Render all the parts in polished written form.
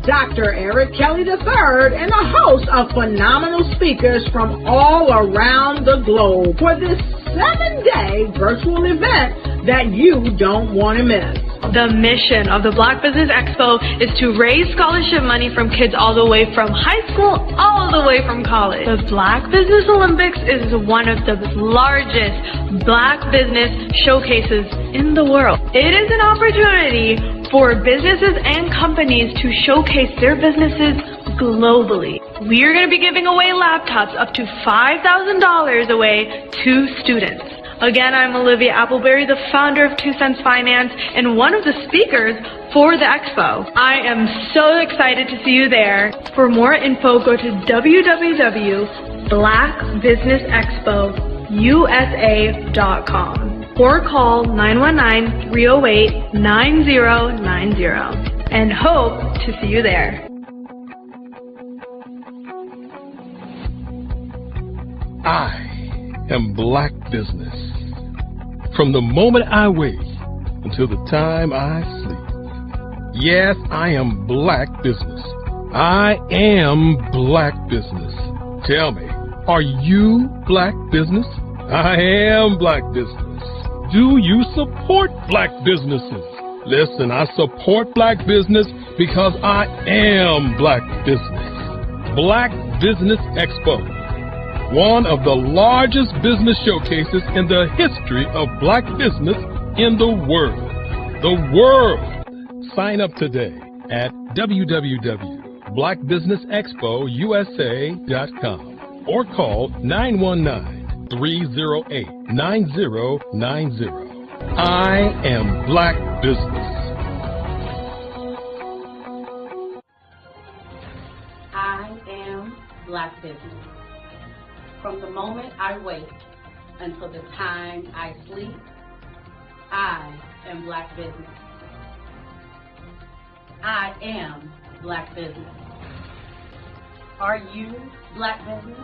Dr. Eric Kelly III and a host of phenomenal speakers from all around the globe for this 7-day virtual event that you don't want to miss. The mission of the Black Business Expo is to raise scholarship money from kids all the way from high school all the way from college. The Black Business Olympics is one of the largest Black business showcases in the world. It is an opportunity for businesses and companies to showcase their businesses globally. We are going to be giving away laptops up to $5,000 away to students. Again, I'm Olivia Appleberry, the founder of 2 Cents Finance and one of the speakers for the expo. I am so excited to see you there. For more info, go to www.blackbusinessexpousa.com or call 919-308-9090 and hope to see you there. I am Black Business. From the moment I wake until the time I sleep. Yes, I am Black Business. I am Black Business. Tell me, are you Black Business? I am Black Business. Do you support Black businesses? Listen, I support Black business because I am Black Business. Black Business Expo, one of the largest business showcases in the history of Black business in the world. The world! Sign up today at www.blackbusinessexpousa.com or call 919-308-9090. I am Black Business. I am Black Business. From the moment I wake until the time I sleep, I am Black Business. I am Black Business. Are you Black Business?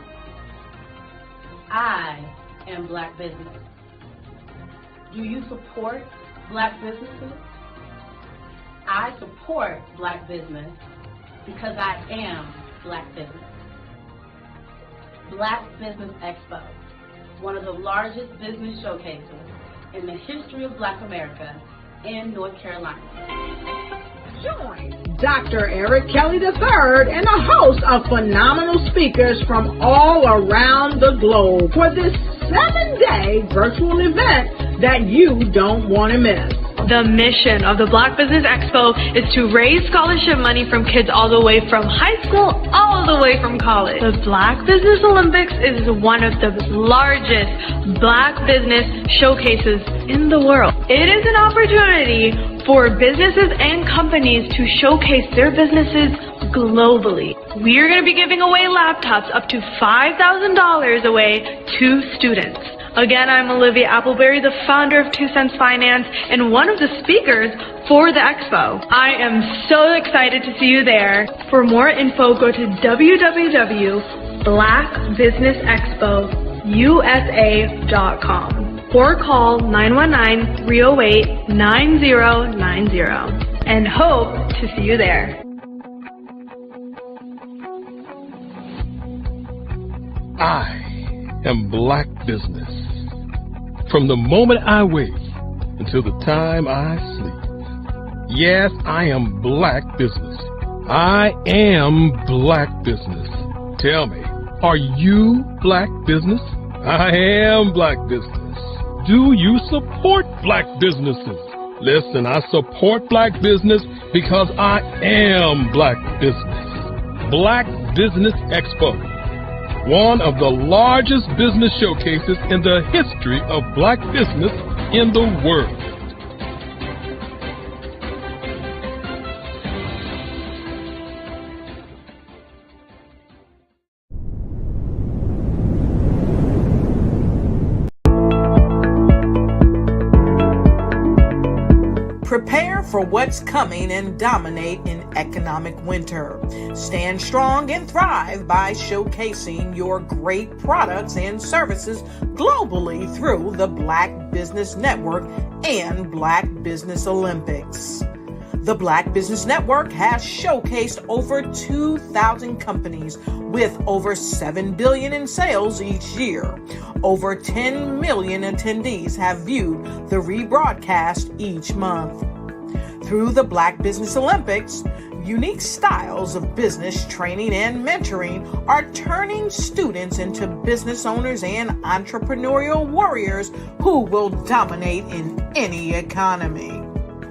I am Black Business. Do you support Black businesses? I support Black business because I am Black Business. Black Business Expo, one of the largest business showcases in the history of Black America in North Carolina. Join Dr. Eric Kelly III and a host of phenomenal speakers from all around the globe for this 7-day virtual event that you don't want to miss. The mission of the Black Business Expo is to raise scholarship money from kids all the way from high school all the way from college. The Black Business Olympics is one of the largest Black business showcases in the world. It is an opportunity for businesses and companies to showcase their businesses globally. We are going to be giving away laptops up to $5,000 away to students. Again, I'm Olivia Appleberry, the founder of 2 Cents Finance and one of the speakers for the expo. I am so excited to see you there. For more info, go to www.blackbusinessexpousa.com or call 919-308-9090 and hope to see you there. I am Black Business. From the moment I wake until the time I sleep. Yes, I am Black Business. I am Black Business. Tell me, are you Black Business? I am Black Business. Do you support Black businesses? Listen, I support Black business because I am Black Business. Black Business Expo, one of the largest business showcases in the history of Black business in the world. Prepare for what's coming and dominate in economic winter. Stand strong and thrive by showcasing your great products and services globally through the Black Business Network and Black Business Olympics. The Black Business Network has showcased over 2,000 companies with over $7 billion in sales each year. Over 10 million attendees have viewed the rebroadcast each month. Through the Black Business Olympics, unique styles of business training and mentoring are turning students into business owners and entrepreneurial warriors who will dominate in any economy.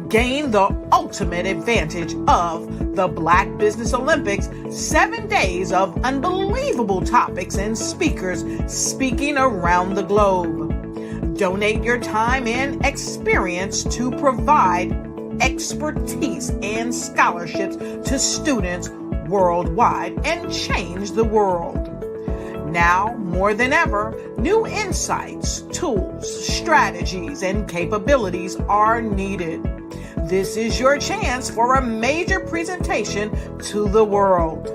Gain the ultimate advantage of the Black Business Olympics, 7 days of unbelievable topics and speakers speaking around the globe. Donate your time and experience to provide expertise and scholarships to students worldwide and change the world. Now, more than ever, new insights, tools, strategies, and capabilities are needed. This is your chance for a major presentation to the world.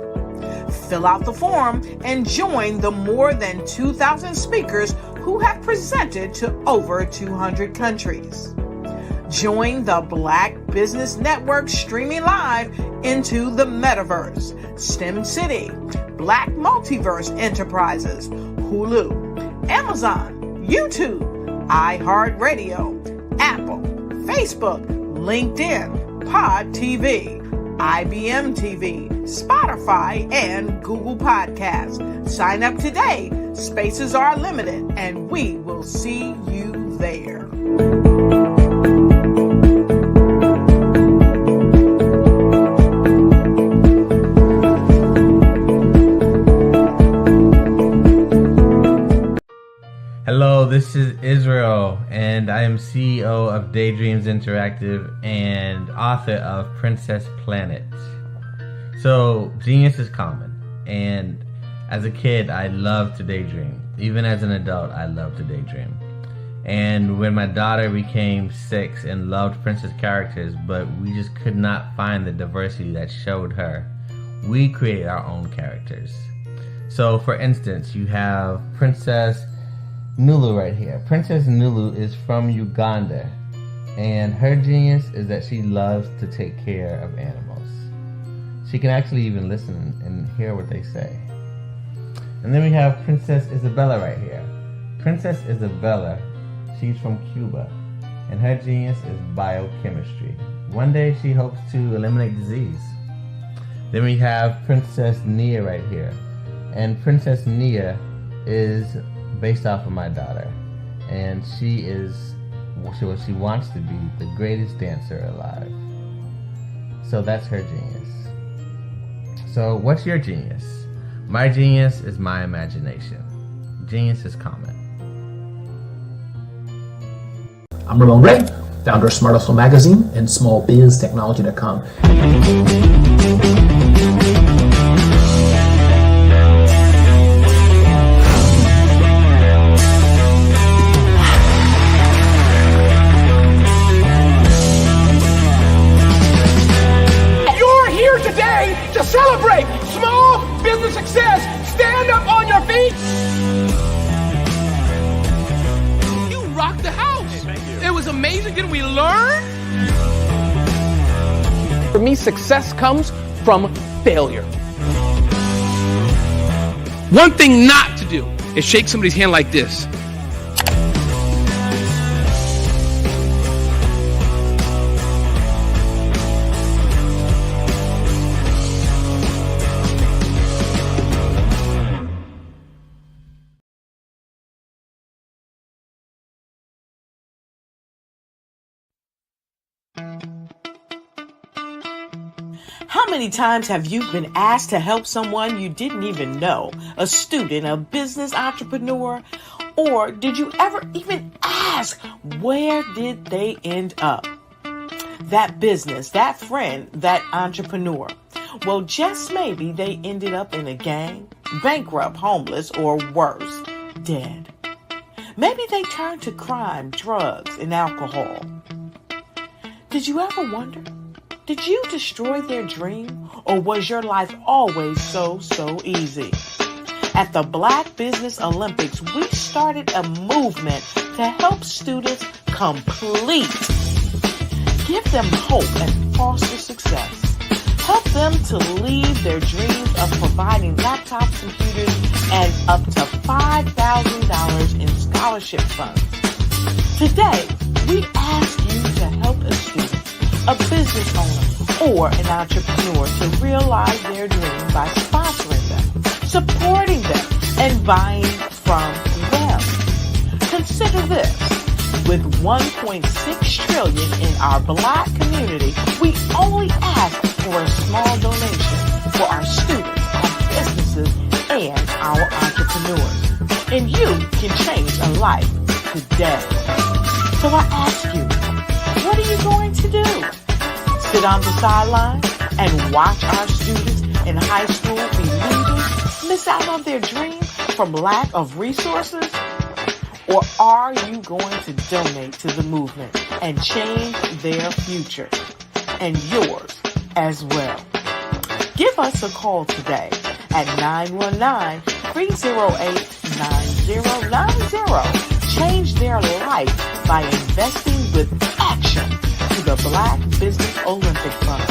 Fill out the form and join the more than 2,000 speakers who have presented to over 200 countries. Join the Black Business Network streaming live into the Metaverse, STEM City, Black Multiverse Enterprises, Hulu, Amazon, YouTube, iHeartRadio, Apple, Facebook, LinkedIn, Pod TV, IBM TV, Spotify, and Google Podcasts. Sign up today. Spaces are limited, and we will see you there. Hello, this is Israel, and I am CEO of Daydreams Interactive and author of Princess Planet. So, genius is common, and as a kid, I loved to daydream. Even as an adult, I loved to daydream. And when my daughter became 6 and loved princess characters, but we just could not find the diversity that showed her, we created our own characters. So, for instance, you have Princess Nulu right here. Princess Nulu is from Uganda, and her genius is that she loves to take care of animals. She can actually even listen and hear what they say. And then we have Princess Isabella right here. Princess Isabella, she's from Cuba, and her genius is biochemistry. One day she hopes to eliminate disease. Then we have Princess Nia right here, and Princess Nia is based off of my daughter, and she wants to be the greatest dancer alive. So that's her genius. So what's your genius? My genius is my imagination. Genius is common. I'm Ramon Ray, founder of Smart Hustle Magazine and smallbiztechnology.com. To celebrate small business success. Stand up on your feet. You rocked the house. Hey, thank you. It was amazing. Didn't we learn? For me, success comes from failure. One thing not to do is shake somebody's hand like this. How many times have you been asked to help someone you didn't even know, a student, a business entrepreneur? Or did you ever even ask, where did they end up? That business, that friend, that entrepreneur. Well, just maybe they ended up in a gang, bankrupt, homeless, or worse, dead. Maybe they turned to crime, drugs, and alcohol. Did you ever wonder? Did you destroy their dream, or was your life always so easy? At the Black Business Olympics, we started a movement to help students complete. Give them hope and foster success. Help them to leave their dreams of providing laptops, computers, and up to $5,000 in scholarship funds. Today, we ask you to help a student, a business owner, or an entrepreneur to realize their dream by sponsoring them, supporting them, and buying from them. Consider this. With $1.6 trillion in our Black community, we only ask for a small donation for our students, our businesses, and our entrepreneurs. And you can change a life today. So I ask you, what are you going to do? Sit on the sideline and watch our students in high school be leaders, miss out on their dreams from lack of resources? Or are you going to donate to the movement and change their future and yours as well? Give us a call today at 919-308-9090. Change their life by investing with action to the Black Business Olympic Fund.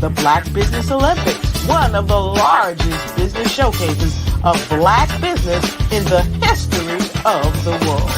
The Black Business Olympics, one of the largest business showcases of Black business in the history of the world.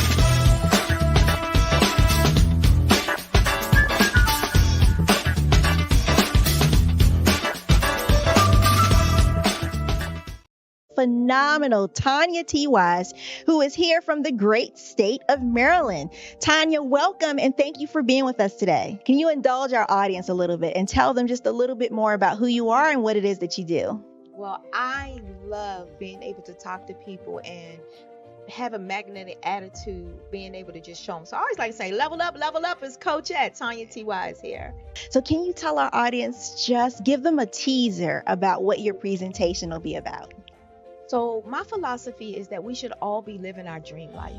Phenomenal Tanya T. Wise, who is here from the great state of Maryland. Tanya, welcome and thank you for being with us today. Can you indulge our audience a little bit and tell them just a little bit more about who you are and what it is that you do? Well, I love being able to talk to people and have a magnetic attitude, being able to just show them. So I always like to say, level up is Coach at Tanya T. Wise here. So can you tell our audience, just give them a teaser about what your presentation will be about? So my philosophy is that we should all be living our dream life.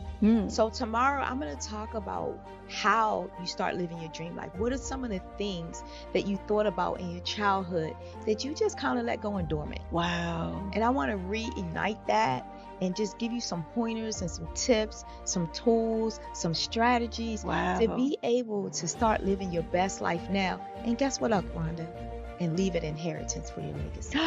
So tomorrow I'm going to talk about how you start living your dream life. What are some of the things that you thought about in your childhood that you just kind of let go and dormant? Wow. And I want to reignite that and just give you some pointers and some tips, some tools, some strategies to be able to start living your best life now. And guess what, Rhonda? And leave it inheritance for your legacy.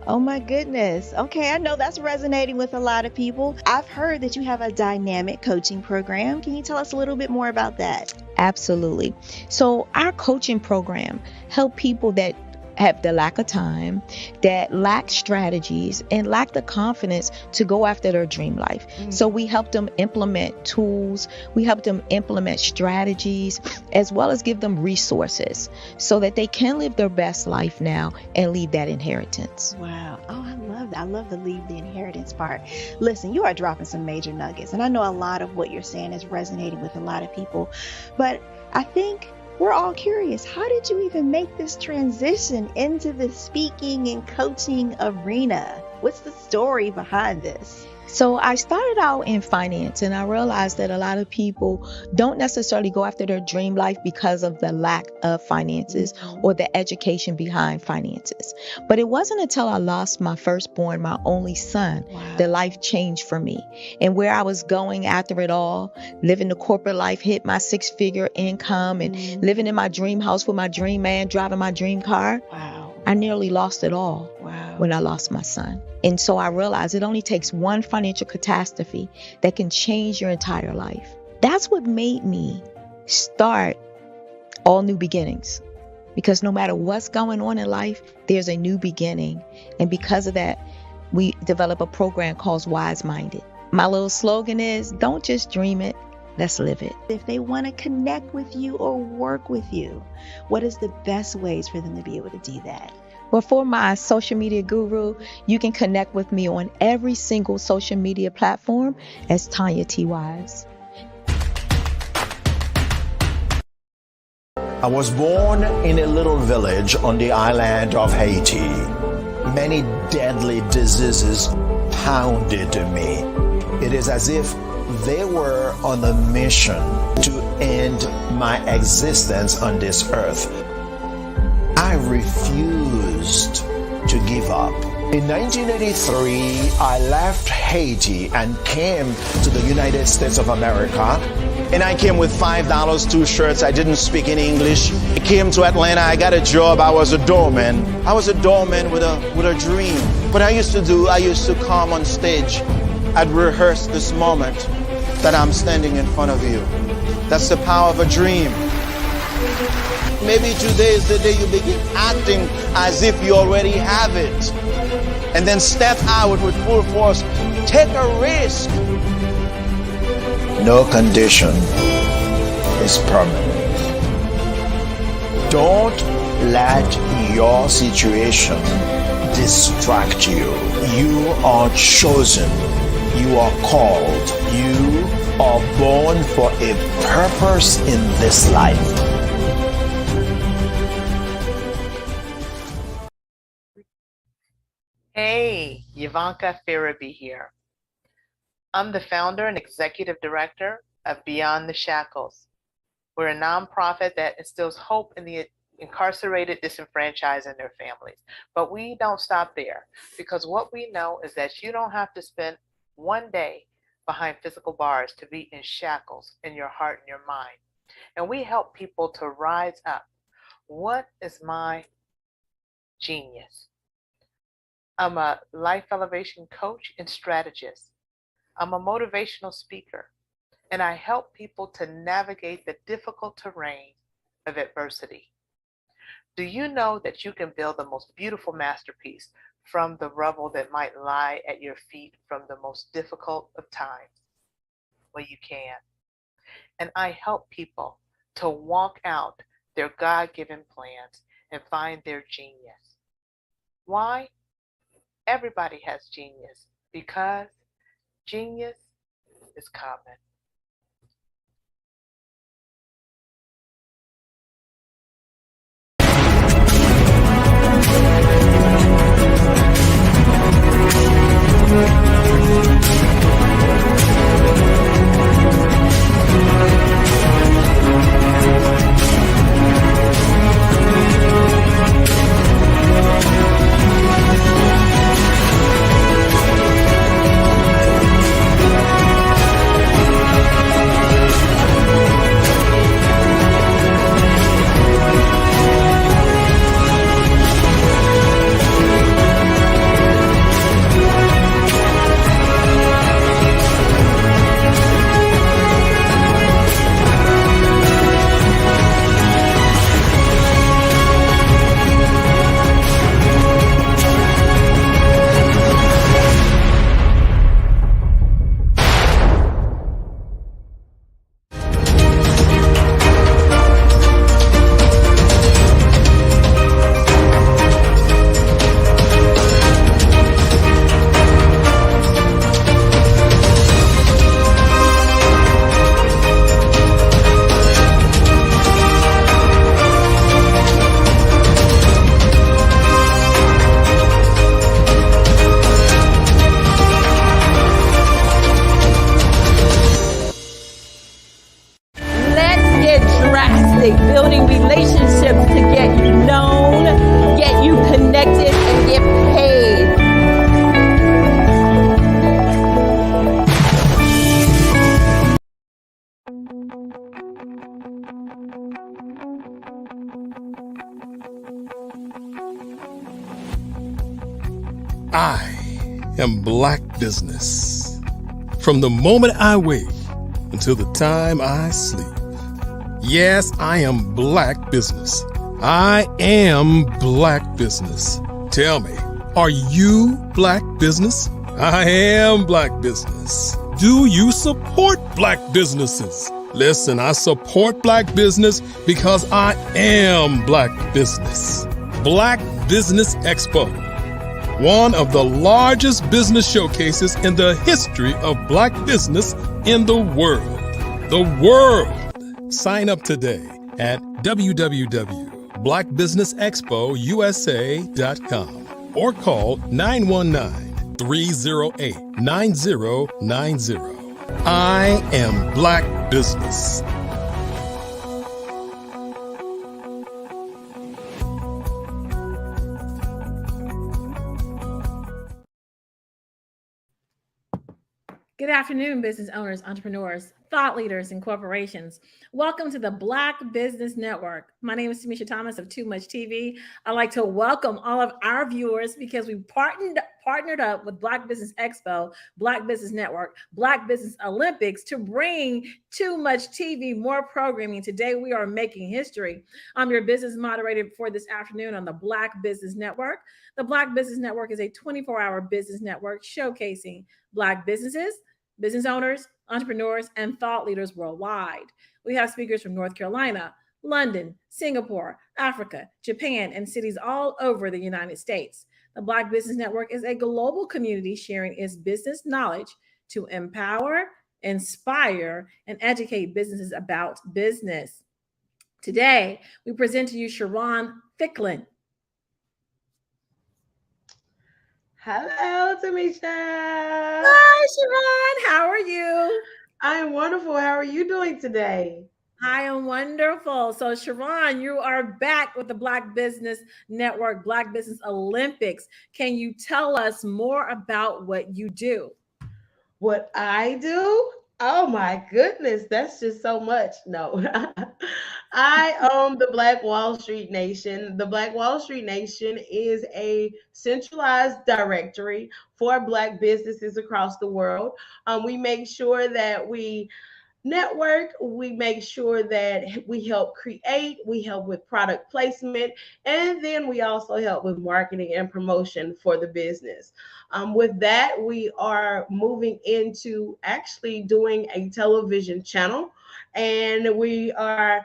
Oh my goodness. Okay, I know that's resonating with a lot of people. I've heard that you have a dynamic coaching program. Can you tell us a little bit more about that? Absolutely. So our coaching program help people that have the lack of time, that lack strategies, and lack the confidence to go after their dream life. So we help them implement tools, we help them implement strategies, as well as give them resources so that they can live their best life now and leave that inheritance. Wow. Oh, I love that. I love the leave the inheritance part. Listen, you are dropping some major nuggets, and I know a lot of what you're saying is resonating with a lot of people, but I think we're all curious. How did you even make this transition into the speaking and coaching arena? What's the story behind this? So I started out in finance, and I realized that a lot of people don't necessarily go after their dream life because of the lack of finances or the education behind finances. But it wasn't until I lost my firstborn, my only son, that life changed for me. And where I was going after it all, living the corporate life, hit my 6-figure income and living in my dream house with my dream man, driving my dream car. I nearly lost it all when I lost my son. And so I realized it only takes one financial catastrophe that can change your entire life. That's what made me start All New Beginnings. Because no matter what's going on in life, there's a new beginning. And because of that, we develop a program called Wise Minded. My little slogan is, don't just dream it, let's live it. If they want to connect with you or work with you, what is the best ways for them to be able to do that? Well, for my social media guru, you can connect with me on every single social media platform as Tanya T. Wise. I was born in a little village on the island of Haiti. Many deadly diseases pounded me. It is as if they were on a mission to end my existence on this earth. I refused to give up. In 1983, I left Haiti and came to the United States of America and I came with $5, 2 shirts. I didn't speak any English. I came to Atlanta. I got a job. I was a doorman. I was a doorman with a dream. What I used to come on stage. I'd rehearse this moment that I'm standing in front of you. That's the power of a dream. Maybe today is the day you begin acting as if you already have it. And then step out with full force. Take a risk. No condition is permanent. Don't let your situation distract you. You are chosen. You are called. You are born for a purpose in this life. Hey, Ivanka Farabi here. I'm the founder and executive director of Beyond the Shackles. We're a nonprofit that instills hope in the incarcerated, disenfranchised, and their families. But we don't stop there, because what we know is that you don't have to spend one day behind physical bars to be in shackles in your heart and your mind. And we help people to rise up. What is my genius? I'm a life elevation coach and strategist. I'm a motivational speaker, and I help people to navigate the difficult terrain of adversity. Do you know that you can build the most beautiful masterpiece from the rubble that might lie at your feet from the most difficult of times? Well, you can. And I help people to walk out their God-given plans and find their genius. Why? Everybody has genius, because genius is common. Building relationships to get you known, get you connected, and get paid. I am Black business. From the moment I wake until the time I sleep. Yes, I am Black business. I am Black business. Tell me, are you Black business? I am Black business. Do you support Black businesses? Listen, I support Black business because I am Black business. Black Business Expo, one of the largest business showcases in the history of Black business in the world. The world. Sign up today at www.blackbusinessexpousa.com or call 919-308-9090. I am Black business. Good afternoon, business owners, entrepreneurs, thought leaders, and corporations. Welcome to the Black Business Network. My name is Tamisha Thomas of Too Much TV. I'd like to welcome all of our viewers because we partnered up with Black Business Expo, Black Business Network, Black Business Olympics to bring Too Much TV more programming. Today we are making history. I'm your business moderator for this afternoon on the Black Business Network. The Black Business Network is a 24-hour business network showcasing Black businesses, business owners, entrepreneurs, and thought leaders worldwide. We have speakers from North Carolina, London, Singapore, Africa, Japan, and cities all over the United States. The Black Business Network is a global community sharing its business knowledge to empower, inspire, and educate businesses about business. Today, we present to you Sharon Ficklin. Hello, Tamisha. Hi, Sharon. How are you? I'm wonderful. How are you doing today? I am wonderful. So, Sharon, you are back with the Black Business Network, Black Business Olympics. Can you tell us more about what you do? What I do? Oh my goodness, that's just so much. No, I own the Black Wall Street Nation. The Black Wall Street Nation is a centralized directory for Black businesses across the world. We make sure that we network, we make sure that we help create, we help with product placement, and then we also help with marketing and promotion for the business. With that, we are moving into actually doing a television channel, and we are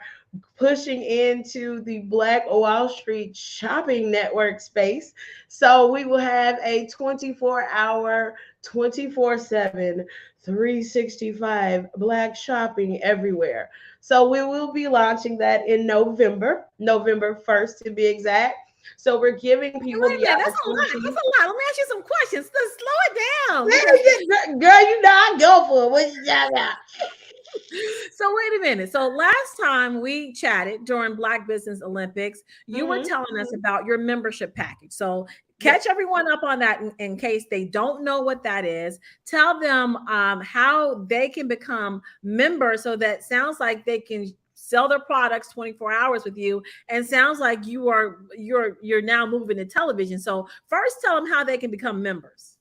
pushing into the Black Wall Street shopping network space. So we will have a 24-hour, 24/7, 365 Black shopping everywhere. So we will be launching that in November 1st to be exact. So we're giving people the That's a lot. That's a lot. Let me ask you some questions. Let's slow it down. Girl, you know I go for it. What you got about? So wait a minute. So last time we chatted during Black Business Olympics, you were telling us about your membership package. So catch everyone up on that in case they don't know what that is. Tell them how they can become members. So that sounds like they can sell their products 24 hours with you, and sounds like you're now moving to television. So first, tell them how they can become members.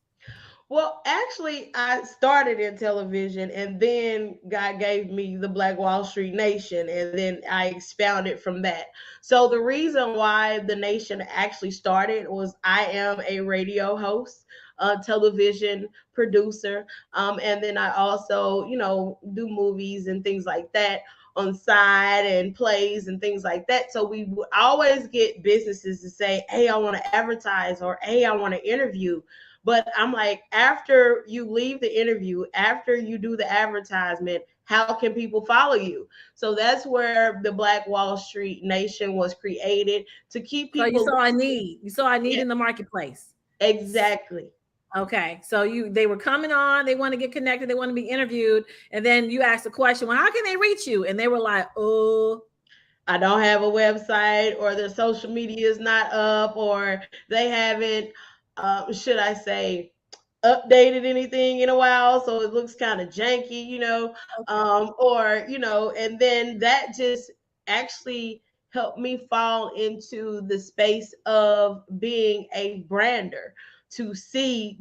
Well, actually, I started in television, and then God gave me the Black Wall Street Nation, and then I expounded from that. So the reason why the nation actually started was I am a radio host, a television producer, and then I also, do movies and things like that on side and plays and things like that. So we would always get businesses to say, hey, I want to advertise, or hey, I want to interview. But I'm like, after you leave the interview, after you do the advertisement, how can people follow you? So that's where the Black Wall Street Nation was created, to keep people. So you saw a need. You saw a need in the marketplace. Exactly. Okay. So they were coming on, they want to get connected, they want to be interviewed. And then you asked the question, well, how can they reach you? And they were like, oh, I don't have a website, or their social media is not up, or they haven't should I say, updated anything in a while, so it looks kind of janky, and then that just actually helped me fall into the space of being a brander, to see,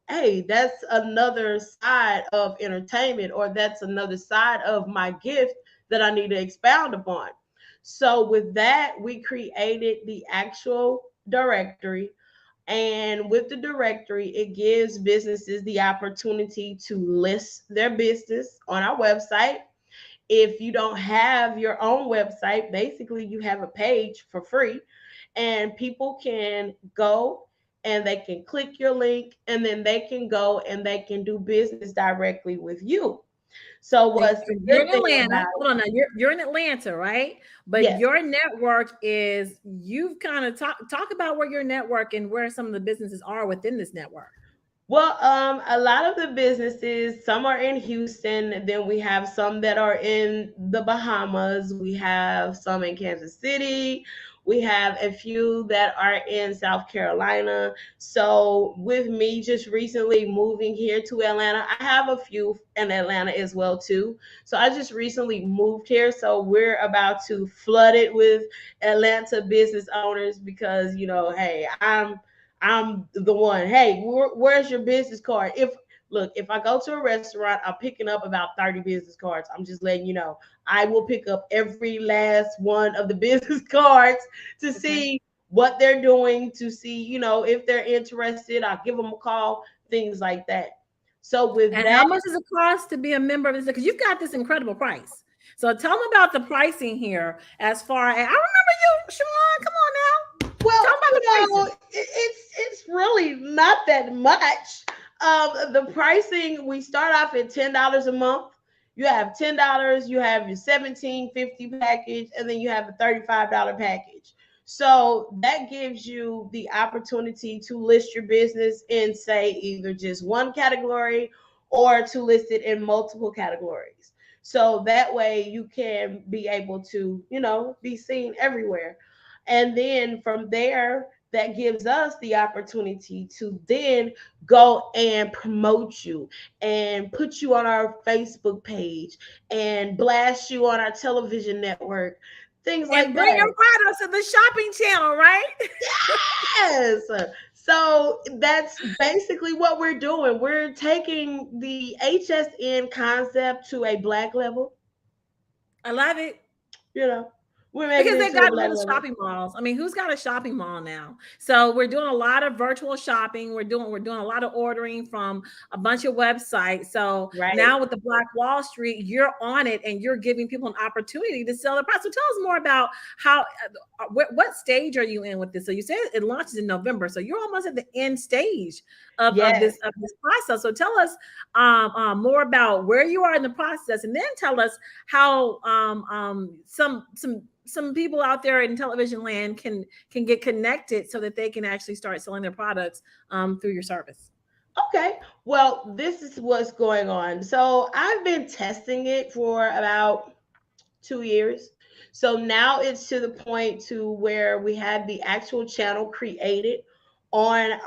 hey, that's another side of entertainment, or that's another side of my gift that I need to expound upon. So with that, we created the actual directory. And with the directory, it gives businesses the opportunity to list their business on our website. If you don't have your own website, basically you have a page for free, and people can go and they can click your link, and then they can go and they can do business directly with you. So what's the you're good in thing Atlanta? Hold on, now you're in Atlanta, right? But Yes. Your network is, you've kind of talk about where your network and where some of the businesses are within this network. Well, a lot of the businesses, some are in Houston, then we have some that are in the Bahamas, we have some in Kansas City, We have a few that are in South Carolina. So with me just recently moving here to Atlanta, I have a few in Atlanta as well too. So I just recently moved here, so we're about to flood it with Atlanta business owners because hey, I'm the one. Hey, where's your business card? If I go to a restaurant, I'm picking up about 30 business cards. I'm just letting you know. I will pick up every last one of the business cards to see what they're doing, to see, if they're interested. I'll give them a call, things like that. So with And that, how much does it cost to be a member of this? Because you've got this incredible price. So tell them about the pricing here as far as I remember you, Sharon. Come on now. Well, Tell them about the pricing. it's really not that much. The pricing, we start off at $10 a month. You have $10, you have your $17.50 package, and then you have a $35 package. So that gives you the opportunity to list your business in, say, either just one category or to list it in multiple categories. So that way you can be able to, be seen everywhere. And then from there, that gives us the opportunity to then go and promote you and put you on our Facebook page and blast you on our television network, things like And bring that. your products to the shopping channel, right? Yes. So that's basically what we're doing. We're taking the HSN concept to a Black level. I love it. We're making Because it they've to a got Black little level. shopping malls. I mean, who's got a shopping mall now? So we're doing a lot of virtual shopping. We're doing a lot of ordering from a bunch of websites. So now with the Black Wall Street, you're on it and you're giving people an opportunity to sell their products. So tell us more about how what stage are you in with this? So you said it launches in November. So you're almost at the end stage of this process. So tell us more about where you are in the process, and then tell us how some people out there in television land can get connected so that they can actually start selling their products through your service. Okay. Well, this is what's going on. So I've been testing it for about 2 years. So now it's to the point to where we have the actual channel created on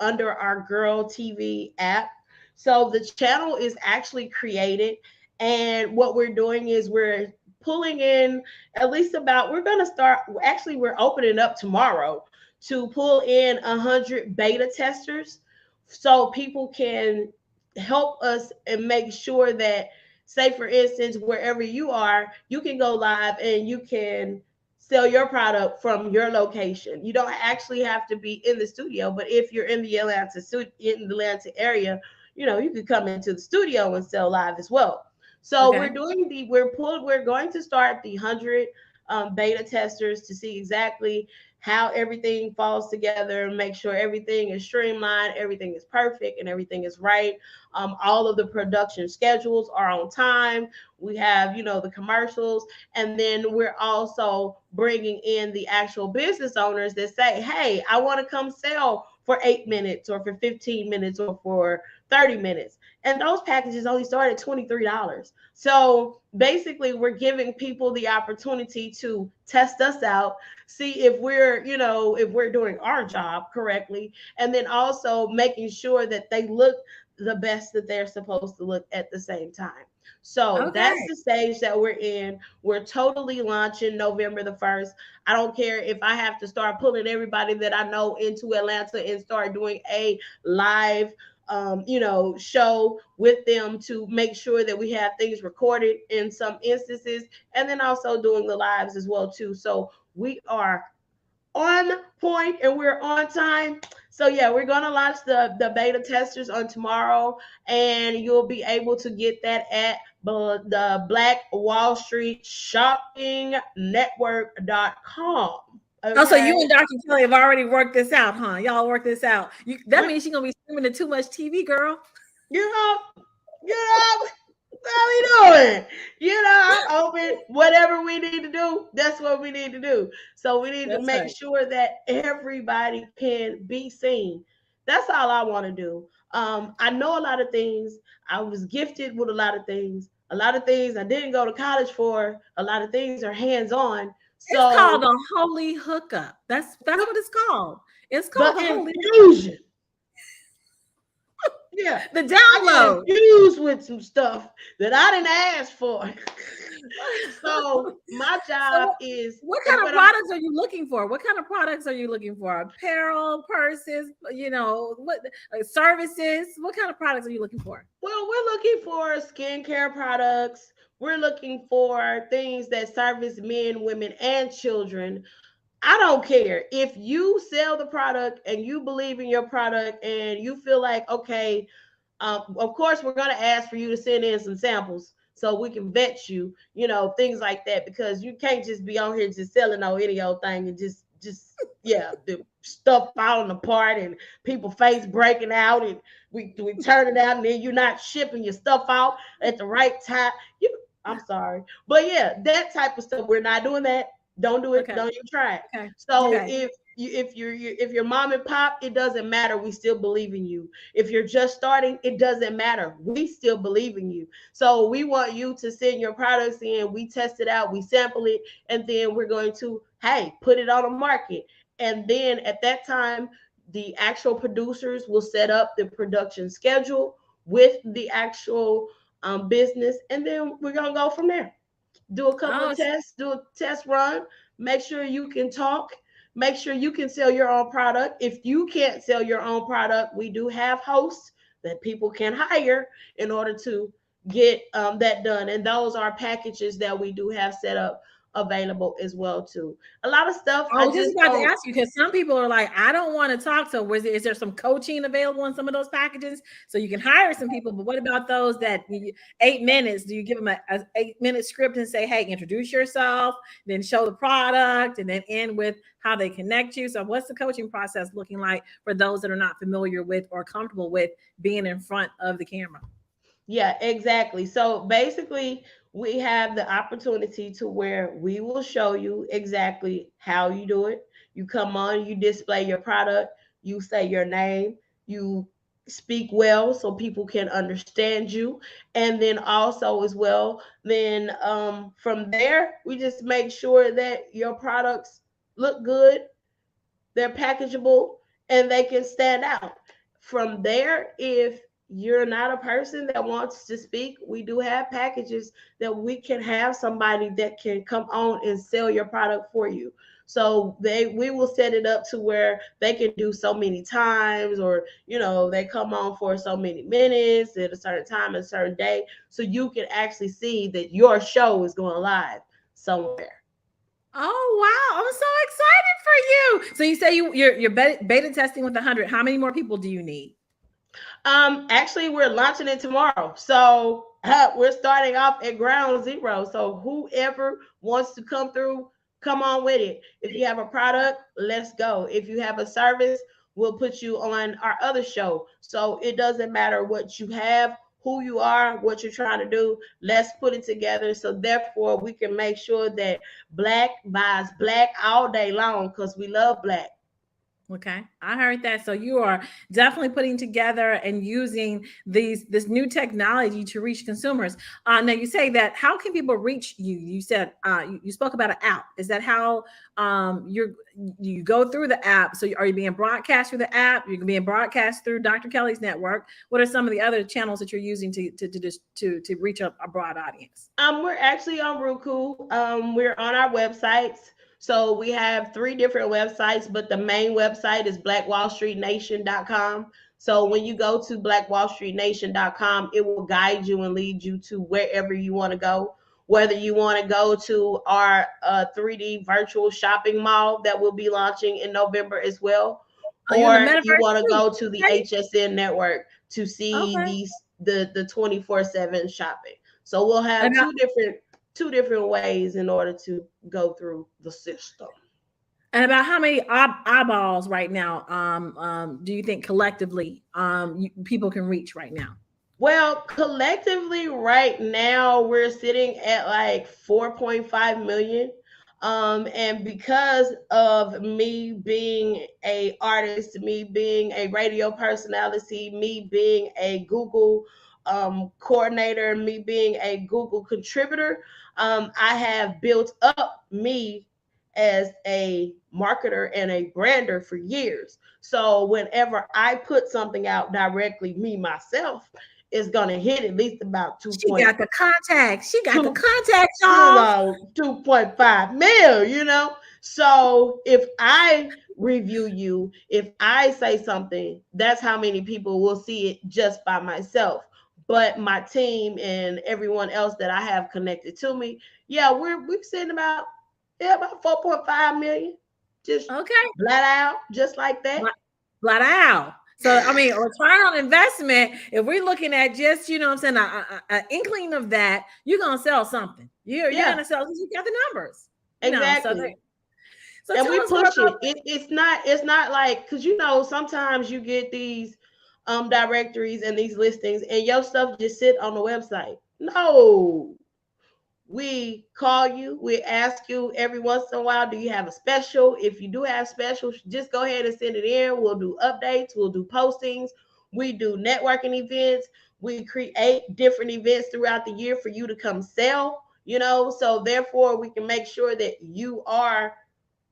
under our Girl TV app. So the channel is actually created, and what we're doing is we're pulling in at least we're going to start, actually we're opening up tomorrow to pull in 100 beta testers so people can help us and make sure that, say for instance, wherever you are, you can go live and you can sell your product from your location. You don't actually have to be in the studio, but if you're in the Atlanta area, you can come into the studio and sell live as well. So we're going to start the 100 beta testers to see exactly how everything falls together and make sure everything is streamlined, everything is perfect, and everything is right. All of the production schedules are on time. We have, the commercials, and then we're also bringing in the actual business owners that say, hey, I want to come sell for 8 minutes or for 15 minutes or for 30 minutes. And those packages only start at $23. So basically, we're giving people the opportunity to test us out, see if we're doing our job correctly, and then also making sure that they look the best that they're supposed to look at the same time. So that's the stage that we're in. We're totally launching November the 1st. I don't care if I have to start pulling everybody that I know into Atlanta and start doing a live show with them to make sure that we have things recorded in some instances, and then also doing the lives as well too. So we are on point and we're on time. So yeah, we're going to launch the beta testers on tomorrow, and you'll be able to get that at the Black Wall Street Shopping Network.com. Okay. Oh, so you and Dr. Kelly have already worked this out, huh? Y'all worked this out. That means she's gonna be streaming to Too Much TV, girl. What are we doing? I'm open. Whatever we need to do, that's what we need to do. So we need to make sure that everybody can be seen. That's all I want to do. I know a lot of things. I was gifted with a lot of things. A lot of things I didn't go to college for. A lot of things are hands-on. It's called So a holy hookup. That's what it's called. It's called the the holy infusion. Yeah. the I get download. infused with some stuff that I didn't ask for. So my So job is, what and kind of what I'm products are you looking for? What kind of products are you looking for? Apparel, purses, what services? What kind of products are you looking for? well, we're looking for skincare products. We're looking for things that service men, women, and children. I don't care if you sell the product and you believe in your product and you feel like, okay, of course, we're going to ask for you to send in some samples so we can vet you, things like that, because you can't just be on here just selling on any old thing and yeah, the stuff falling apart and people face breaking out and we turn it out and then you're not shipping your stuff out at the right time. I'm sorry, but yeah, that type of stuff, we're not doing that. Don't do it. Okay. Don't even try it. Okay. So Okay. if you're mom and pop, it doesn't matter. We still believe in you. If you're just starting, it doesn't matter. We still believe in you. So we want you to send your products in. We test it out, we sample it, and then we're going to, hey, put it on the market. And then at that time, the actual producers will set up the production schedule with the actual business, and then we're gonna go from there. Do a couple of tests, do a test run, make sure you can talk, make sure you can sell your own product. If you can't sell your own product, we do have hosts that people can hire in order to get that done. And those are packages that we do have set up available as well too. A lot of stuff I was just about to ask you, because some people are like, I don't want to talk. So is there some coaching available in some of those packages so you can hire some people? But what about those that 8 minutes? Do you give them a 8-minute script and say, hey, introduce yourself, then show the product, and then end with how they connect you? So what's the coaching process looking like for those that are not familiar with or comfortable with being in front of the camera? Yeah, exactly. So basically, we have the opportunity to where we will show you exactly how you do it. You come on, you display your product, you say your name, you speak well so people can understand you. And then also as well, then from there, we just make sure that your products look good, they're packageable, and they can stand out. From there, if you're not a person that wants to speak, we do have packages that we can have somebody that can come on and sell your product for you. So we will set it up to where they can do so many times, or they come on for so many minutes at a certain time, a certain day, so you can actually see that your show is going live somewhere. Oh, wow. I'm so excited for you. So you say you're beta testing with 100. How many more people do you need? Actually, we're launching it tomorrow. So we're starting off at ground zero. So whoever wants to come through, come on with it. If you have a product, let's go. If you have a service, we'll put you on our other show. So it doesn't matter what you have, who you are, what you're trying to do. Let's put it together. So therefore, we can make sure that Black buys Black all day long, because we love Black. Okay, I heard that. So you are definitely putting together and using this new technology to reach consumers. Now you say that, how can people reach you? You said you spoke about an app. Is that how you go through the app? So are you being broadcast through the app? You're being broadcast through Dr. Kelly's network. What are some of the other channels that you're using to reach a broad audience? We're actually on Roku. We're on our websites. So we have 3 different websites, but the main website is blackwallstreetnation.com. So when you go to blackwallstreetnation.com, it will guide you and lead you to wherever you want to go. Whether you want to go to our 3D virtual shopping mall that will be launching in November as well, or you want to go to the HSN network to see the 24/7 shopping. So we'll have two different ways in order to go through the system. And about how many eyeballs right now do you think collectively people can reach right now? Well, collectively right now we're sitting at like 4.5 million. And because of me being a artist, me being a radio personality, me being a Google coordinator, me being a Google contributor, I have built up me as a marketer and a brander for years. So whenever I put something out directly, me myself, it's gonna hit at least about She got the contacts. She got the contacts, you y'all. know, 2.5 mil, you know. So if I review you, if I say something, that's how many people will see it just by myself. But my team and everyone else that I have connected to me, yeah, we're sitting about 4.5 million. Just Okay. flat out, just like that. Flat out. So, I mean, return on investment, if we're looking at just, you know what I'm saying, an inkling of that, you're going to sell something. You're going to sell, you got the numbers. You Exactly. know, so and tell we us more push about it's not like, because you know sometimes you get these directories and these listings and your stuff just sit on the website. No, we call you, we ask you every once in a while, do you have a special? If you do have specials, just go ahead and send it in. We'll do updates, we'll do postings, we do networking events, we create different events throughout the year for you to come sell, you know, so therefore we can make sure that you are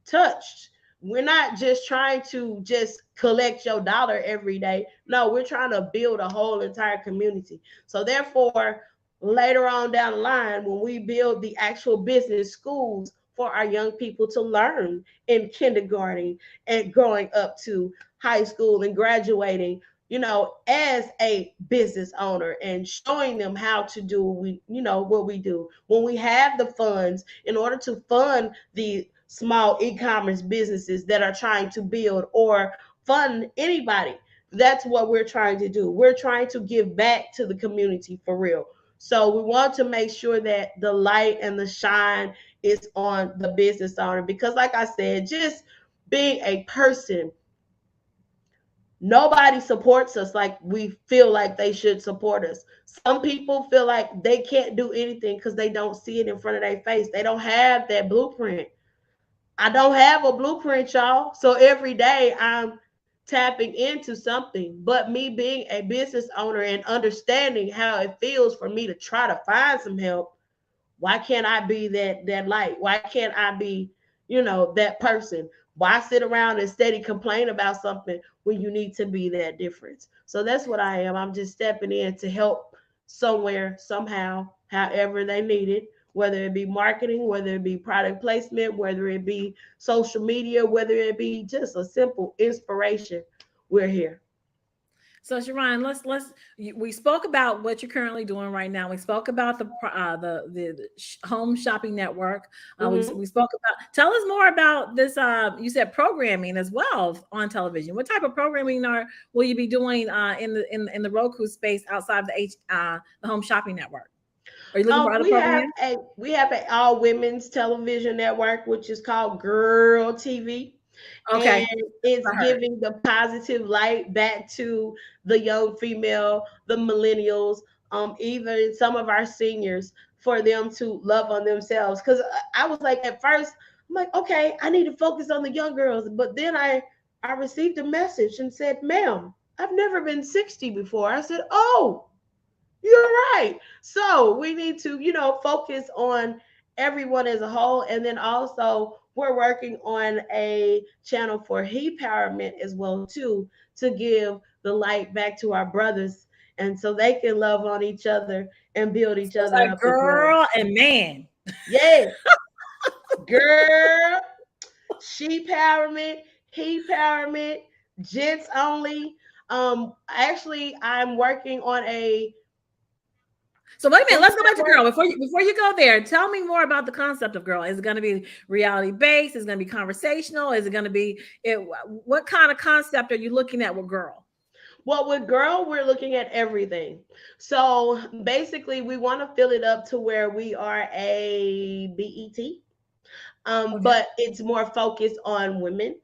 touched. We're not just trying to just collect your dollar every day. No, we're trying to build a whole entire community. So therefore, later on down the line, when we build the actual business schools for our young people to learn in kindergarten and growing up to high school and graduating, you know, as a business owner and showing them how to do what we do. When we have the funds in order to fund the small e-commerce businesses that are trying to build or fund anybody, that's what we're trying to do. We're trying to give back to the community for real. So we want to make sure that the light and the shine is on the business owner, because like I said, just being a person, nobody supports us like we feel like they should support us. Some people feel like they can't do anything because they don't see it in front of their face. They don't have that blueprint. I don't have a blueprint, y'all. So every day I'm tapping into something. But me being a business owner and understanding how it feels for me to try to find some help, why can't I be that light? Why can't I be, that person? Why sit around and steady complain about something when you need to be that difference? So that's what I am. I'm just stepping in to help somewhere, somehow, however they need it, whether it be marketing, whether it be product placement, whether it be social media, whether it be just a simple inspiration. We're here. So Sharon, we spoke about what you're currently doing right now. We spoke about the home shopping network. We spoke about. Tell us more about this. You said programming as well on television. What type of programming will you be doing in the Roku space outside of the home shopping network? Are you looking for other programs? We have an all women's television network, which is called Girl TV. Okay. And it's giving the positive light back to the young female, the millennials, even some of our seniors, for them to love on themselves. Because I was like, at first, I'm like, okay, I need to focus on the young girls. But then I received a message and said, ma'am, I've never been 60 before. I said, oh, you're right. So we need to, focus on everyone as a whole. And then also we're working on a channel for empowerment as well too, to give the light back to our brothers, and so they can love on each other and build each other like up. Girl and man. Yes. Girl, she empowerment, he empowerment, gents only. Actually, I'm working on a. So wait a minute, let's go back to Girl. Before you go there, tell me more about the concept of Girl. Is it going to be reality based? Is it going to be conversational? Is it going to be what kind of concept are you looking at with Girl? Well, with Girl, we're looking at everything. So basically, we want to fill it up to where we are a BET, but it's more focused on women.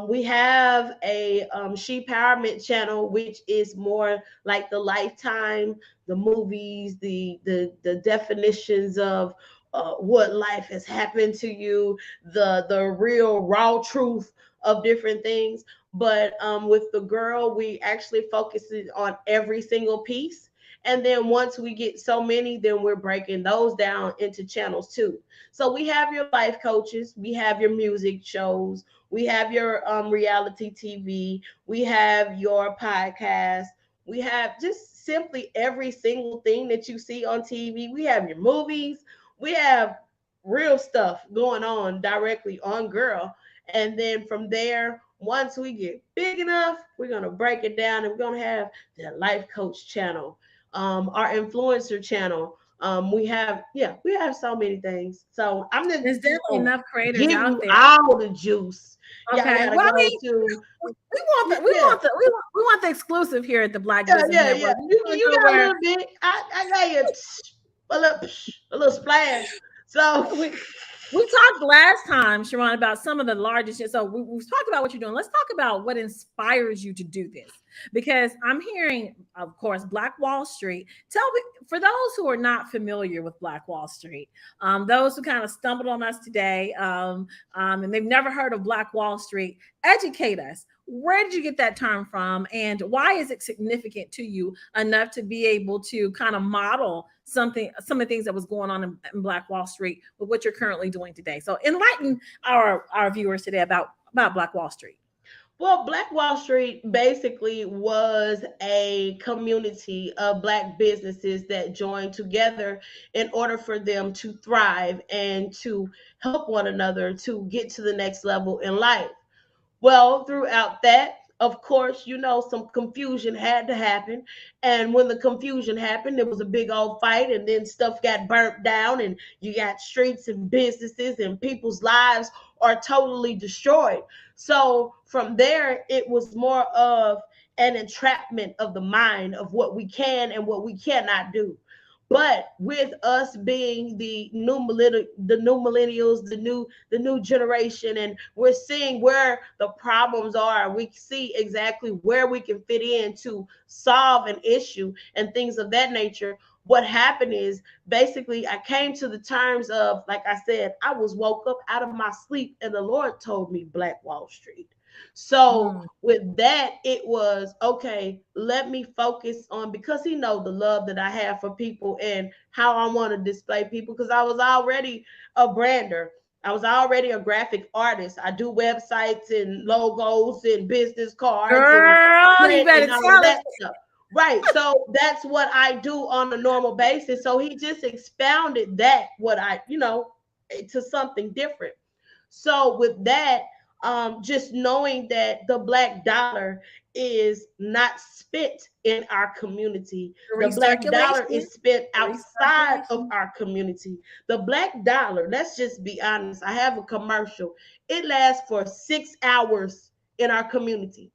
We have a She Empowerment channel, which is more like the Lifetime, the movies, the definitions of what life has happened to you, the real raw truth of different things. But with the Girl, we actually focus on every single piece. And then once we get so many, then we're breaking those down into channels too. So we have your life coaches, we have your music shows, we have your reality TV, we have your podcast, we have just simply every single thing that you see on TV. We have your movies, we have real stuff going on directly on Girl. And then from there, once we get big enough, we're going to break it down and we're going to have the life coach channel, our influencer channel. We have so many things. So I'm just There's definitely enough creators give out you there. all the juice. Okay. Y'all Well, I gotta mean, go to we want the exclusive here at the Black Business Network. You got a little bit. I got you a little splash. So we talked last time, Sharon, about some of the largest. So we've talked about what you're doing. Let's talk about what inspires you to do this. Because I'm hearing, of course, Black Wall Street. Tell me, for those who are not familiar with Black Wall Street, those who kind of stumbled on us today, and they've never heard of Black Wall Street, educate us. Where did you get that term from, and why is it significant to you enough to be able to kind of model some of the things that was going on in Black Wall Street with what you're currently doing today? So enlighten our viewers today about Black Wall Street. Well, Black Wall Street basically was a community of Black businesses that joined together in order for them to thrive and to help one another to get to the next level in life. Well, throughout that, of course, some confusion had to happen. And when the confusion happened, there was a big old fight, and then stuff got burnt down, and you got streets and businesses, and people's lives are totally destroyed. So from there, it was more of an entrapment of the mind of what we can and what we cannot do. But with us being the new millennials, the new generation, and we're seeing where the problems are, we see exactly where we can fit in to solve an issue and things of that nature. What happened is basically I came to the terms of, like I said, I was woke up out of my sleep and the Lord told me Black Wall Street. So with that, it was okay, let me focus on, because he knows the love that I have for people and how I want to display people, because I was already a brander. I was already a graphic artist. I do websites and logos and business cards. Girl, you better tell that stuff. Right. So that's what I do on a normal basis. So he just expounded that, to something different. So with that, just knowing that the Black dollar is not spent in our community. The Black dollar is spent outside of our community. The Black dollar, let's just be honest, I have a commercial. It lasts for 6 hours in our community.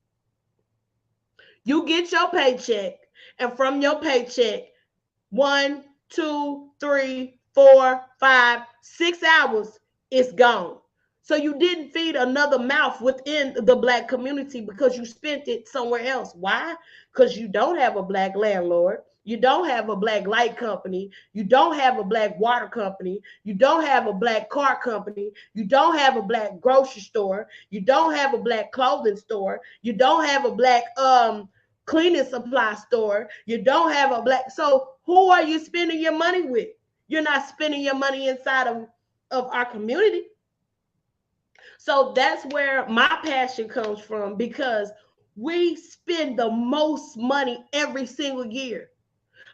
You get your paycheck, and from your paycheck, 1, 2, 3, 4, 5, 6 hours is gone. So you didn't feed another mouth within the Black community because you spent it somewhere else. Why? Because you don't have a Black landlord. You don't have a Black light company. You don't have a Black water company. You don't have a Black car company. You don't have a Black grocery store. You don't have a Black clothing store. You don't have a Black cleaning supply store. You don't have a Black. So who are you spending your money with? You're not spending your money inside of our community. So that's where my passion comes from, because we spend the most money every single year,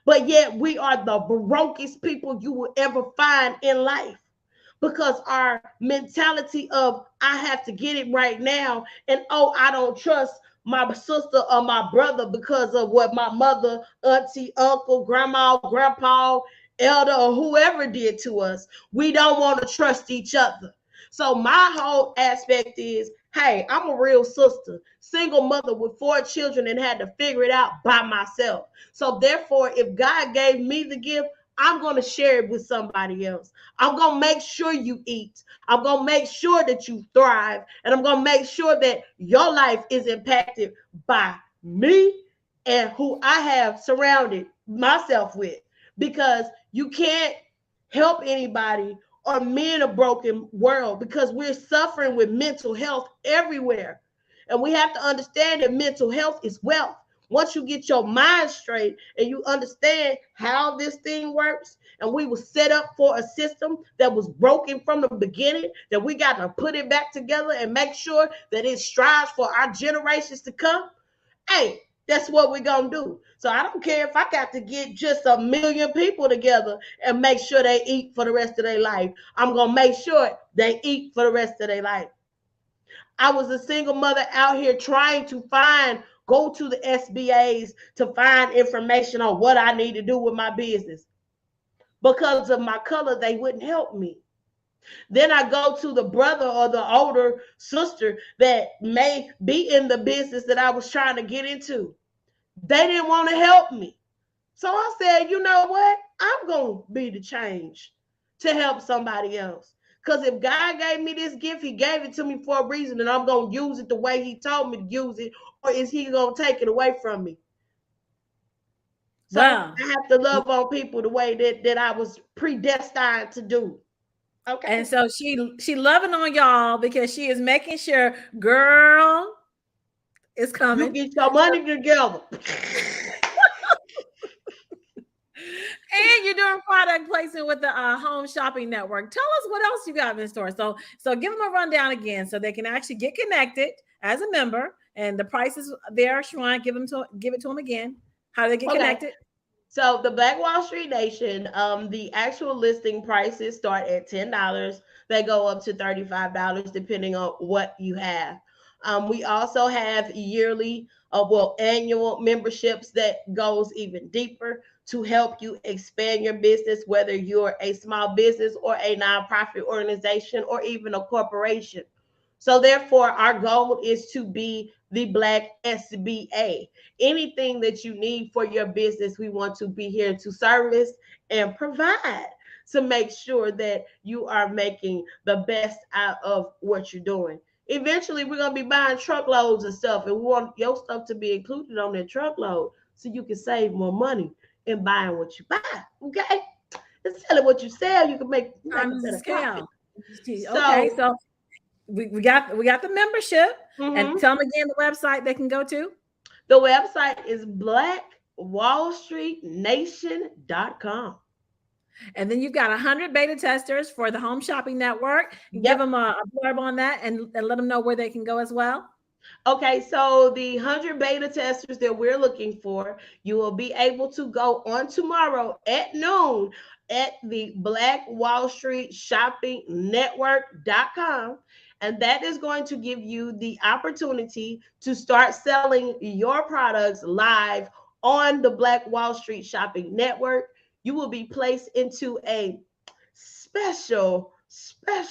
but yet we are the brokest people you will ever find in life, because our mentality of I have to get it right now, and I don't trust my sister or my brother because of what my mother, auntie, uncle, grandma, grandpa, elder, or whoever did to us. We don't want to trust each other. So my whole aspect is, hey, I'm a real sister, single mother with 4 children, and had to figure it out by myself. So therefore, if God gave me the gift, I'm going to share it with somebody else. I'm going to make sure you eat. I'm going to make sure that you thrive. And I'm going to make sure that your life is impacted by me and who I have surrounded myself with. Because you can't help anybody or men a broken world, because we're suffering with mental health everywhere. And we have to understand that mental health is wealth. Once you get your mind straight and you understand how this thing works, and we were set up for a system that was broken from the beginning, that we got to put it back together and make sure that it strives for our generations to come. Hey, that's what we're going to do. So I don't care if I got to get just 1 million people together and make sure they eat for the rest of their life. I'm going to make sure they eat for the rest of their life. I was a single mother out here trying to go to the SBAs to find information on what I need to do with my business. Because of my color, they wouldn't help me. Then I go to the brother or the older sister that may be in the business that I was trying to get into. They didn't want to help me. So I said, you know what? I'm going to be the change to help somebody else. Because if God gave me this gift, he gave it to me for a reason, and I'm going to use it the way he told me to use it, or is he going to take it away from me? So I have to love on people the way that I was predestined to do. Okay. And so she loving on y'all because she is making sure, girl, it's coming. You get your money together. And you're doing product placement with the Home Shopping Network. Tell us what else you got in store. So give them a rundown again so they can actually get connected as a member. And the price is there. Sharon, give it to them again. How do they get connected? So the Black Wall Street Nation, the actual listing prices start at $10. They go up to $35 depending on what you have. We also have yearly, annual memberships that goes even deeper to help you expand your business, whether you're a small business or a nonprofit organization or even a corporation. So therefore, our goal is to be the Black SBA. Anything that you need for your business, we want to be here to service and provide to make sure that you are making the best out of what you're doing. Eventually, we're going to be buying truckloads of stuff, and we want your stuff to be included on that truckload so you can save more money in buying what you buy. Okay? Instead of what you sell, you can make a better profit. Okay, so we got the membership, and tell them again the website they can go to. The website is blackwallstreetnation.com. And then you've got 100 beta testers for the Home Shopping Network. Give them a blurb on that and let them know where they can go as well. Okay, so the 100 beta testers that we're looking for, you will be able to go on tomorrow at noon at the Black Wall Street Shopping Network.com. And that is going to give you the opportunity to start selling your products live on the Black Wall Street Shopping Network. You will be placed into a special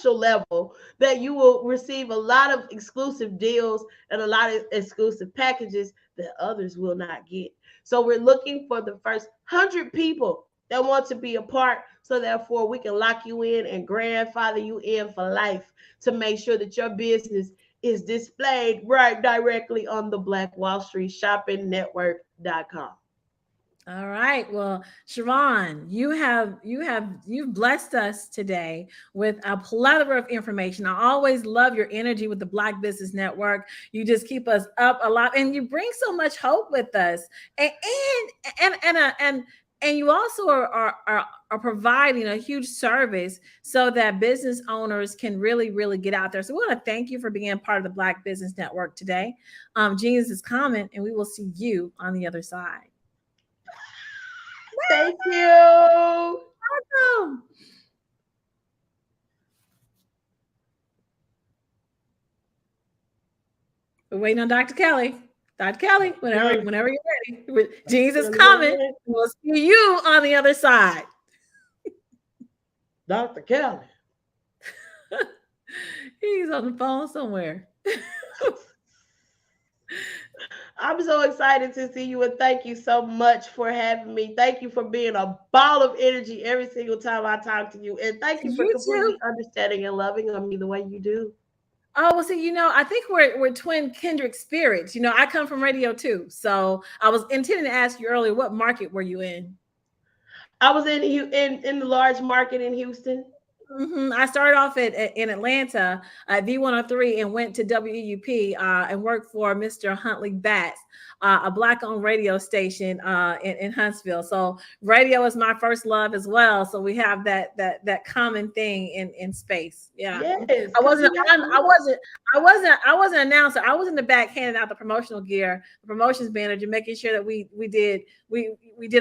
level that you will receive a lot of exclusive deals and a lot of exclusive packages that others will not get. So we're looking for the first 100 people that want to be a part, so therefore we can lock you in and grandfather you in for life to make sure that your business is displayed right directly on the Black Wall Street Shopping Network.com. All right. Well, Sharon, you've blessed us today with a plethora of information. I always love your energy with the Black Business Network. You just keep us up a lot, and you bring so much hope with us. And you also are providing a huge service so that business owners can really, really get out there. So we want to thank you for being part of the Black Business Network today. Genius is coming, and we will see you on the other side. Thank you. Welcome. We're waiting on Dr. Kelly. Dr. Kelly, whenever you're ready. Jesus coming. We'll see you on the other side. Dr. Kelly. He's on the phone somewhere. I'm so excited to see you, and thank you so much for having me. Thank you for being a ball of energy every single time I talk to you, and thank you for completely understanding and loving on me the way you do. Oh, well, see, I think we're twin kindred spirits. I come from radio too, so I was intending to ask you earlier, what market were you in? I was in the large market in Houston. I started off in Atlanta at V103 and went to WEUP and worked for Mr. Huntley Batts, a Black-owned radio station in Huntsville. So radio is my first love as well. So we have that common thing in space. Yeah, Yes, I 'cause wasn't you got on. I wasn't an announcer. I was in the back handing out the promotional gear, the promotions manager, making sure that we did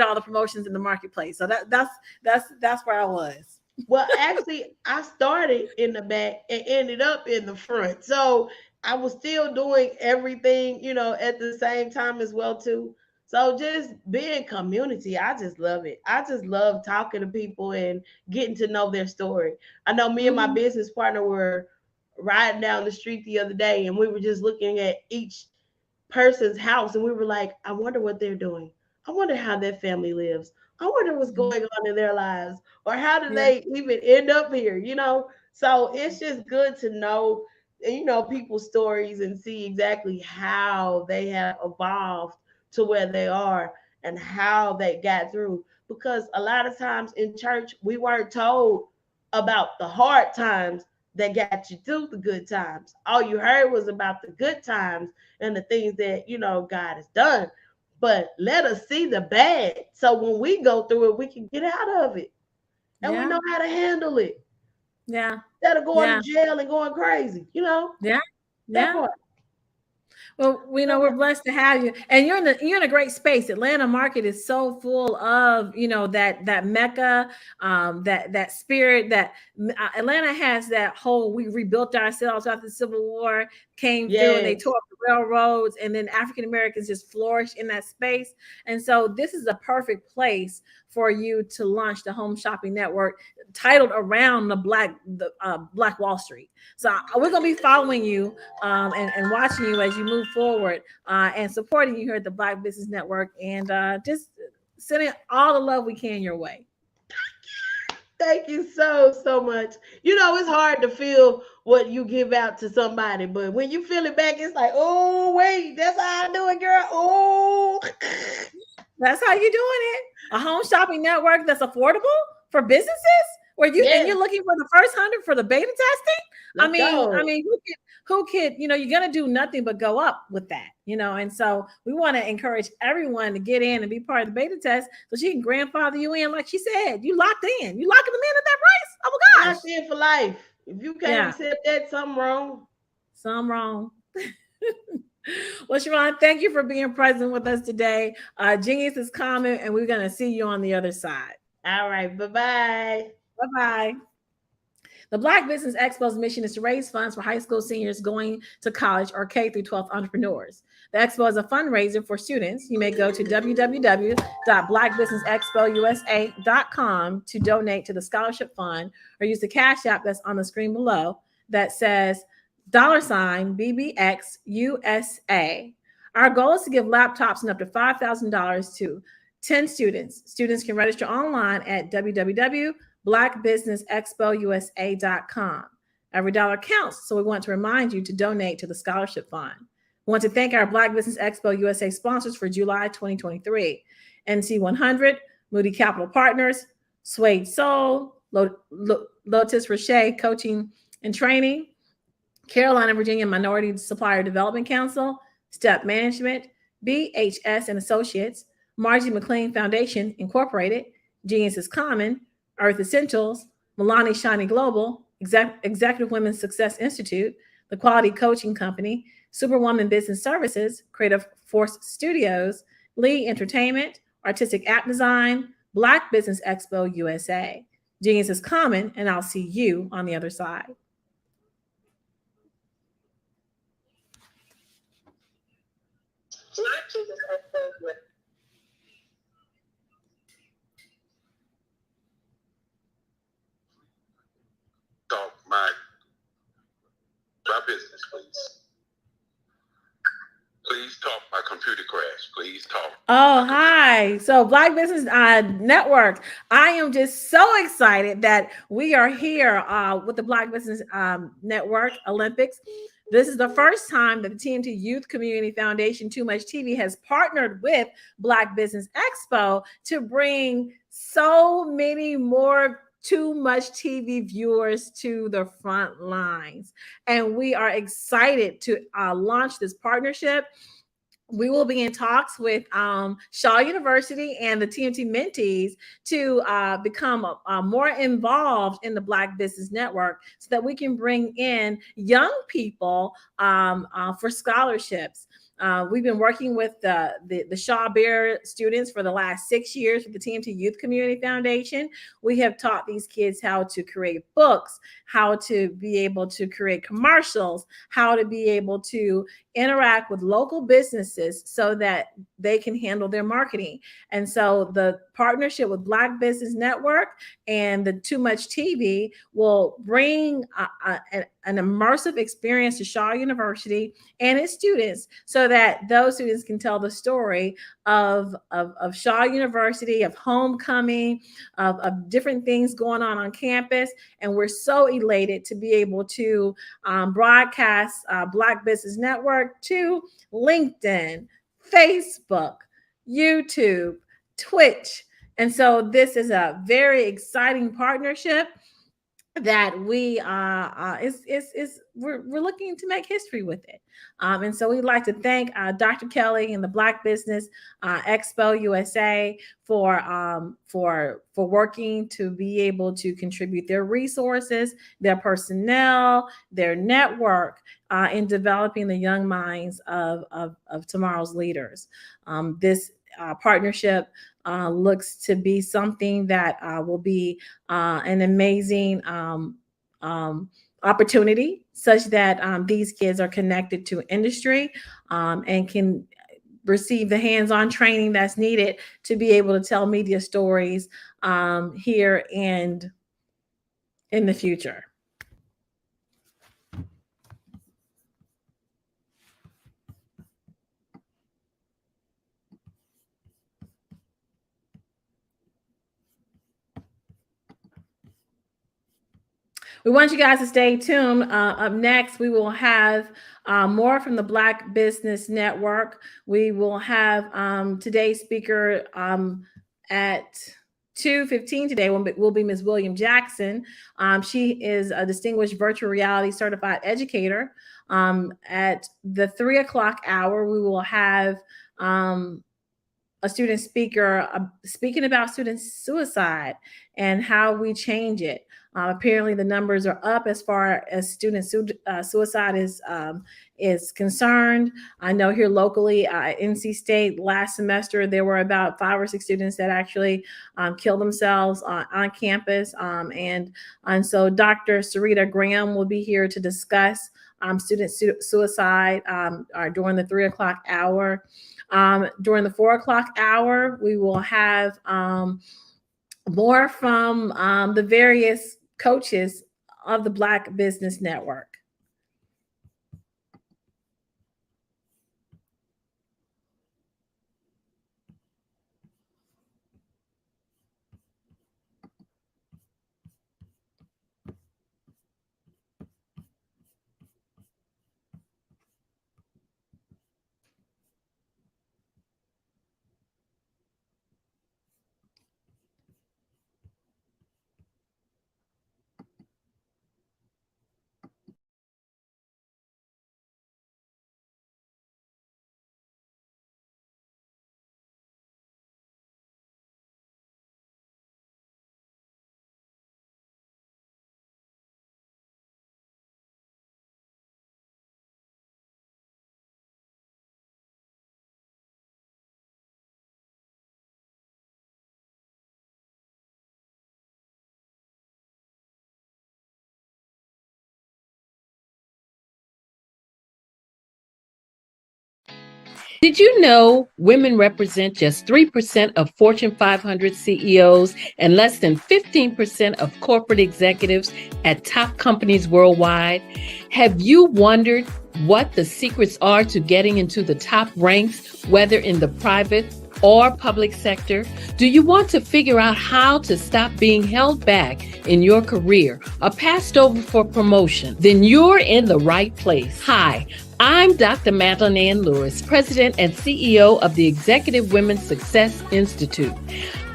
all the promotions in the marketplace. So that's where I was. Well, actually, I started in the back and ended up in the front. So I was still doing everything, at the same time as well too. So just being community, I just love it. I just love talking to people and getting to know their story. I know me and my Mhm. business partner were riding down the street the other day and we were just looking at each person's house and we were like, I wonder what they're doing. I wonder how their family lives. I wonder what's going on in their lives or how do Yeah. they even end up here. So it's just good to know, people's stories and see exactly how they have evolved to where they are and how they got through. Because a lot of times in church, we weren't told about the hard times that got you through the good times. All you heard was about the good times and the things that God has done. But let us see the bad, so when we go through it, we can get out of it, and we Yeah. know how to handle it Yeah. instead of going Yeah. to jail and going crazy. Yeah. That Yeah. part. Well, we know we're blessed to have you, and you're in a great space. Atlanta market is so full of that mecca, that spirit that Atlanta has. That whole we rebuilt ourselves after the Civil War came through, and they Yes. tore up the railroads, and then African Americans just flourished in that space. And so this is a perfect place for you to launch the Home Shopping Network, titled around the Black Wall Street. So we're gonna be following you and watching you as you move forward and supporting you here at the Black Business Network and just sending all the love we can your way. Thank you so much. It's hard to feel what you give out to somebody, but when you feel it back, it's like, oh wait, that's how I do it, girl. Oh, that's how you're doing it. A home shopping network that's affordable for businesses, and you're looking for the first 100 for the beta testing. Let's go. Who could, you're gonna do nothing but go up with that, and so we want to encourage everyone to get in and be part of the beta test so she can grandfather you in, like she said. You locked in, you locking them in at that price. Oh my gosh. Locked in for life. If you can't accept that, something wrong. Something wrong. Well, Sharon, thank you for being present with us today. Genius is coming, and we're gonna see you on the other side. All right, bye-bye. Bye-bye. The Black Business Expo's mission is to raise funds for high school seniors going to college or K through 12 entrepreneurs. The expo is a fundraiser for students. You may go to www.blackbusinessexpousa.com to donate to the scholarship fund or use the Cash App that's on the screen below that says $BBXUSA. Our goal is to give laptops and up to $5,000 to 10 students. Students can register online at www.blackbusinessexpousa.com. Every dollar counts, so we want to remind you to donate to the scholarship fund. We want to thank our Black Business Expo USA sponsors for July 2023. NC100, Moody Capital Partners, Suede Soul, Lotus Roche Coaching and Training, Carolina, Virginia Minority Supplier Development Council, Step Management, BHS and Associates, Margie McLean Foundation Incorporated, Genius is Common, Earth Essentials, Milani Shiny Global, Executive Women's Success Institute, The Quality Coaching Company, Superwoman Business Services, Creative Force Studios, Lee Entertainment, Artistic App Design, Black Business Expo USA. Genius is Common, and I'll see you on the other side. Talk my business, please. Please talk. My computer crashed. Please talk. Oh, hi. So Black Business Network. I am just so excited that we are here with the Black Business Network Olympics. This is the first time that the TMT Youth Community Foundation, Too Much TV, has partnered with Black Business Expo to bring so many more Too Much TV viewers to the front lines. And we are excited to launch this partnership. We will be in talks with Shaw University and the TMT mentees to become more involved in the Black Business Network so that we can bring in young people for scholarships. We've been working with the Shaw Bear students for the last 6 years with the TMT Youth Community Foundation. We have taught these kids how to create books, how to be able to create commercials, how to be able to interact with local businesses so that they can handle their marketing. And so the partnership with Black Business Network and the Too Much TV will bring an immersive experience to Shaw University and its students so that those students can tell the story of Shaw University, of homecoming, of different things going on campus. And we're so elated to be able to broadcast Black Business Network to LinkedIn, Facebook, YouTube, Twitch. And so this is a very exciting partnership that we're looking to make history with it. And so we'd like to thank Dr. Kelly and the Black Business Expo USA for working to be able to contribute their resources, their personnel, their network in developing the young minds of tomorrow's leaders. This partnership looks to be something that will be an amazing opportunity such that these kids are connected to industry and can receive the hands-on training that's needed to be able to tell media stories here and in the future. We want you guys to stay tuned. Up next, we will have more from the Black Business Network. We will have today's speaker at 2:15 today will be Ms. William Jackson. She is a distinguished virtual reality certified educator. At the 3 o'clock hour, we will have a student speaker speaking about student suicide and how we change it. Apparently, the numbers are up as far as student suicide is concerned. I know here locally at NC State last semester, there were about 5 or 6 students that actually killed themselves on campus. And so Dr. Sarita Graham will be here to discuss student suicide during the 3 o'clock hour. During the 4 o'clock hour, we will have more from the various coaches of the Black Business Network. Did you know women represent just 3% of Fortune 500 CEOs and less than 15% of corporate executives at top companies worldwide? Have you wondered what the secrets are to getting into the top ranks, whether in the private or public sector? Do you want to figure out how to stop being held back in your career or passed over for promotion? Then you're in the right place. Hi, I'm Dr. Madeline Ann Lewis, President and CEO of the Executive Women's Success Institute.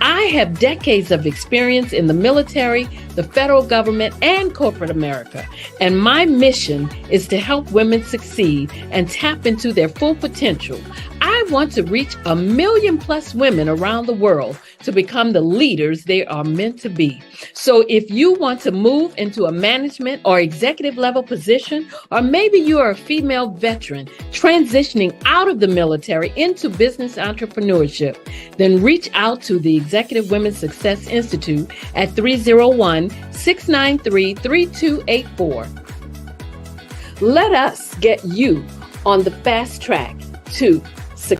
I have decades of experience in the military, the federal government, and corporate America, and my mission is to help women succeed and tap into their full potential. I want to reach 1 million plus women around the world to become the leaders they are meant to be. So if you want to move into a management or executive level position, or maybe you are a female veteran transitioning out of the military into business entrepreneurship, then reach out to the Executive Women's Success Institute at 301-693-3284. Let us get you on the fast track to success.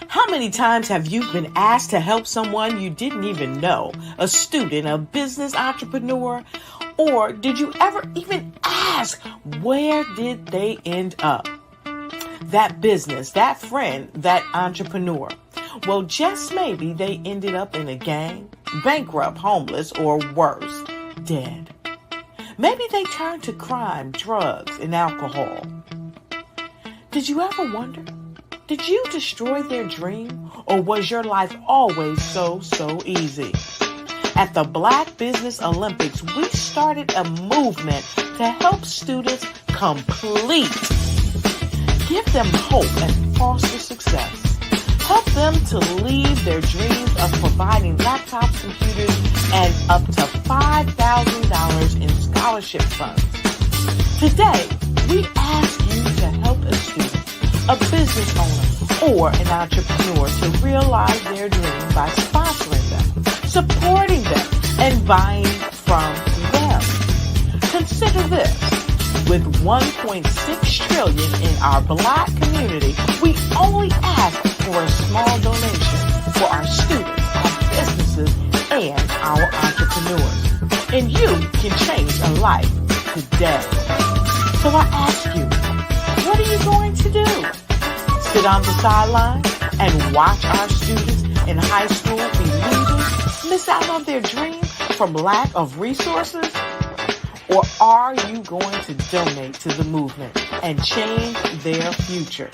How many times have you been asked to help someone you didn't even know, a student, a business entrepreneur, or did you ever even ask, where did they end up? That business, that friend, that entrepreneur. Well, just maybe they ended up in a gang, bankrupt, homeless, or worse, dead. Maybe they turned to crime, drugs, and alcohol. Did you ever wonder? Did you destroy their dream, or was your life always so easy? At the Black Business Olympics, we started a movement to help students complete. Give them hope and foster success. Help them to leave their dreams of providing laptops, computers, and up to $5,000 in scholarship funds. Today, we ask you to help a student, a business owner, or an entrepreneur to realize their dream by sponsoring them, supporting them, and buying from them. Consider this. With $1.6 trillion in our Black community, we only ask for a small donation for our students, our businesses, and our entrepreneurs. And you can change a life today. So I ask you, what are you going to do? Sit on the sideline and watch our students in high school be losers, miss out on their dream from lack of resources? Or are you going to donate to the movement and change their future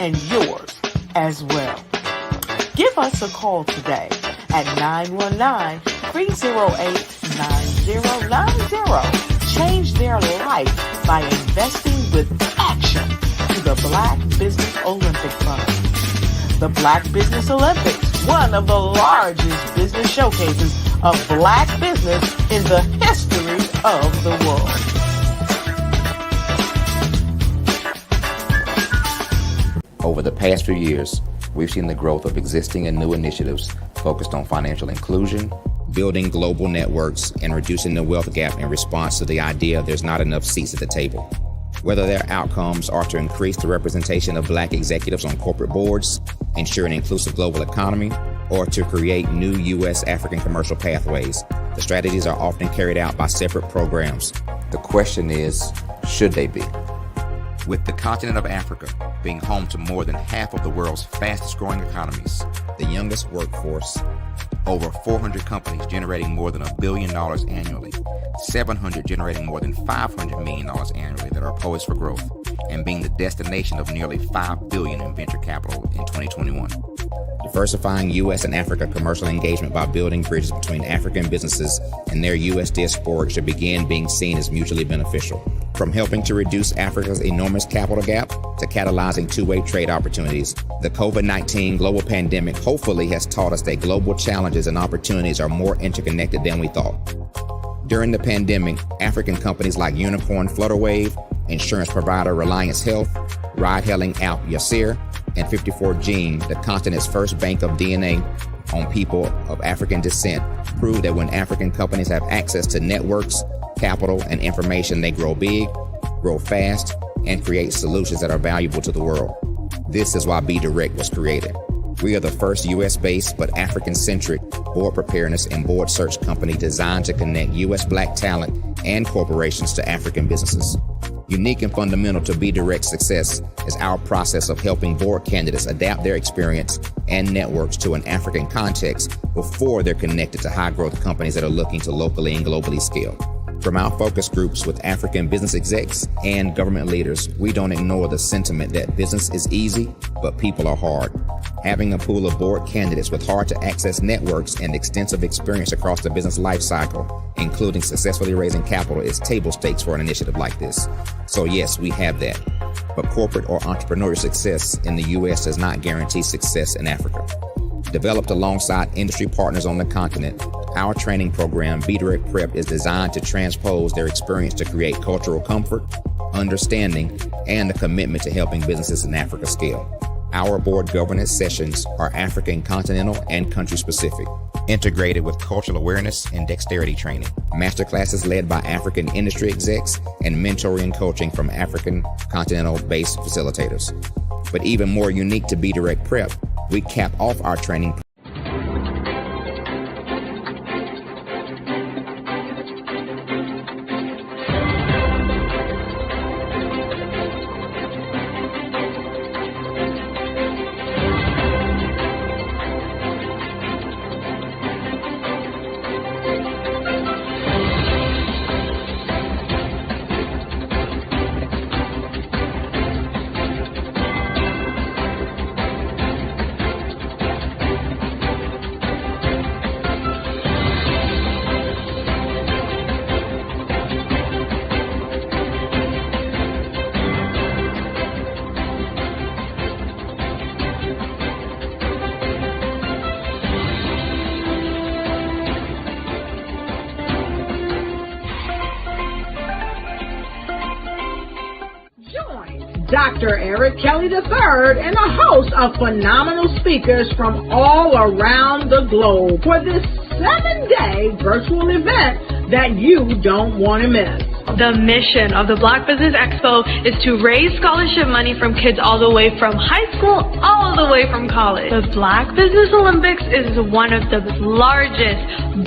and yours as well? Give us a call today at 919-308-9090. Change their life by investing with action to the Black Business Olympic Fund. The Black Business Olympics, one of the largest business showcases of Black business in the history of the world. Over the past few years, we've seen the growth of existing and new initiatives focused on financial inclusion, building global networks, and reducing the wealth gap in response to the idea there's not enough seats at the table. Whether their outcomes are to increase the representation of Black executives on corporate boards, ensure an inclusive global economy, or to create new U.S. African commercial pathways, the strategies are often carried out by separate programs. The question is, should they be? With the continent of Africa being home to more than half of the world's fastest growing economies, the youngest workforce, over 400 companies generating more than $1 billion annually, 700 generating more than $500 million annually that are poised for growth, and being the destination of nearly $5 billion in venture capital in 2021. Diversifying U.S. and Africa commercial engagement by building bridges between African businesses and their U.S. diaspora should begin being seen as mutually beneficial. From helping to reduce Africa's enormous capital gap to catalyzing two-way trade opportunities, the COVID-19 global pandemic hopefully has taught us that global challenges and opportunities are more interconnected than we thought. During the pandemic, African companies like Unicorn Flutterwave, insurance provider Reliance Health, ride-hailing app Yasir, and 54Gene, the continent's first bank of DNA on people of African descent, proved that when African companies have access to networks, capital, and information, they grow big, grow fast, and create solutions that are valuable to the world. This is why Be Direct was created. We are the first U.S.-based but African-centric board preparedness and board search company designed to connect U.S. Black talent and corporations to African businesses. Unique and fundamental to Be Direct's success is our process of helping board candidates adapt their experience and networks to an African context before they're connected to high-growth companies that are looking to locally and globally scale. From our focus groups with African business execs and government leaders, we don't ignore the sentiment that business is easy, but people are hard. Having a pool of board candidates with hard-to-access networks and extensive experience across the business life cycle, including successfully raising capital, is table stakes for an initiative like this. So yes, we have that. But corporate or entrepreneurial success in the U.S. does not guarantee success in Africa. Developed alongside industry partners on the continent, our training program, Be Direct Prep, is designed to transpose their experience to create cultural comfort, understanding, and a commitment to helping businesses in Africa scale. Our board governance sessions are African, continental, and country-specific, integrated with cultural awareness and dexterity training, masterclasses led by African industry execs, and mentoring and coaching from African continental-based facilitators. But even more unique to Be Direct Prep, we cap off our training Dr. Eric Kelly III and a host of phenomenal speakers from all around the globe for this 7-day virtual event that you don't want to miss. The mission of the Black Business Expo is to raise scholarship money from kids all the way from high school, all the way from college. The Black Business Olympics is one of the largest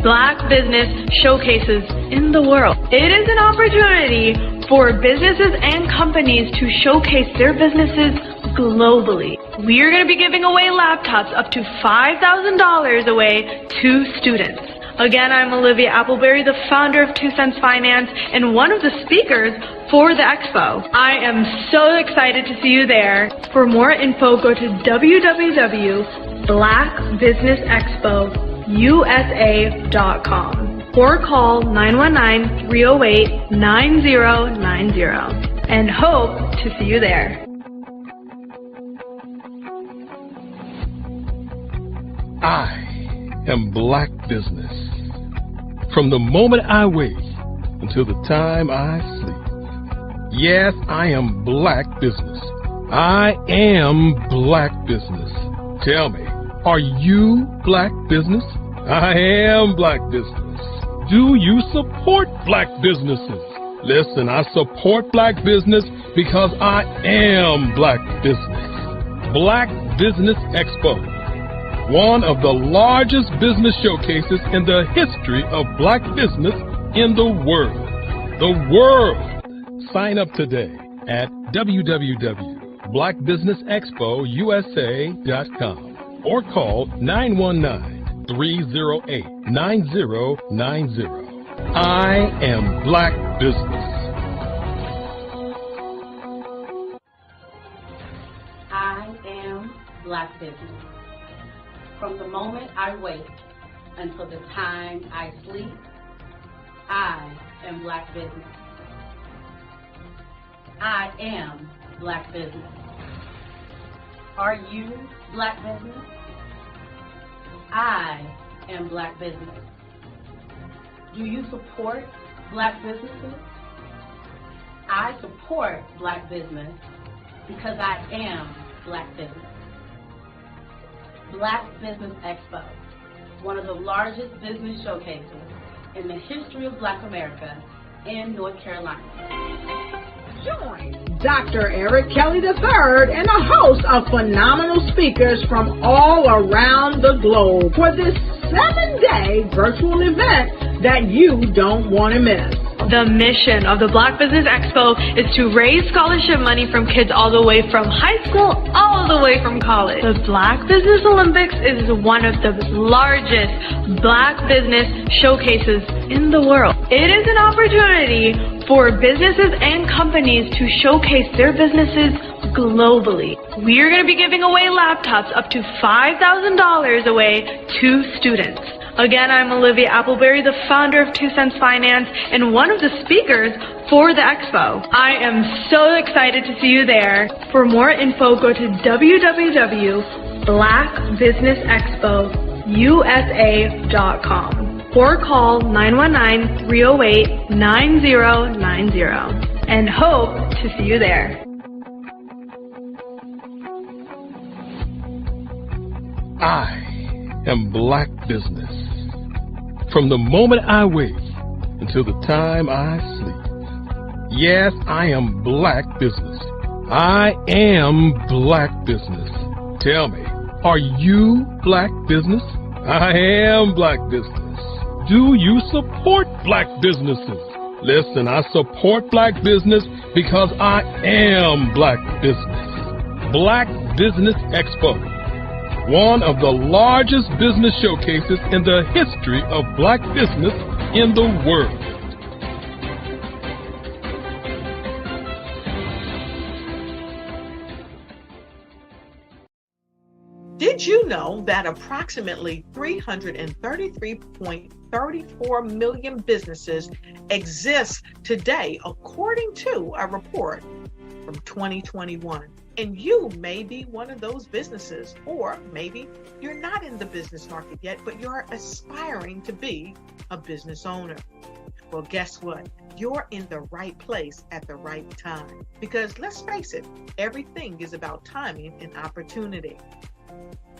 Black business showcases in the world. It is an opportunity for businesses and companies to showcase their businesses globally. We are going to be giving away laptops up to $5,000 away to students. Again, I'm Olivia Appleberry, the founder of 2 Cents Finance and one of the speakers for the expo. I am so excited to see you there. For more info, go to www.blackbusinessexpousa.com or call 919-308-9090 and hope to see you there. I am Black business. From the moment I wake until the time I sleep. Yes, I am Black business. I am Black business. Tell me, are you Black business? I am Black business. Do you support Black businesses? Listen, I support Black business because I am Black business. Black Business Expo, one of the largest business showcases in the history of Black business in the world. The world! Sign up today at www.blackbusinessexpousa.com or call 919-308-9090. I am Black business. I am Black business. From the moment I wake until the time I sleep, I am Black business. I am Black business. Are you Black business? I am Black business. Do you support Black businesses? I support Black business because I am Black business. Black Business Expo, one of the largest business showcases in the history of Black America in North Carolina. Join Dr. Eric Kelly III and a host of phenomenal speakers from all around the globe for this 7-day virtual event that you don't want to miss. The mission of the Black Business Expo is to raise scholarship money from kids all the way from high school, all the way from college. The Black Business Olympics is one of the largest Black business showcases in the world. It is an opportunity for businesses and companies to showcase their businesses globally. We are going to be giving away laptops up to $5,000 away to students. Again, I'm Olivia Appleberry, the founder of 2 Cents Finance and one of the speakers for the expo. I am so excited to see you there. For more info, go to www.blackbusinessexpousa.com or call 919-308-9090 and hope to see you there. I am Black business. From the moment I wake until the time I sleep. Yes, I am Black business. I am Black business. Tell me, are you Black business? I am Black business. Do you support Black businesses? Listen, I support Black business because I am Black business. Black Business Expo, one of the largest business showcases in the history of Black business in the world. Did you know that approximately 333.34 million businesses exist today, according to a report from 2021? And you may be one of those businesses, or maybe you're not in the business market yet, but you're aspiring to be a business owner. Well, guess what? You're in the right place at the right time. Because let's face it, everything is about timing and opportunity.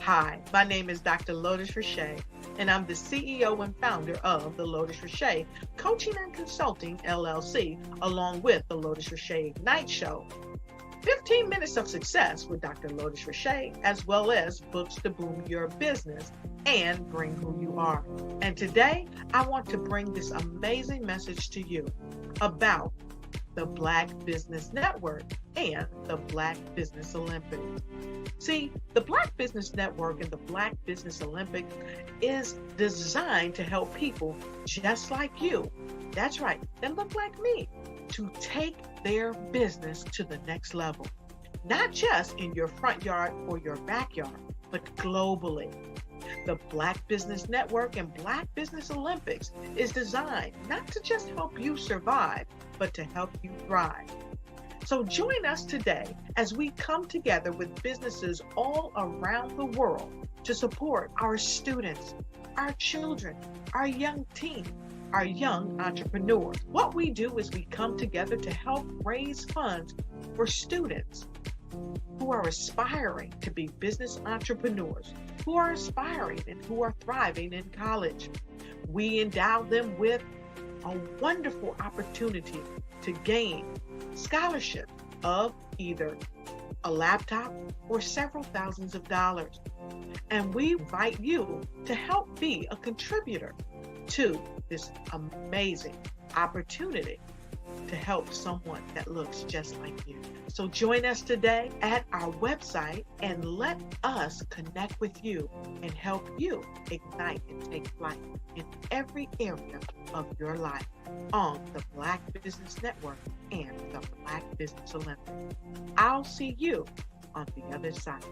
Hi, my name is Dr. Lotus Richey, and I'm the CEO and founder of the Lotus Richey Coaching and Consulting LLC, along with the Lotus Richey Ignite Show. 15 minutes of success with Dr. Lotus Richey, as well as books to boom your business and bring who you are. And today, I want to bring this amazing message to you about the Black Business Network and the Black Business Olympics. See, the Black Business Network and the Black Business Olympics is designed to help people just like you, that's right, that look like me, to take their business to the next level. Not just in your front yard or your backyard, but globally. The Black Business Network and Black Business Olympics is designed not to just help you survive, but to help you thrive. So join us today as we come together with businesses all around the world to support our students, our children, our young teens, our young entrepreneurs. What we do is we come together to help raise funds for students who are aspiring to be business entrepreneurs, who are aspiring and who are thriving in college. We endow them with a wonderful opportunity to gain scholarship of either a laptop or several thousands of dollars. And we invite you to help be a contributor to this amazing opportunity to help someone that looks just like you. So join us today at our website and let us connect with you and help you ignite and take flight in every area of your life on the Black Business Network and the Black Business Olympics. I'll see you on the other side.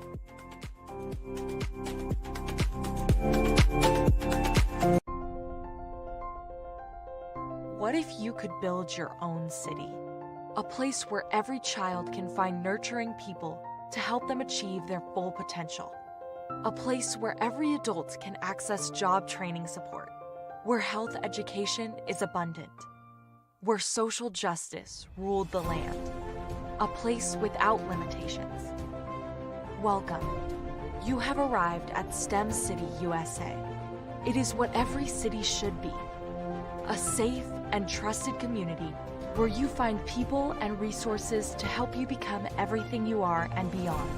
What if you could build your own city? A place where every child can find nurturing people to help them achieve their full potential. A place where every adult can access job training support. Where health education is abundant. Where social justice ruled the land. A place without limitations. Welcome. You have arrived at STEM City, USA. It is what every city should be. A safe and trusted community where you find people and resources to help you become everything you are and beyond.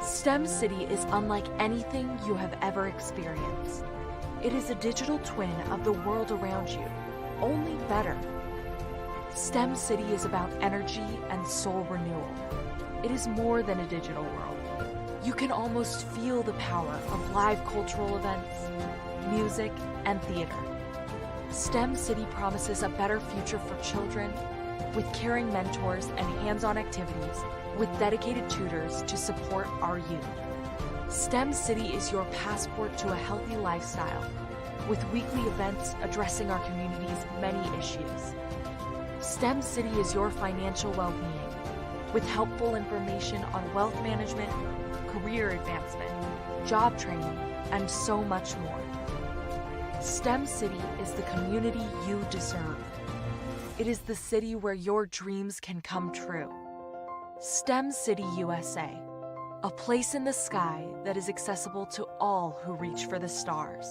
STEM City is unlike anything you have ever experienced. It is a digital twin of the world around you, only better. STEM City is about energy and soul renewal. It is more than a digital world. You can almost feel the power of live cultural events, music, and theater. STEM City promises a better future for children with caring mentors and hands-on activities with dedicated tutors to support our youth. STEM City is your passport to a healthy lifestyle with weekly events addressing our community's many issues. STEM City is your financial well-being with helpful information on wealth management, career advancement, job training, and so much more. STEM City is the community you deserve. It is the city where your dreams can come true. STEM City USA, a place in the sky that is accessible to all who reach for the stars.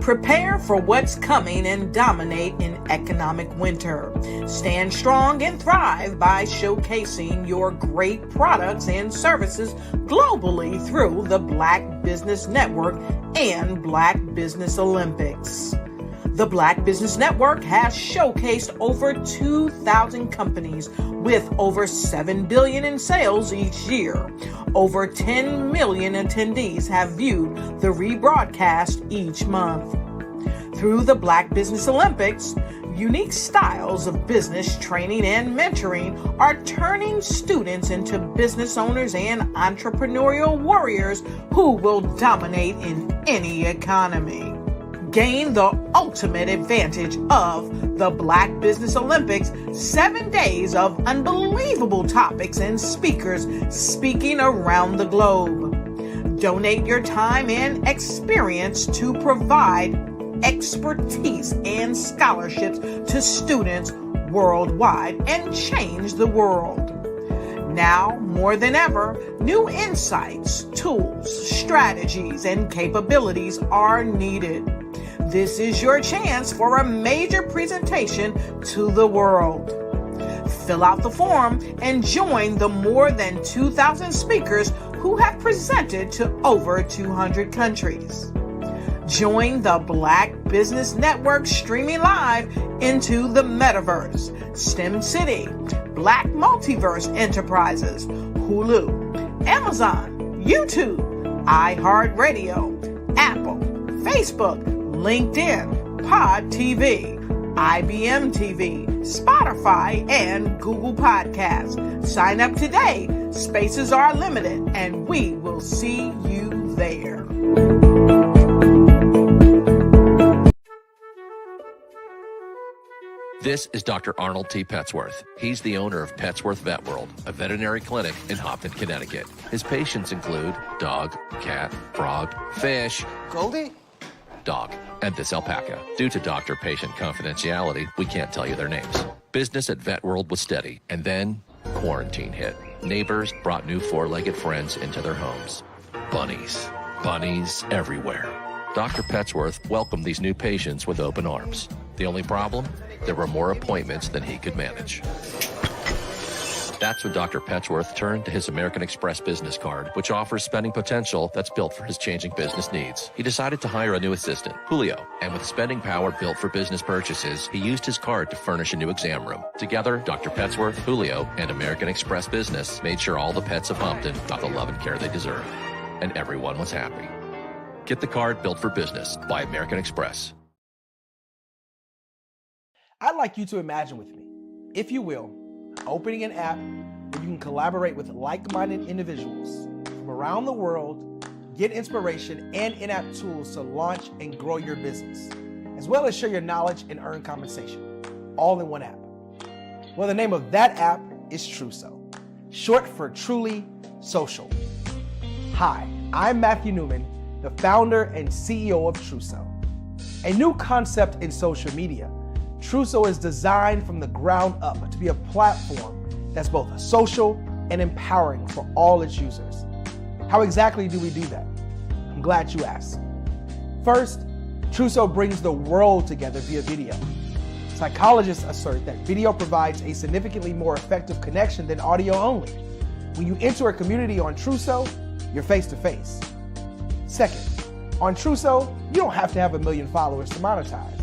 Prepare for what's coming and dominate in economic winter. Stand strong and thrive by showcasing your great products and services globally through the Black Business Network and Black Business Olympics. The Black Business Network has showcased over 2,000 companies with over $7 billion in sales each year. Over 10 million attendees have viewed the rebroadcast each month. Through the Black Business Olympics, unique styles of business training and mentoring are turning students into business owners and entrepreneurial warriors who will dominate in any economy. Gain the ultimate advantage of the Black Business Olympics, 7 days of unbelievable topics and speakers speaking around the globe. Donate your time and experience to provide expertise and scholarships to students worldwide and change the world. Now, more than ever, new insights, tools, strategies, and capabilities are needed. This is your chance for a major presentation to the world. Fill out the form and join the more than 2,000 speakers who have presented to over 200 countries. Join the Black Business Network streaming live into the Metaverse, STEM City, Black Multiverse Enterprises, Hulu, Amazon, YouTube, iHeartRadio, Apple, Facebook, LinkedIn, Pod TV, IBM TV, Spotify, and Google Podcasts. Sign up today. Spaces are limited, and we will see you there. This is Dr. Arnold T. Petsworth. He's the owner of Petsworth Vet World, a veterinary clinic in Hopton, Connecticut. His patients include dog, cat, frog, fish, Goldie? dog, and this alpaca. Due to doctor-patient confidentiality, we can't tell you their names. Business at Vet World was steady, and then quarantine hit. Neighbors brought new four-legged friends into their homes. Bunnies. Bunnies everywhere. Dr. Petsworth welcomed these new patients with open arms. The only problem? There were more appointments than he could manage. That's when Dr. Petsworth turned to his American Express business card, which offers spending potential that's built for his changing business needs. He decided to hire a new assistant, Julio, and with spending power built for business purchases, he used his card to furnish a new exam room. Together, Dr. Petsworth, Julio, and American Express Business made sure all the pets of Humpton got the love and care they deserved. And everyone was happy. Get the card built for business by American Express. I'd like you to imagine with me, if you will, opening an app where you can collaborate with like-minded individuals from around the world, get inspiration and in-app tools to launch and grow your business, as well as share your knowledge and earn compensation, all in one app. Well, the name of that app is Truso, short for Truly Social. Hi, I'm Matthew Newman, the founder and CEO of Truso. A new concept in social media, Truso is designed from the ground up to be a platform that's both social and empowering for all its users. How exactly do we do that? I'm glad you asked. First, Truso brings the world together via video. Psychologists assert that video provides a significantly more effective connection than audio only. When you enter a community on Truso, you're face to face. Second, on Truso, you don't have to have 1 million followers to monetize.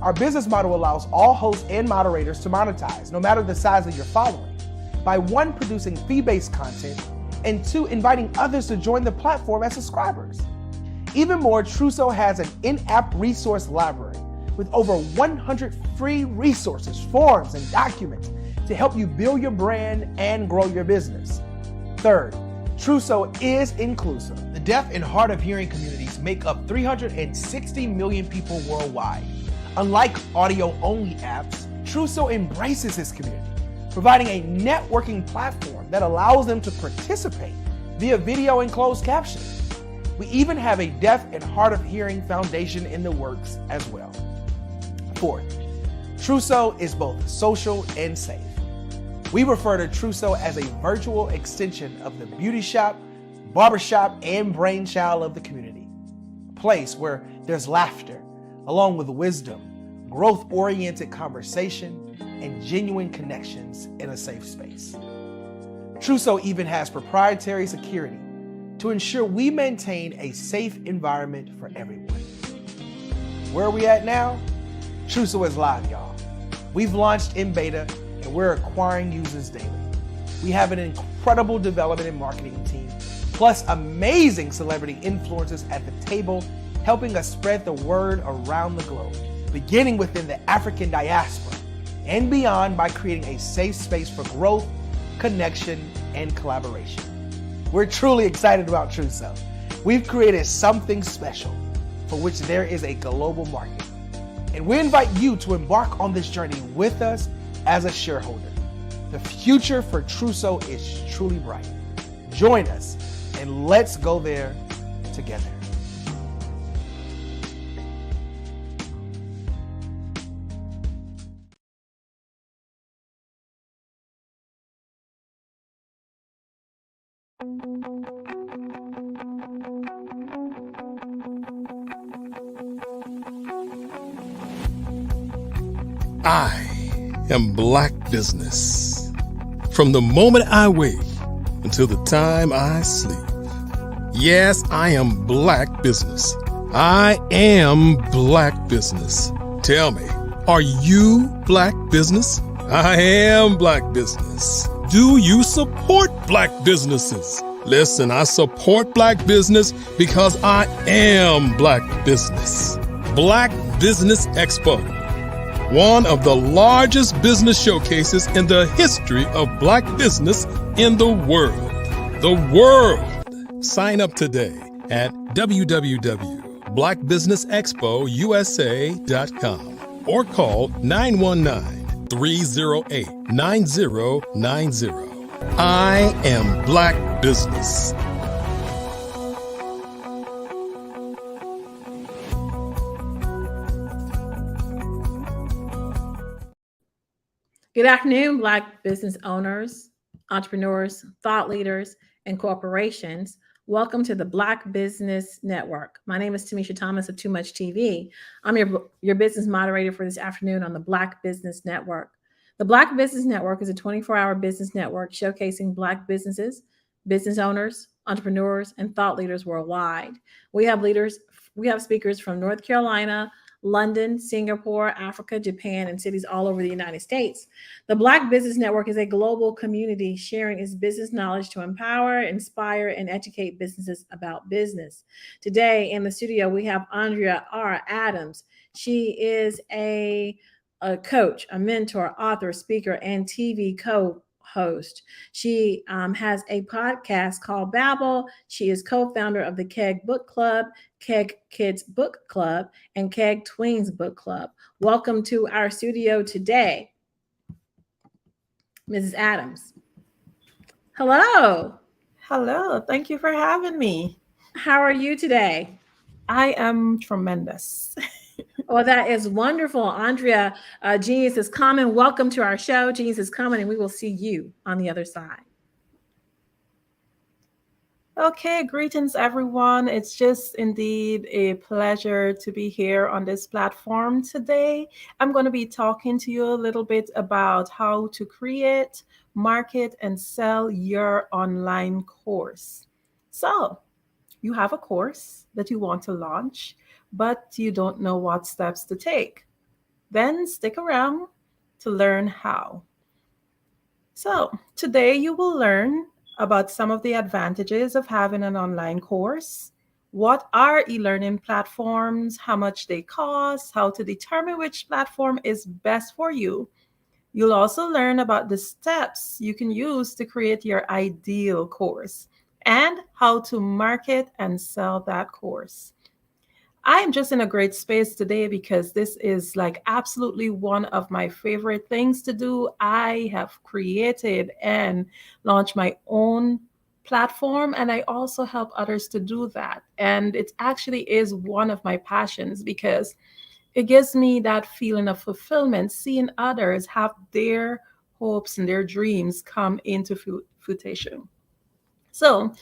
Our business model allows all hosts and moderators to monetize, no matter the size of your following, by 1, producing fee-based content, and 2, inviting others to join the platform as subscribers. Even more, Truso has an in-app resource library with over 100 free resources, forms, and documents to help you build your brand and grow your business. Third, Truso is inclusive. The deaf and hard of hearing communities make up 360 million people worldwide. Unlike audio-only apps, Truso embraces this community, providing a networking platform that allows them to participate via video and closed captioning. We even have a deaf and hard of hearing foundation in the works as well. Fourth, Truso is both social and safe. We refer to Truso as a virtual extension of the beauty shop, barbershop, and brainchild of the community. A place where there's laughter, along with wisdom, growth-oriented conversation, and genuine connections in a safe space. Truso even has proprietary security to ensure we maintain a safe environment for everyone. Where are we at now? Truso is live, y'all. We've launched in beta and we're acquiring users daily. We have an incredible development and marketing team, plus amazing celebrity influencers at the table, helping us spread the word around the globe, beginning within the African diaspora and beyond by creating a safe space for growth, connection, and collaboration. We're truly excited about Truso. We've created something special for which there is a global market. And we invite you to embark on this journey with us as a shareholder. The future for Truso is truly bright. Join us and let's go there together. I am Black business. From the moment I wake until the time I sleep. Yes, I am Black business. I am Black business. Tell me, are you Black business? I am Black business. Do you support Black businesses? Listen, I support Black business because I am Black business. Black Business Expo, one of the largest business showcases in the history of Black business in the world. The world! Sign up today at www.blackbusinessexpousa.com or call 919-308-9090. I am Black business. Good afternoon, Black business owners, entrepreneurs, thought leaders, and corporations. Welcome to the Black Business Network. My name is Tamisha Thomas of Too Much TV. I'm your business moderator for this afternoon on the Black Business Network. The Black Business Network is a 24-hour business network showcasing Black businesses, business owners, entrepreneurs, and thought leaders worldwide. We have speakers from North Carolina, London, Singapore, Africa, Japan, and cities all over the United States. The Black Business Network is a global community sharing its business knowledge to empower, inspire, and educate businesses about business. Today in the studio, we have Andrea R. Adams. She is a coach, a mentor, author, speaker, and TV co-host. She has a podcast called Babble. She is co-founder of the Keg Book Club, Keg Kids Book Club, and Keg Tweens Book Club. Welcome to our studio today, Mrs. Adams. Hello. Hello. Thank you for having me. How are you today? I am tremendous. Well, that is wonderful. Andrea, Genius is coming. Welcome to our show. Genius is coming, and we will see you on the other side. Okay, greetings everyone. It's just indeed a pleasure to be here on this platform today. I'm going to be talking to you a little bit about how to create, market, and sell your online course. So, you have a course that you want to launch, but you don't know what steps to take. Then stick around to learn how. So, today you will learn about some of the advantages of having an online course. What are e learning platforms? How much they cost? How to determine which platform is best for you. You'll also learn about the steps you can use to create your ideal course and how to market and sell that course. I am just in a great space today because this is like absolutely one of my favorite things to do. I have created and launched my own platform, and I also help others to do that. And it actually is one of my passions because it gives me that feeling of fulfillment, seeing others have their hopes and their dreams come into fruition. So,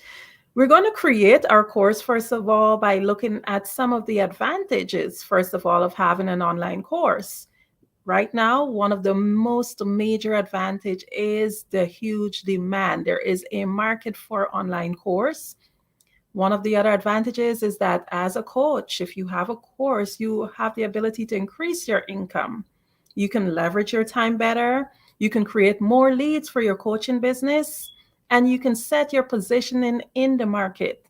we're going to create our course, first of all, by looking at some of the advantages, first of all, of having an online course. Right now, one of the most major advantage is the huge demand. There is a market for online course. One of the other advantages is that as a coach, if you have a course, you have the ability to increase your income. You can leverage your time better. You can create more leads for your coaching business, and you can set your positioning in the market.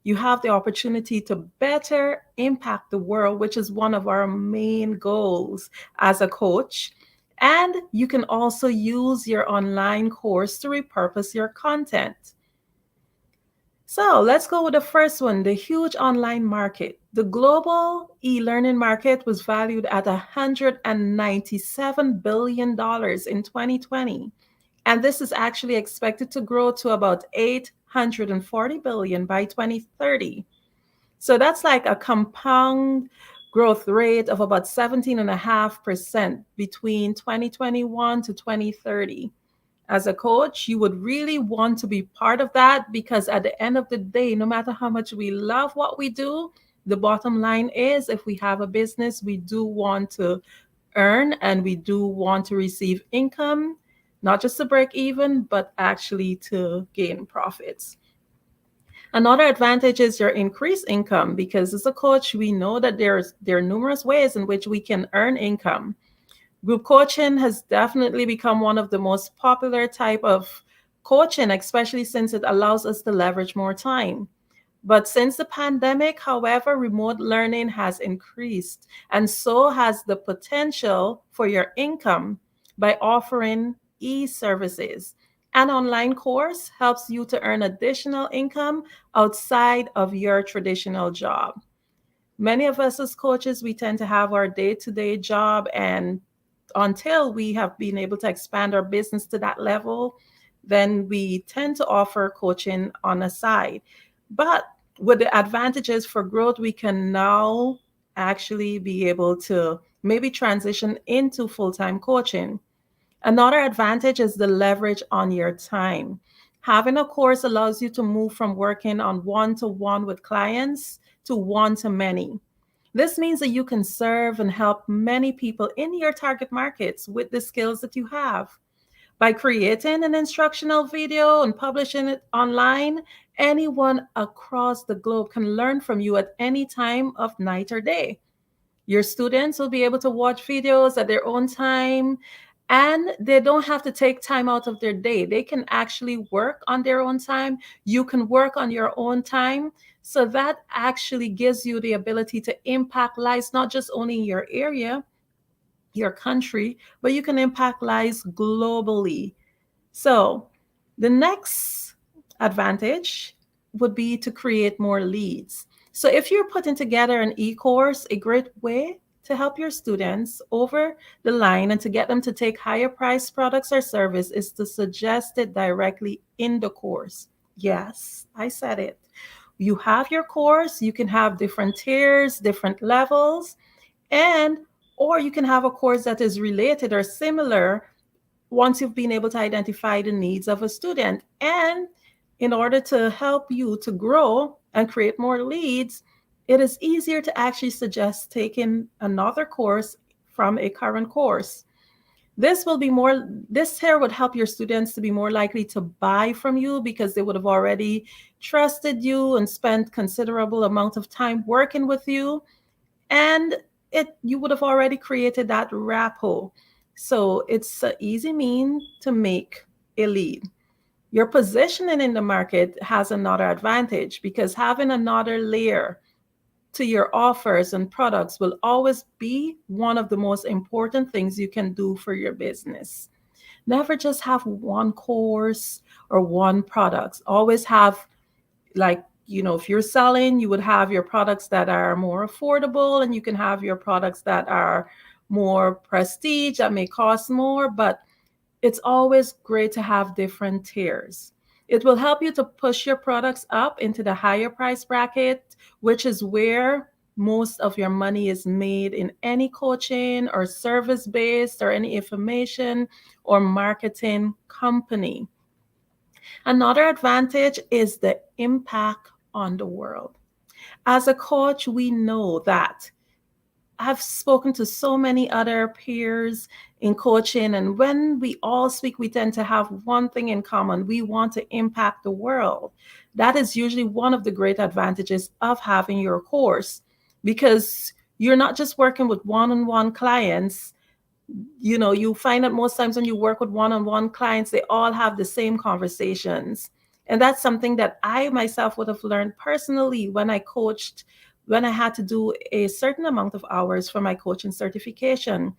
You have the opportunity to better impact the world, which is one of our main goals as a coach. And you can also use your online course to repurpose your content. So let's go with the first one, the huge online market. The global e-learning market was valued at $197 billion in 2020. And this is actually expected to grow to about $840 billion by 2030. So that's like a compound growth rate of about 17.5% between 2021 to 2030. As a coach, you would really want to be part of that because at the end of the day, no matter how much we love what we do, the bottom line is if we have a business, we do want to earn and we do want to receive income, not just to break even, but actually to gain profits. Another advantage is your increased income because as a coach, we know that there are numerous ways in which we can earn income. Group coaching has definitely become one of the most popular type of coaching, especially since it allows us to leverage more time. But since the pandemic, however, remote learning has increased, and so has the potential for your income by offering e-services. An online course helps you to earn additional income outside of your traditional job. Many of us as coaches, we tend to have our day-to-day job, and until we have been able to expand our business to that level, then we tend to offer coaching on the side. But with the advantages for growth, we can now actually be able to maybe transition into full-time coaching. Another advantage is the leverage on your time. Having a course allows you to move from working on one-to-one with clients to one-to-many. This means that you can serve and help many people in your target markets with the skills that you have. By creating an instructional video and publishing it online, anyone across the globe can learn from you at any time of night or day. Your students will be able to watch videos at their own time, and they don't have to take time out of their day. They can actually work on their own time. You can work on your own time. So that actually gives you the ability to impact lives, not just only in your area, your country, but you can impact lives globally. So the next advantage would be to create more leads. So if you're putting together an e-course, a great way to help your students over the line and to get them to take higher price products or service is to suggest it directly in the course. Yes, I said it. You have your course, you can have different tiers, different levels, and or you can have a course that is related or similar once you've been able to identify the needs of a student. And in order to help you to grow and create more leads, it is easier to actually suggest taking another course from a current course. This here would help your students to be more likely to buy from you because they would have already trusted you and spent considerable amount of time working with you. And you would have already created that rapport. So it's an easy mean to make a lead. Your positioning in the market has another advantage because having another layer to your offers and products will always be one of the most important things you can do for your business. Never just have one course or one product. Always have, like, if you're selling, you would have your products that are more affordable, and you can have your products that are more prestige that may cost more, but it's always great to have different tiers. It will help you to push your products up into the higher price bracket, which is where most of your money is made in any coaching or service based or any information or marketing company. Another advantage is the impact on the world. As a coach, we know that I've spoken to so many other peers in coaching, and when we all speak, we tend to have one thing in common. We want to impact the world. That is usually one of the great advantages of having your course, because you're not just working with one-on-one clients. You find that most times when you work with one-on-one clients, they all have the same conversations. And that's something that I myself would have learned personally when I had to do a certain amount of hours for my coaching certification.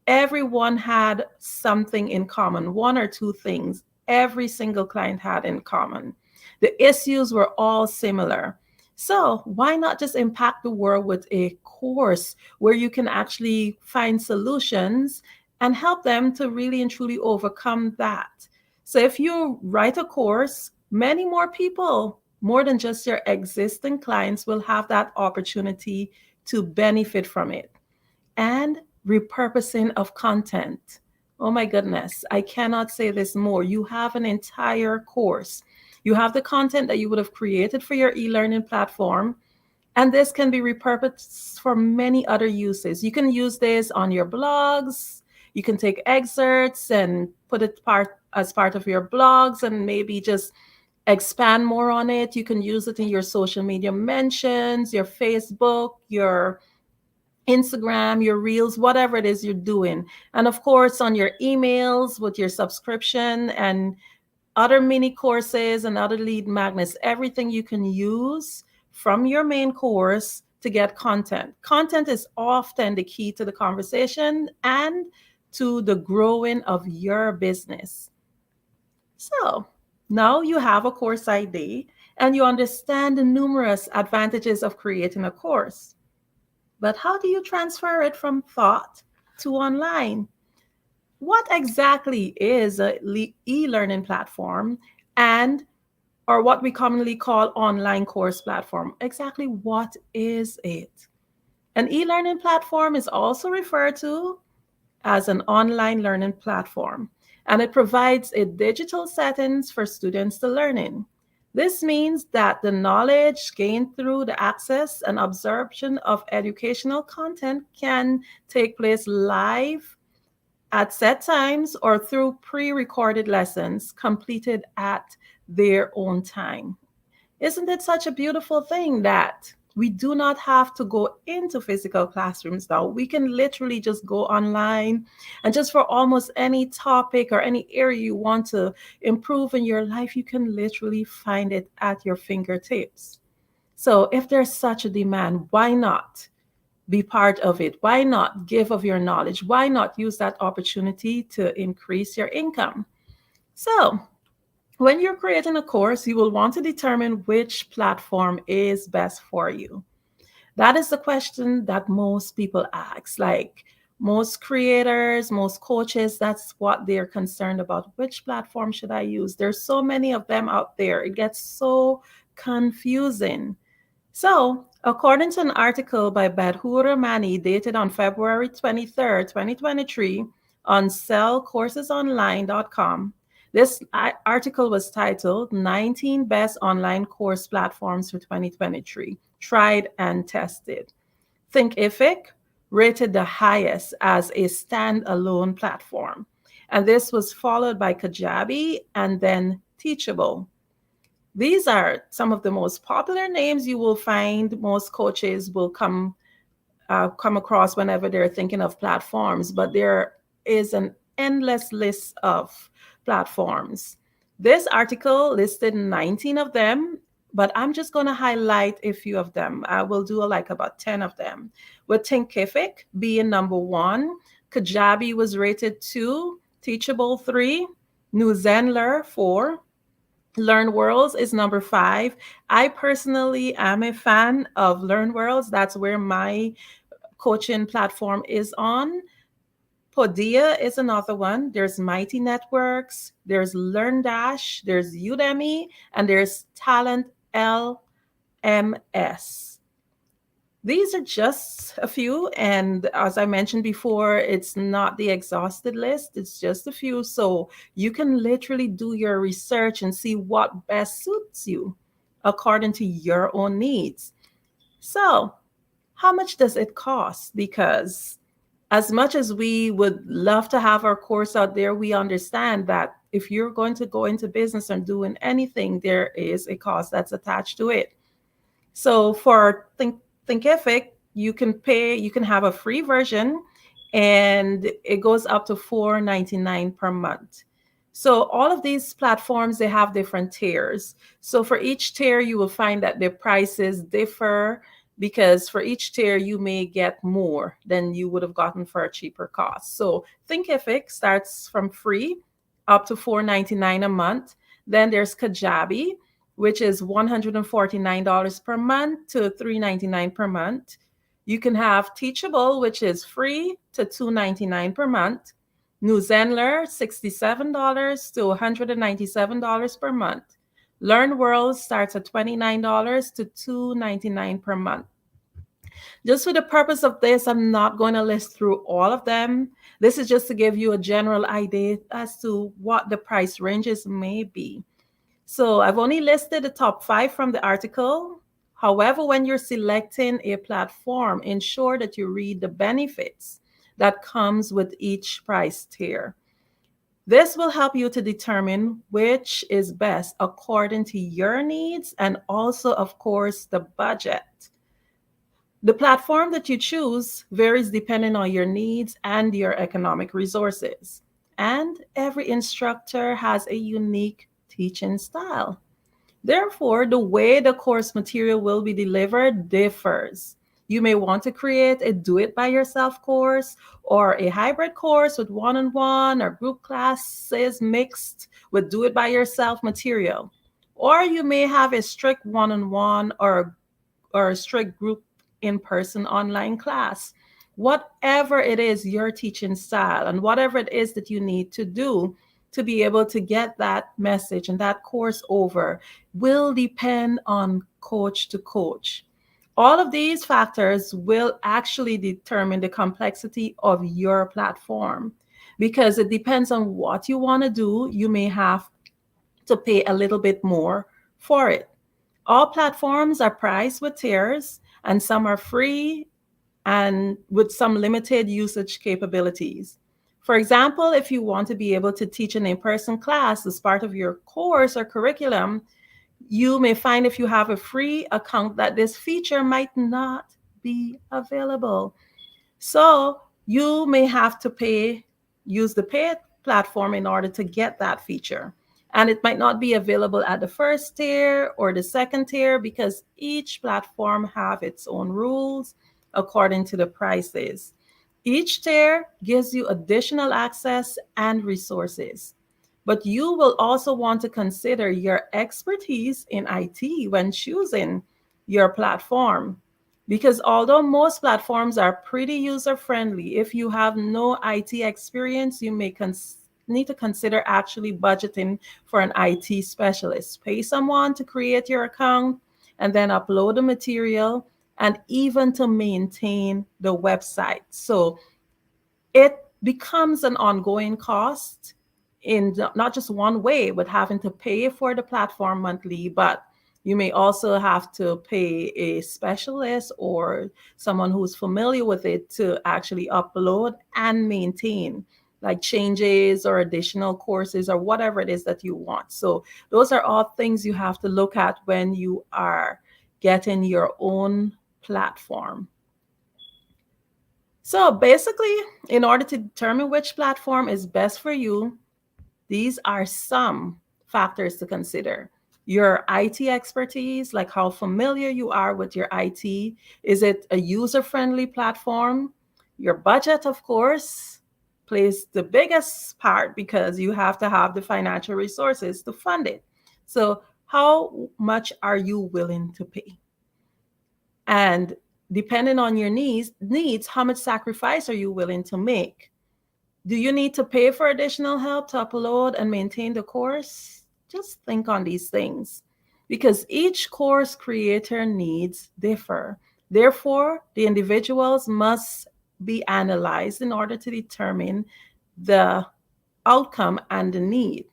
Everyone had something in common, one or two things every single client had in common. The issues were all similar. So why not just impact the world with a course where you can actually find solutions and help them to really and truly overcome that? So if you write a course, many more people, more than just your existing clients, will have that opportunity to benefit from it. And repurposing of content. Oh my goodness, I cannot say this more. You have an entire course. You have the content that you would have created for your e-learning platform, and this can be repurposed for many other uses. You can use this on your blogs. You can take excerpts and put it as part of your blogs and maybe just expand more on it. You can use it in your social media mentions, your Facebook, your Instagram, your reels, whatever it is you're doing. And of course, on your emails with your subscription and other mini courses and other lead magnets, everything you can use from your main course to get content. Content is often the key to the conversation and to the growing of your business. So now you have a course ID and you understand the numerous advantages of creating a course. But how do you transfer it from thought to online? What exactly is an e-learning platform or what we commonly call online course platform? Exactly what is it? An e-learning platform is also referred to as an online learning platform, and it provides a digital settings for students to learn in. This means that the knowledge gained through the access and absorption of educational content can take place live at set times or through pre-recorded lessons completed at their own time. Isn't it such a beautiful thing that we do not have to go into physical classrooms now? We can literally just go online, and just for almost any topic or any area you want to improve in your life, you can literally find it at your fingertips. So if there's such a demand, why not be part of it? Why not give of your knowledge? Why not use that opportunity to increase your income? So when you're creating a course, you will want to determine which platform is best for you. That is the question that most people ask. Like most creators, most coaches, that's what they're concerned about. Which platform should I use? There's so many of them out there. It gets so confusing. So, according to an article by Badhur Rahmani dated on February 23rd, 2023, on sellcoursesonline.com, this article was titled 19 Best Online Course Platforms for 2023, Tried and Tested. Thinkific rated the highest as a standalone platform. And this was followed by Kajabi and then Teachable. These are some of the most popular names you will find most coaches will come across whenever they're thinking of platforms, but there is an endless list of platforms. This article listed 19 of them, but I'm just going to highlight a few of them. I will do like about 10 of them. With Thinkific being number 1, Kajabi was rated 2, Teachable 3, New Zenler 4, Learn Worlds is number 5. I personally am a fan of Learn Worlds. That's where my coaching platform is on. Podia is another one. There's Mighty Networks, there's LearnDash, there's Udemy, and there's Talent LMS. These are just a few, and as I mentioned before, it's not the exhausted list, it's just a few, so you can literally do your research and see what best suits you according to your own needs. So, how much does it cost? Because as much as we would love to have our course out there, we understand that if you're going to go into business and doing anything, there is a cost that's attached to it. So for Thinkific, you can have a free version and it goes up to $4.99 per month. So all of these platforms, they have different tiers. So for each tier, you will find that their prices differ because for each tier, you may get more than you would have gotten for a cheaper cost. So Thinkific starts from free up to $4.99 a month. Then there's Kajabi, which is $149 per month to $3.99 per month. You can have Teachable, which is free to $2.99 per month. New Zenler, $67 to $197 per month. Learn World starts at $29 to $2.99 per month. Just for the purpose of this, I'm not going to list through all of them. This is just to give you a general idea as to what the price ranges may be. So I've only listed the top 5 from the article. However, when you're selecting a platform, ensure that you read the benefits that comes with each price tier. This will help you to determine which is best according to your needs and also, of course, the budget. The platform that you choose varies depending on your needs and your economic resources. And every instructor has a unique teaching style. Therefore, the way the course material will be delivered differs. You may want to create a do-it-by-yourself course or a hybrid course with one-on-one or group classes mixed with do-it-by-yourself material. Or you may have a strict one-on-one or a strict group in-person online class. Whatever it is your teaching style and whatever it is that you need to do to be able to get that message and that course over will depend on coach to coach. All of these factors will actually determine the complexity of your platform because it depends on what you want to do. You may have to pay a little bit more for it. All platforms are priced with tiers and some are free and with some limited usage capabilities. For example, if you want to be able to teach an in-person class as part of your course or curriculum, you may find if you have a free account that this feature might not be available. So you may have to use the paid platform in order to get that feature. And it might not be available at the first tier or the second tier because each platform have its own rules according to the prices. Each tier gives you additional access and resources, but you will also want to consider your expertise in IT when choosing your platform. Because although most platforms are pretty user-friendly, if you have no IT experience, you may need to consider actually budgeting for an IT specialist. Pay someone to create your account and then upload the material and even to maintain the website. So it becomes an ongoing cost in not just one way, but having to pay for the platform monthly, but you may also have to pay a specialist or someone who's familiar with it to actually upload and maintain like changes or additional courses or whatever it is that you want. So those are all things you have to look at when you are getting your own platform. So basically, in order to determine which platform is best for you, these are some factors to consider. Your IT expertise, like how familiar you are with your IT. Is it a user-friendly platform? Your budget, of course, plays the biggest part because you have to have the financial resources to fund it. So how much are you willing to pay? And depending on your needs, how much sacrifice are you willing to make? Do you need to pay for additional help to upload and maintain the course? Just think on these things because each course creator needs differ. Therefore, the individuals must be analyzed in order to determine the outcome and the need.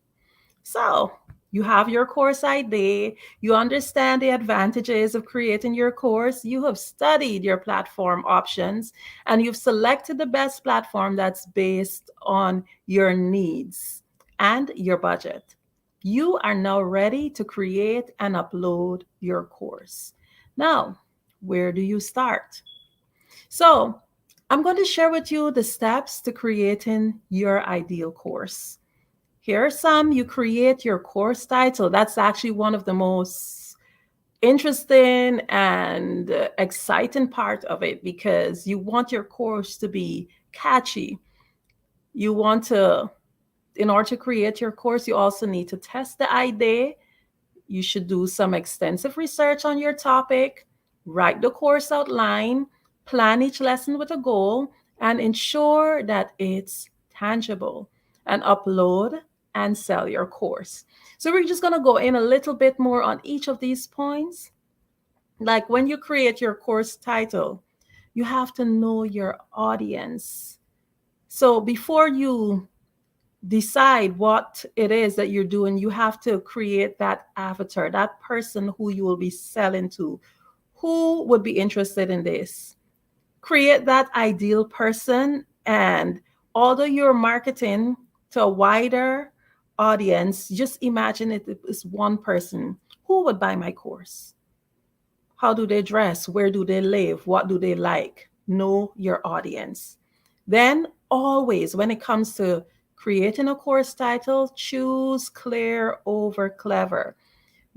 So you have your course ID, you understand the advantages of creating your course, you have studied your platform options, and you've selected the best platform that's based on your needs and your budget. You are now ready to create and upload your course. Now, where do you start? So I'm going to share with you the steps to creating your ideal course. Here are some. You create your course title. That's actually one of the most interesting and exciting part of it because you want your course to be catchy. You want to, in order to create your course, you also need to test the idea. You should do some extensive research on your topic, write the course outline, plan each lesson with a goal, and ensure that it's tangible, and upload and sell your course. So we're just going to go in a little bit more on each of these points. Like when you create your course title, you have to know your audience. So before you decide what it is that you're doing, you have to create that avatar, that person who you will be selling to, who would be interested in this. Create that ideal person, and although you're marketing to a wider audience, just imagine it is one person. Who would buy my course? How do they dress? Where do they live? What do they like? Know your audience. Then always, when it comes to creating a course title, choose clear over clever,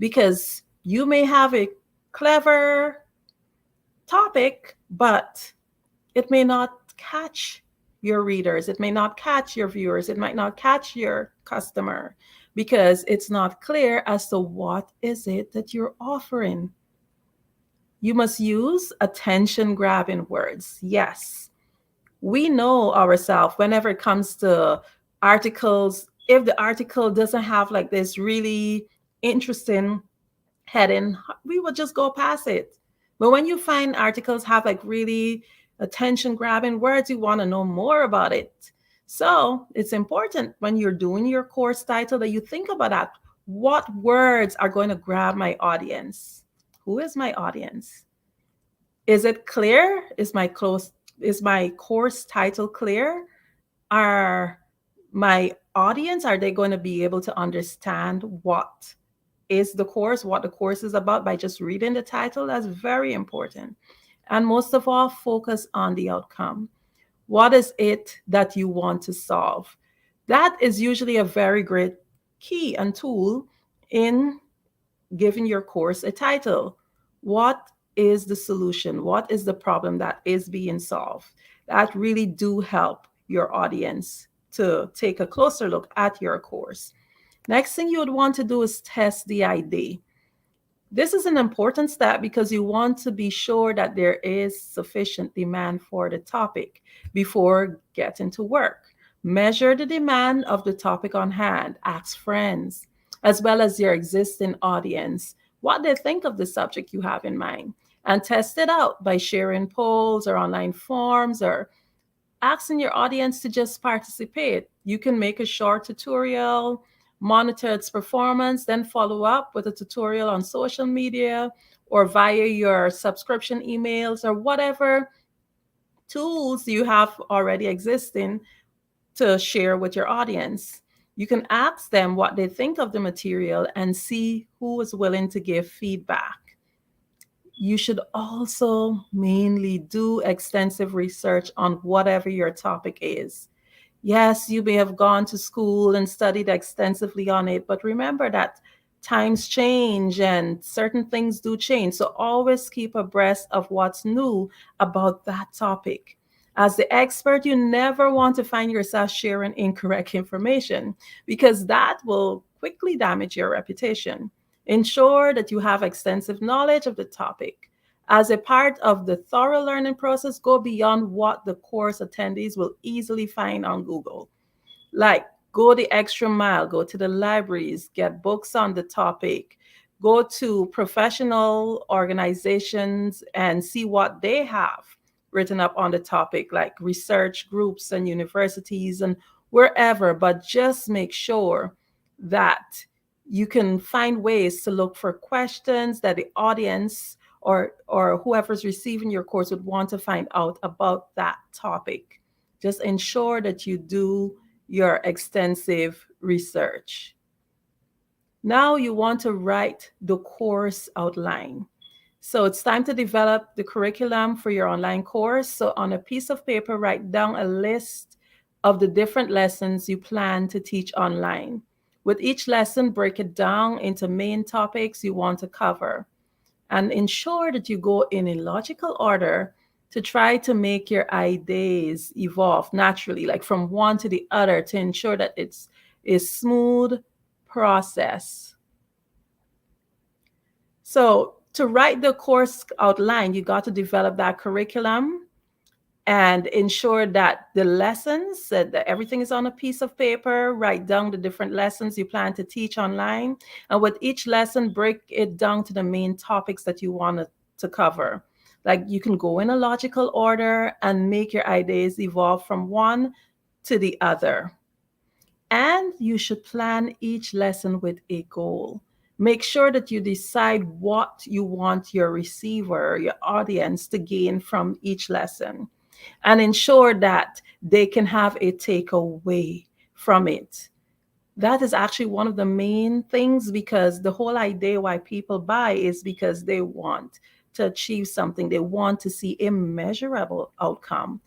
because you may have a clever topic, but it may not catch your readers. It may not catch your viewers. It might not catch your customer because it's not clear as to what is it that you're offering. You must use attention-grabbing words. Yes, we know ourselves whenever it comes to articles. If the article doesn't have like this really interesting heading, we will just go past it. But when you find articles have like really attention-grabbing words, you want to know more about it. So it's important when you're doing your course title that you think about that. What words are going to grab my audience? Who is my audience? Is it clear? Is my course title clear? Are my audience, are they going to be able to understand what is the course, what the course is about by just reading the title? That's very important. And most of all, focus on the outcome. What is it that you want to solve? That is usually a very great key and tool in giving your course a title. What is the solution? What is the problem that is being solved? That really do help your audience to take a closer look at your course. Next thing you would want to do is test the idea. This is an important step because you want to be sure that there is sufficient demand for the topic before getting to work. Measure the demand of the topic on hand. Ask friends, as well as your existing audience, what they think of the subject you have in mind. And test it out by sharing polls or online forums or asking your audience to just participate. You can make a short tutorial, monitor its performance, then follow up with a tutorial on social media or via your subscription emails or whatever tools you have already existing to share with your audience. You can ask them what they think of the material and see who is willing to give feedback. You should also mainly do extensive research on whatever your topic is. Yes, you may have gone to school and studied extensively on it, but remember that times change and certain things do change. So always keep abreast of what's new about that topic. As the expert, you never want to find yourself sharing incorrect information because that will quickly damage your reputation. Ensure that you have extensive knowledge of the topic. As a part of the thorough learning process, go beyond what the course attendees will easily find on Google. Like, go the extra mile, go to the libraries, get books on the topic, go to professional organizations and see what they have written up on the topic, like research groups and universities and wherever. But just make sure that you can find ways to look for questions that the audience or whoever's receiving your course would want to find out about that topic. Just ensure that you do your extensive research. Now you want to write the course outline. So it's time to develop the curriculum for your online course. So on a piece of paper, write down a list of the different lessons you plan to teach online. With each lesson, break it down into main topics you want to cover. And ensure that you go in a logical order to try to make your ideas evolve naturally, like from one to the other, to ensure that it's a smooth process. So to write the course outline, you got to develop that curriculum and ensure that the lessons, that everything is on a piece of paper. Write down the different lessons you plan to teach online. And with each lesson, break it down to the main topics that you want to cover. Like, you can go in a logical order and make your ideas evolve from one to the other. And you should plan each lesson with a goal. Make sure that you decide what you want your receiver, your audience, to gain from each lesson, and ensure that they can have a takeaway from it. That is actually one of the main things, because the whole idea why people buy is because they want to achieve something. They want to see a measurable outcome.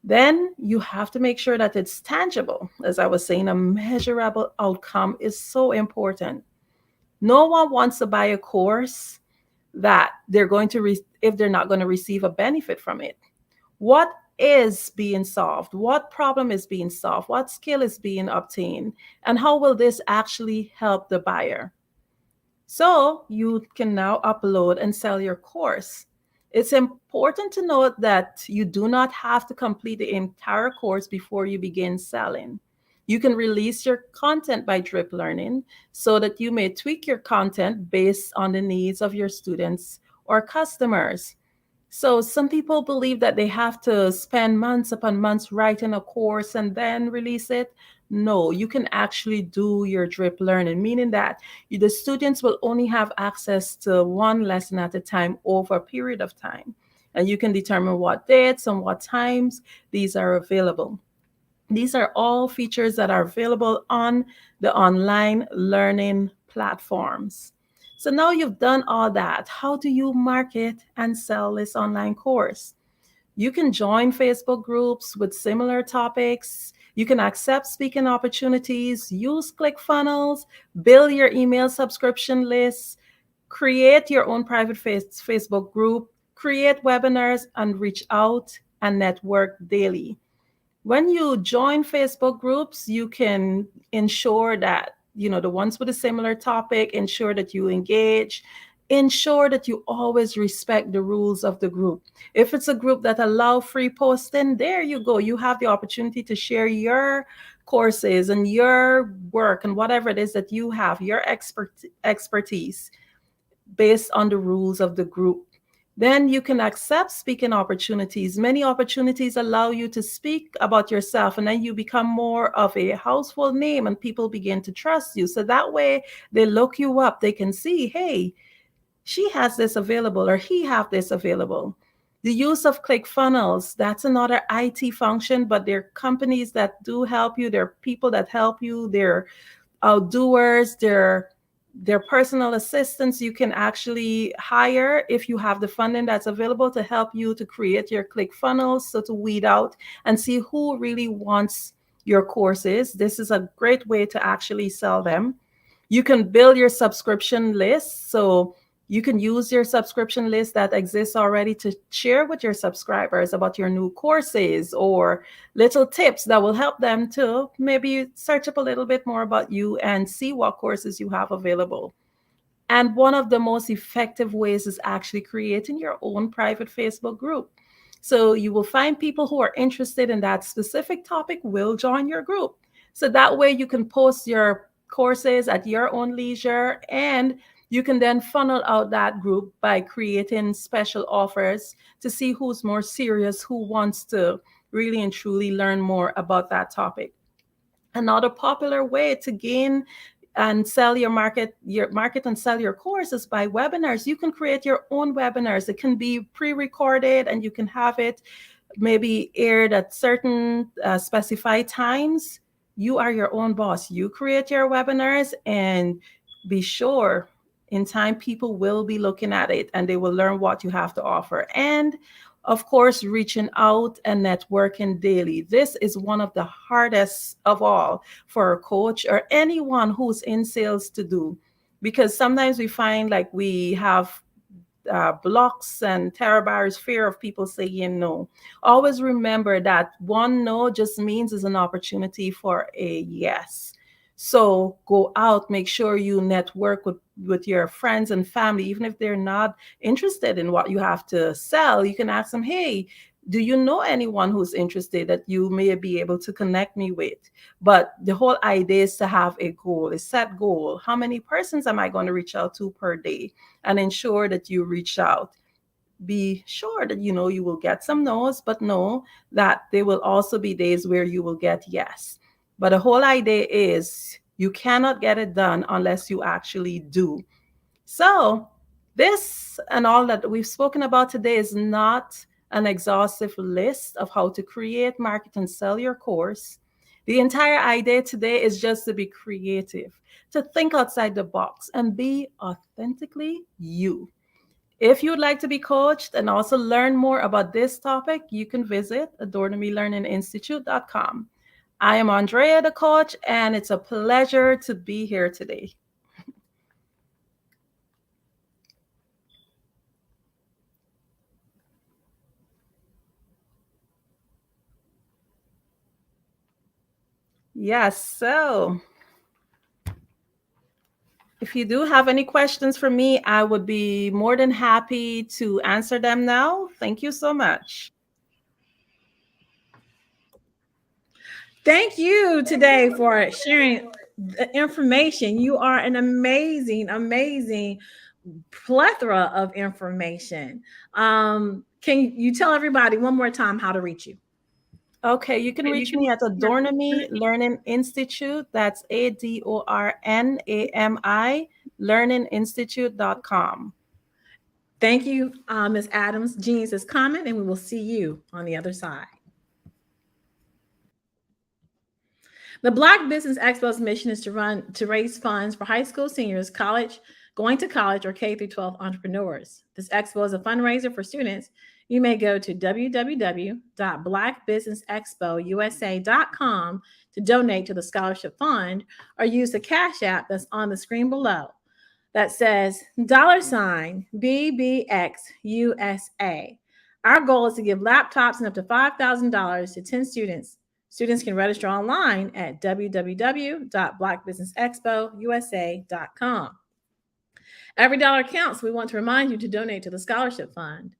Then you have to make sure that it's tangible. As I was saying, a measurable outcome is so important. No one wants to buy a course that they're going to, if they're not going to receive a benefit from it. What is being solved? What problem is being solved? What skill is being obtained? And how will this actually help the buyer? So you can now upload and sell your course. It's important to note that you do not have to complete the entire course before you begin selling. You can release your content by drip learning so that you may tweak your content based on the needs of your students or customers. So some people believe that they have to spend months upon months writing a course and then release it. No, you can actually do your drip learning, meaning that the students will only have access to one lesson at a time over a period of time. And you can determine what dates and what times these are available. These are all features that are available on the online learning platforms. So now you've done all that. How do you market and sell this online course? You can join Facebook groups with similar topics. You can accept speaking opportunities, use ClickFunnels, build your email subscription lists, create your own private Facebook group, create webinars, and reach out and network daily. When you join Facebook groups, you can ensure that, the ones with a similar topic, ensure that you engage ensure that you always respect the rules of the group. If it's a group that allow free posting, there you go. You have the opportunity to share your courses and your work and whatever it is that you have, your expertise based on the rules of the group. Then you can accept speaking opportunities. Many opportunities allow you to speak about yourself, and then you become more of a household name and people begin to trust you. So that way they look you up. They can see, hey, she has this available or he have this available. The use of ClickFunnels, that's another IT function, but there are companies that do help you. There are people that help you. They're outdoers, they're personal assistants you can actually hire if you have the funding that's available to help you to create your ClickFunnels, so to weed out and see who really wants your courses. This is a great way to actually sell them. You can build your subscription list. So you can use your subscription list that exists already to share with your subscribers about your new courses or little tips that will help them to maybe search up a little bit more about you and see what courses you have available. And one of the most effective ways is actually creating your own private Facebook group. So you will find people who are interested in that specific topic will join your group. So that way you can post your courses at your own leisure, and you can then funnel out that group by creating special offers to see who's more serious, who wants to really and truly learn more about that topic. Another popular way to gain and sell your market and sell your courses by webinars. You can create your own webinars. It can be pre-recorded and you can have it maybe aired at certain specified times. You are your own boss. You create your webinars, and be sure in time people will be looking at it and they will learn what you have to offer. And of course, reaching out and networking daily. This is one of the hardest of all for a coach or anyone who's in sales to do, because sometimes we find like we have blocks and terror barriers, fear of people saying no. Always remember that one no just means is an opportunity for a yes. So go out, make sure you network with your friends and family, even if they're not interested in what you have to sell. You can ask them, hey, do you know anyone who's interested that you may be able to connect me with? But the whole idea is to have a goal, a set goal. How many persons am I going to reach out to per day? And ensure that you reach out. Be sure that you know you will get some no's, but know that there will also be days where you will get yes. But the whole idea is you cannot get it done unless you actually do. So this and all that we've spoken about today is not an exhaustive list of how to create, market, and sell your course. The entire idea today is just to be creative, to think outside the box and be authentically you. If you would like to be coached and also learn more about this topic, you can visit adornamelearninginstitute.com. I am Andrea, the coach, and it's a pleasure to be here today. Yes, so if you do have any questions for me, I would be more than happy to answer them now. Thank you so much. Thank you today for sharing the information. You are an amazing, amazing plethora of information. Can you tell everybody one more time how to reach you? Okay, you can reach me at Adornami Learning Institute. That's ADORNAMI learninginstitute.com. Thank you, Ms. Adams. Genius is coming, and we will see you on the other side. The Black Business Expo's mission is to raise funds for high school seniors, going to college, or K through 12 entrepreneurs. This expo is a fundraiser for students. You may go to www.blackbusinessexpousa.com to donate to the scholarship fund, or use the Cash App that's on the screen below that says $BBXUSA. Our goal is to give laptops and up to $5,000 to 10 students. Students can register online at www.blackbusinessexpousa.com. Every dollar counts. We want to remind you to donate to the Scholarship Fund.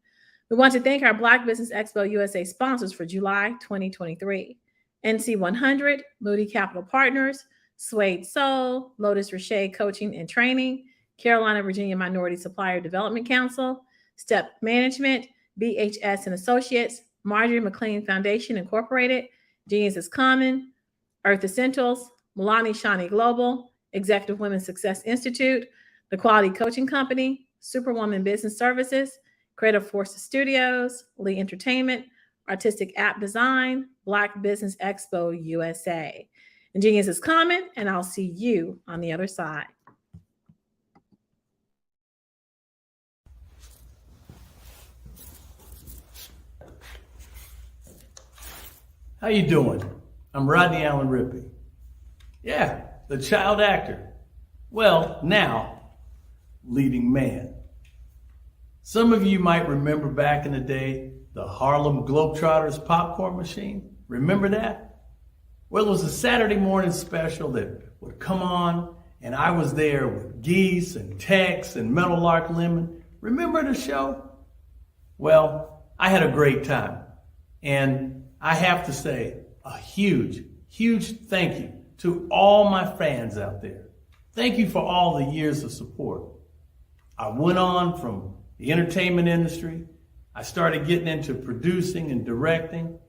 We want to thank our Black Business Expo USA sponsors for July 2023. NC 100, Moody Capital Partners, Suede Soul, Lotus Richey Coaching and Training, Carolina, Virginia Minority Supplier Development Council, Step Management, BHS and Associates, Marjorie McLean Foundation Incorporated, Genius is Common, Earth Essentials, Milani Shani Global, Executive Women's Success Institute, The Quality Coaching Company, Superwoman Business Services, Creative Forces Studios, Lee Entertainment, Artistic App Design, Black Business Expo USA. And Genius is Common, and I'll see you on the other side. How you doing? I'm Rodney Allen Rippey. Yeah, the child actor. Well, now, leading man. Some of you might remember back in the day, the Harlem Globetrotters popcorn machine. Remember that? Well, it was a Saturday morning special that would come on, and I was there with Geese and Tex and Meadowlark Lemon. Remember the show? Well, I had a great time. And I have to say a huge, huge thank you to all my fans out there. Thank you for all the years of support. I went on from the entertainment industry. I started getting into producing and directing.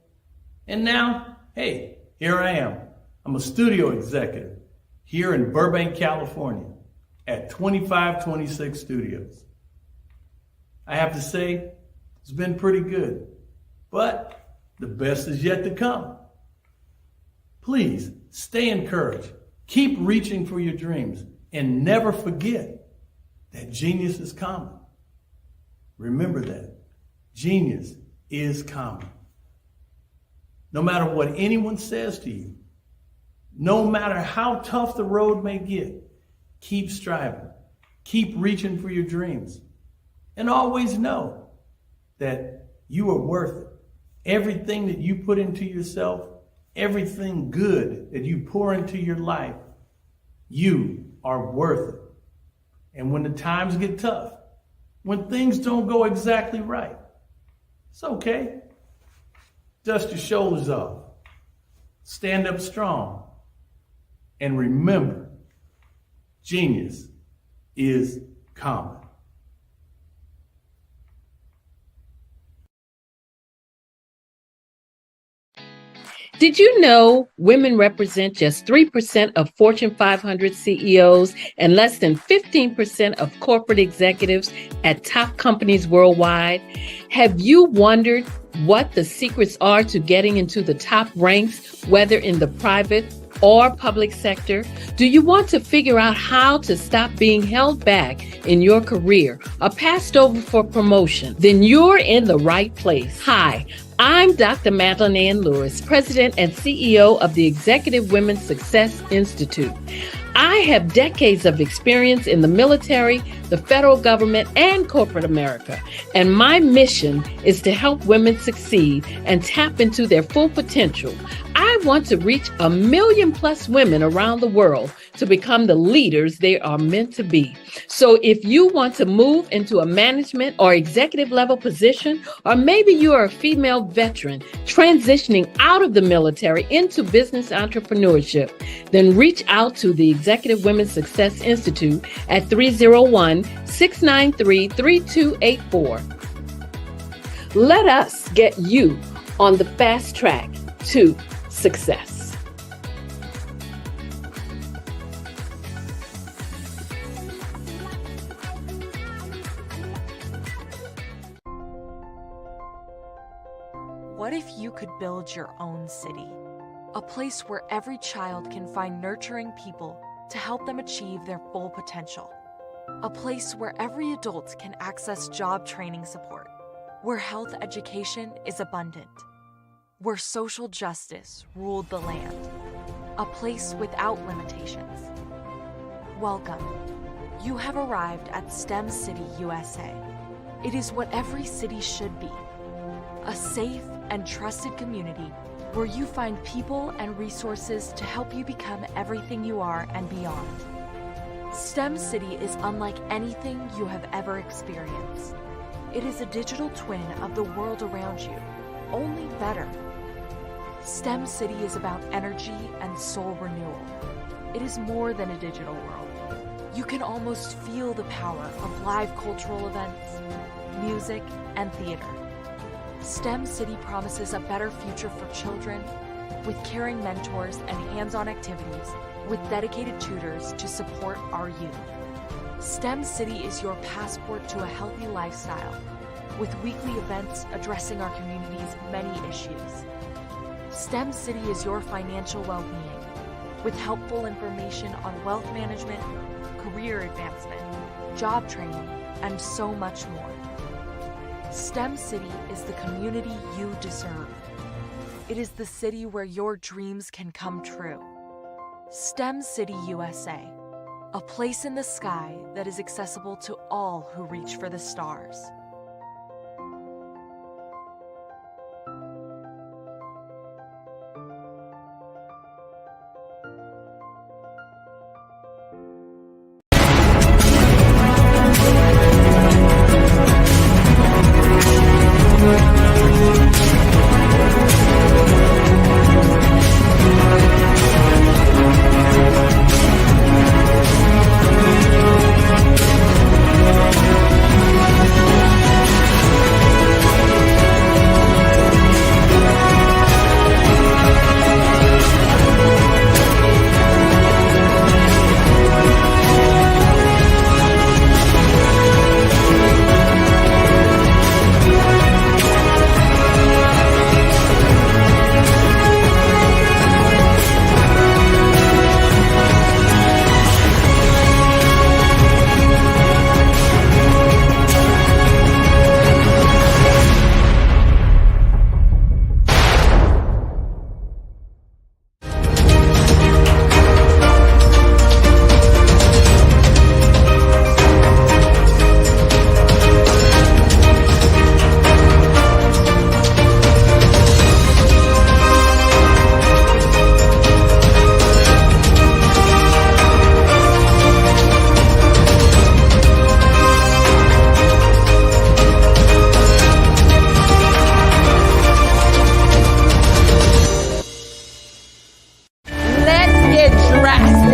And now, hey, here I am. I'm a studio executive here in Burbank, California at 2526 Studios. I have to say, it's been pretty good, but the best is yet to come. Please stay encouraged. Keep reaching for your dreams and never forget that genius is common. Remember that. Genius is common. No matter what anyone says to you, no matter how tough the road may get, keep striving. Keep reaching for your dreams. And always know that you are worth it. Everything that you put into yourself, everything good that you pour into your life, you are worth it. And when the times get tough, when things don't go exactly right, it's okay. Dust your shoulders off. Stand up strong. And remember, genius is common. Did you know women represent just 3% of Fortune 500 CEOs and less than 15% of corporate executives at top companies worldwide? Have you wondered what the secrets are to getting into the top ranks, whether in the private or public sector? Do you want to figure out how to stop being held back in your career or passed over for promotion? Then you're in the right place. Hi, I'm Dr. Madeline Ann Lewis, President and CEO of the Executive Women's Success Institute. I have decades of experience in the military, the federal government, and corporate America. And my mission is to help women succeed and tap into their full potential. I want to reach 1 million+ women around the world to become the leaders they are meant to be. So if you want to move into a management or executive level position, or maybe you are a female veteran transitioning out of the military into business entrepreneurship, then reach out to the Executive Women's Success Institute at 301-693-3284. Let us get you on the fast track to success. What if you could build your own city? A place where every child can find nurturing people to help them achieve their full potential. A place where every adult can access job training support. Where health education is abundant. Where social justice ruled the land. A place without limitations. Welcome. You have arrived at STEM City USA. It is what every city should be. A safe and trusted community where you find people and resources to help you become everything you are and beyond. STEM City is unlike anything you have ever experienced. It is a digital twin of the world around you, only better. STEM City is about energy and soul renewal. It is more than a digital world. You can almost feel the power of live cultural events, music, and theater. STEM City promises a better future for children with caring mentors and hands-on activities with dedicated tutors to support our youth. STEM City is your passport to a healthy lifestyle with weekly events addressing our community's many issues. STEM City is your financial well-being with helpful information on wealth management, career advancement, job training, and so much more. STEM City is the community you deserve. It is the city where your dreams can come true. STEM City USA, a place in the sky that is accessible to all who reach for the stars.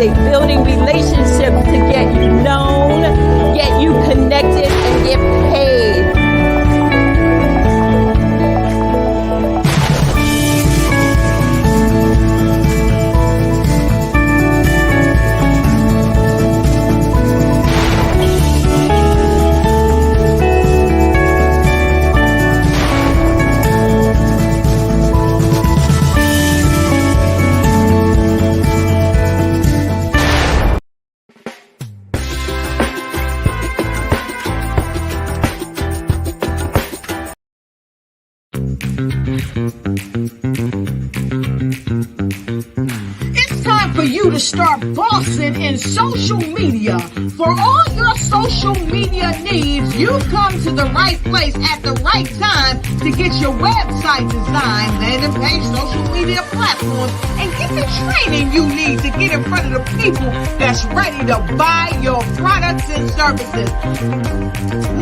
Building relationships to get you known, get you connected, and get paid. It's time for you to start bossing in social media. For all your social media needs, you've come to the right place at the right time to get your website designed, landing page, social media platforms, and get the training you need to get in front of the people that's ready to buy your products and services.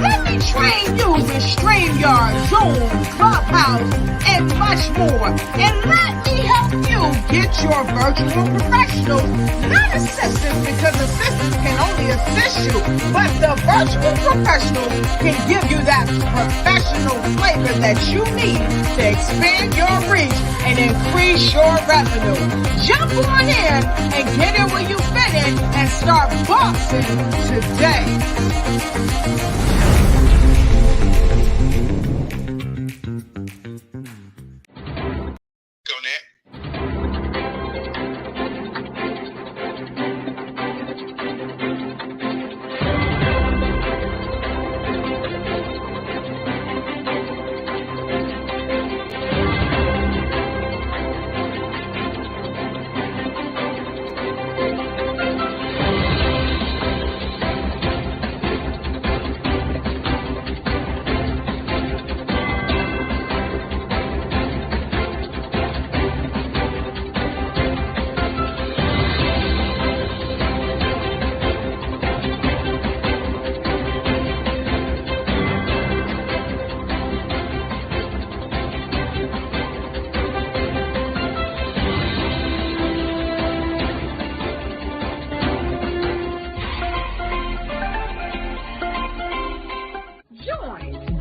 Let me train you with StreamYard, Zoom, Clubhouse, and much more. And let me help you get your virtual professionals, not assistants, because assistants can only assist you, but the virtual professionals can give you that professional flavor that you need to expand your reach and increase your revenue. Jump on in and get in where you fit in and start boxing today.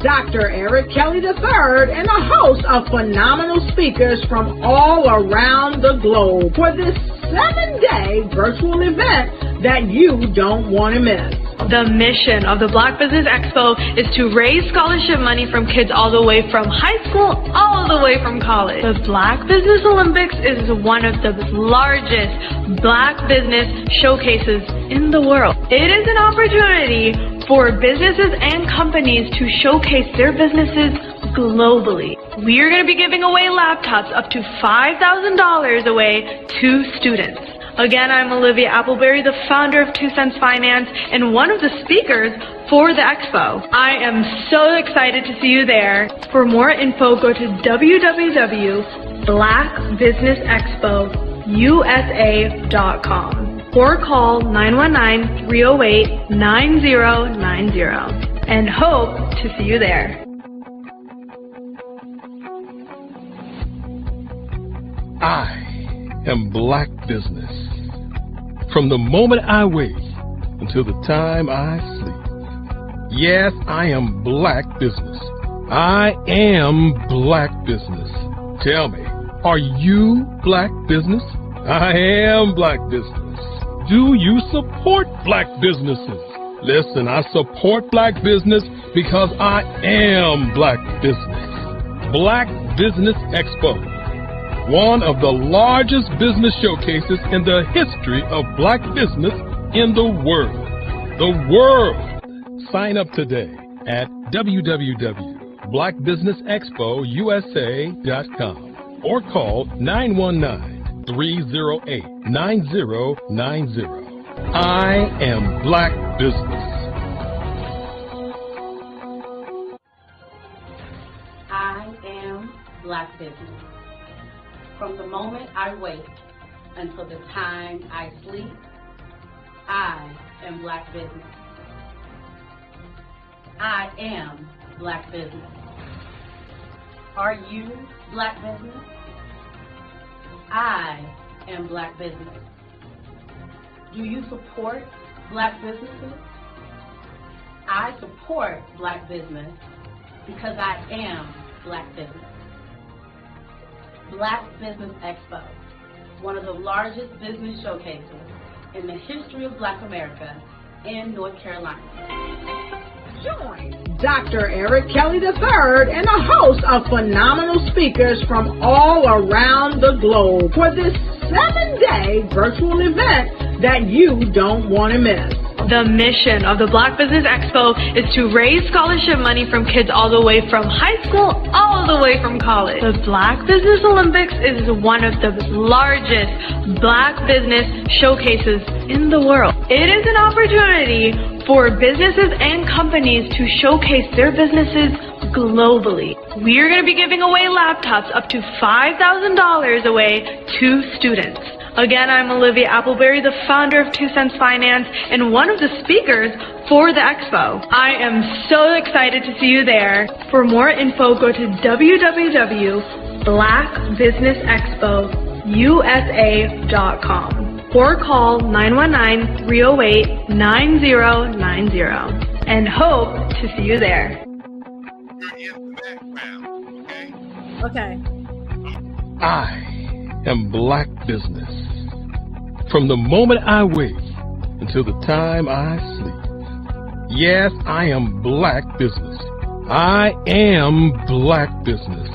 Dr. Eric Kelly III and a host of phenomenal speakers from all around the globe for this 7-day virtual event that you don't want to miss. The mission of the Black Business Expo is to raise scholarship money from kids all the way from high school, all the way from college. The Black Business Olympics is one of the largest Black business showcases in the world. It is an opportunity for businesses and companies to showcase their businesses globally. We are going to be giving away laptops up to $5,000 away to students. Again, I'm Olivia Appleberry, the founder of 2 Cents Finance and one of the speakers for the expo. I am so excited to see you there. For more info, go to www.blackbusinessexpousa.com or call 919-308-9090 and hope to see you there. I am Black business. From the moment I wake until the time I sleep. Yes, I am Black business. I am Black business. Tell me, are you Black business? I am Black business. Do you support Black businesses? Listen, I support Black business because I am Black business. Black Business Expo, one of the largest business showcases in the history of Black business in the world. The world! Sign up today at www.blackbusinessexpousa.com or call 919-308-9090. I am Black business. I am Black business. From the moment I wake until the time I sleep, I am Black business. I am Black business. Are you Black business? I am Black business. Do you support Black businesses? I support Black business because I am Black business. Black Business Expo, one of the largest business showcases in the history of Black America in North Carolina. Join Dr. Eric Kelly III and a host of phenomenal speakers from all around the globe for this 7-day virtual event that you don't want to miss. The mission of the Black Business Expo is to raise scholarship money from kids all the way from high school, all the way from college. The Black Business Olympics is one of the largest Black business showcases in the world. It is an opportunity for businesses and companies to showcase their businesses globally. We are going to be giving away laptops up to $5,000 away to students. Again, I'm Olivia Appleberry, the founder of 2 Cents Finance and one of the speakers for the expo. I am so excited to see you there. For more info, go to www.blackbusinessexpousa.com or call 919-308-9090 and hope to see you there. Okay. I am Black business. From the moment I wake until the time I sleep. Yes, I am Black business. I am Black business.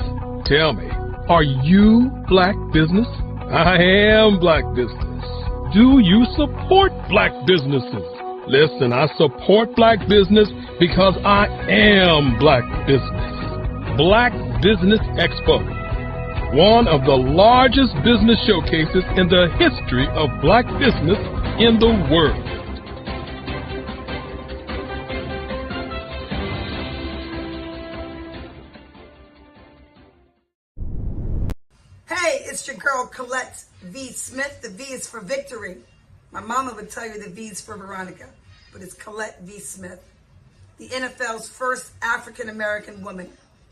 Tell me, are you Black business? I am Black business. Do you support Black businesses? Listen, I support Black business because I am Black business. Black Business Expo, one of the largest business showcases in the history of Black business in the world. Hey, it's your girl Colette V. Smith. The V is for victory. My mama would tell you the V is for Veronica, but it's Colette V. Smith, the NFL's first African-American woman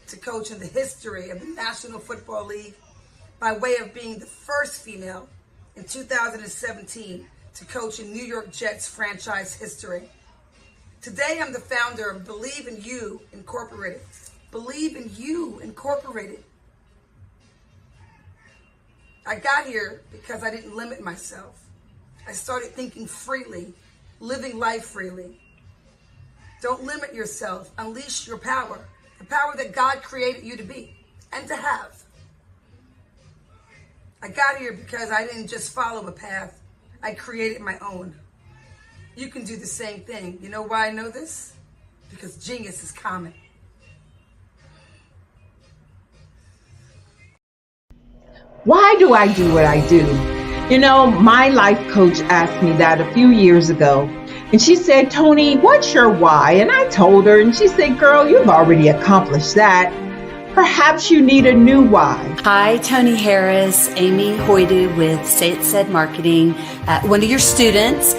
to coach in the history of the National Football League by way of being the first female in 2017 to coach in New York Jets franchise history. Today, I'm the founder of Believe in You Incorporated. Believe in You Incorporated. I got here because I didn't limit myself. I started thinking freely, living life freely. Don't limit yourself. Unleash your power, the power that God created you to be and to have. I got here because I didn't just follow a path. I created my own. You can do the same thing. You know why I know this? Because genius is common. Why do I do what I do? You know, my life coach asked me that a few years ago. And she said, Tony, what's your why? And I told her, and she said, girl, you've already accomplished that. Perhaps you need a new why. Hi, Tony Harris, Amy Hoydu with Say It Said Marketing, one of your students.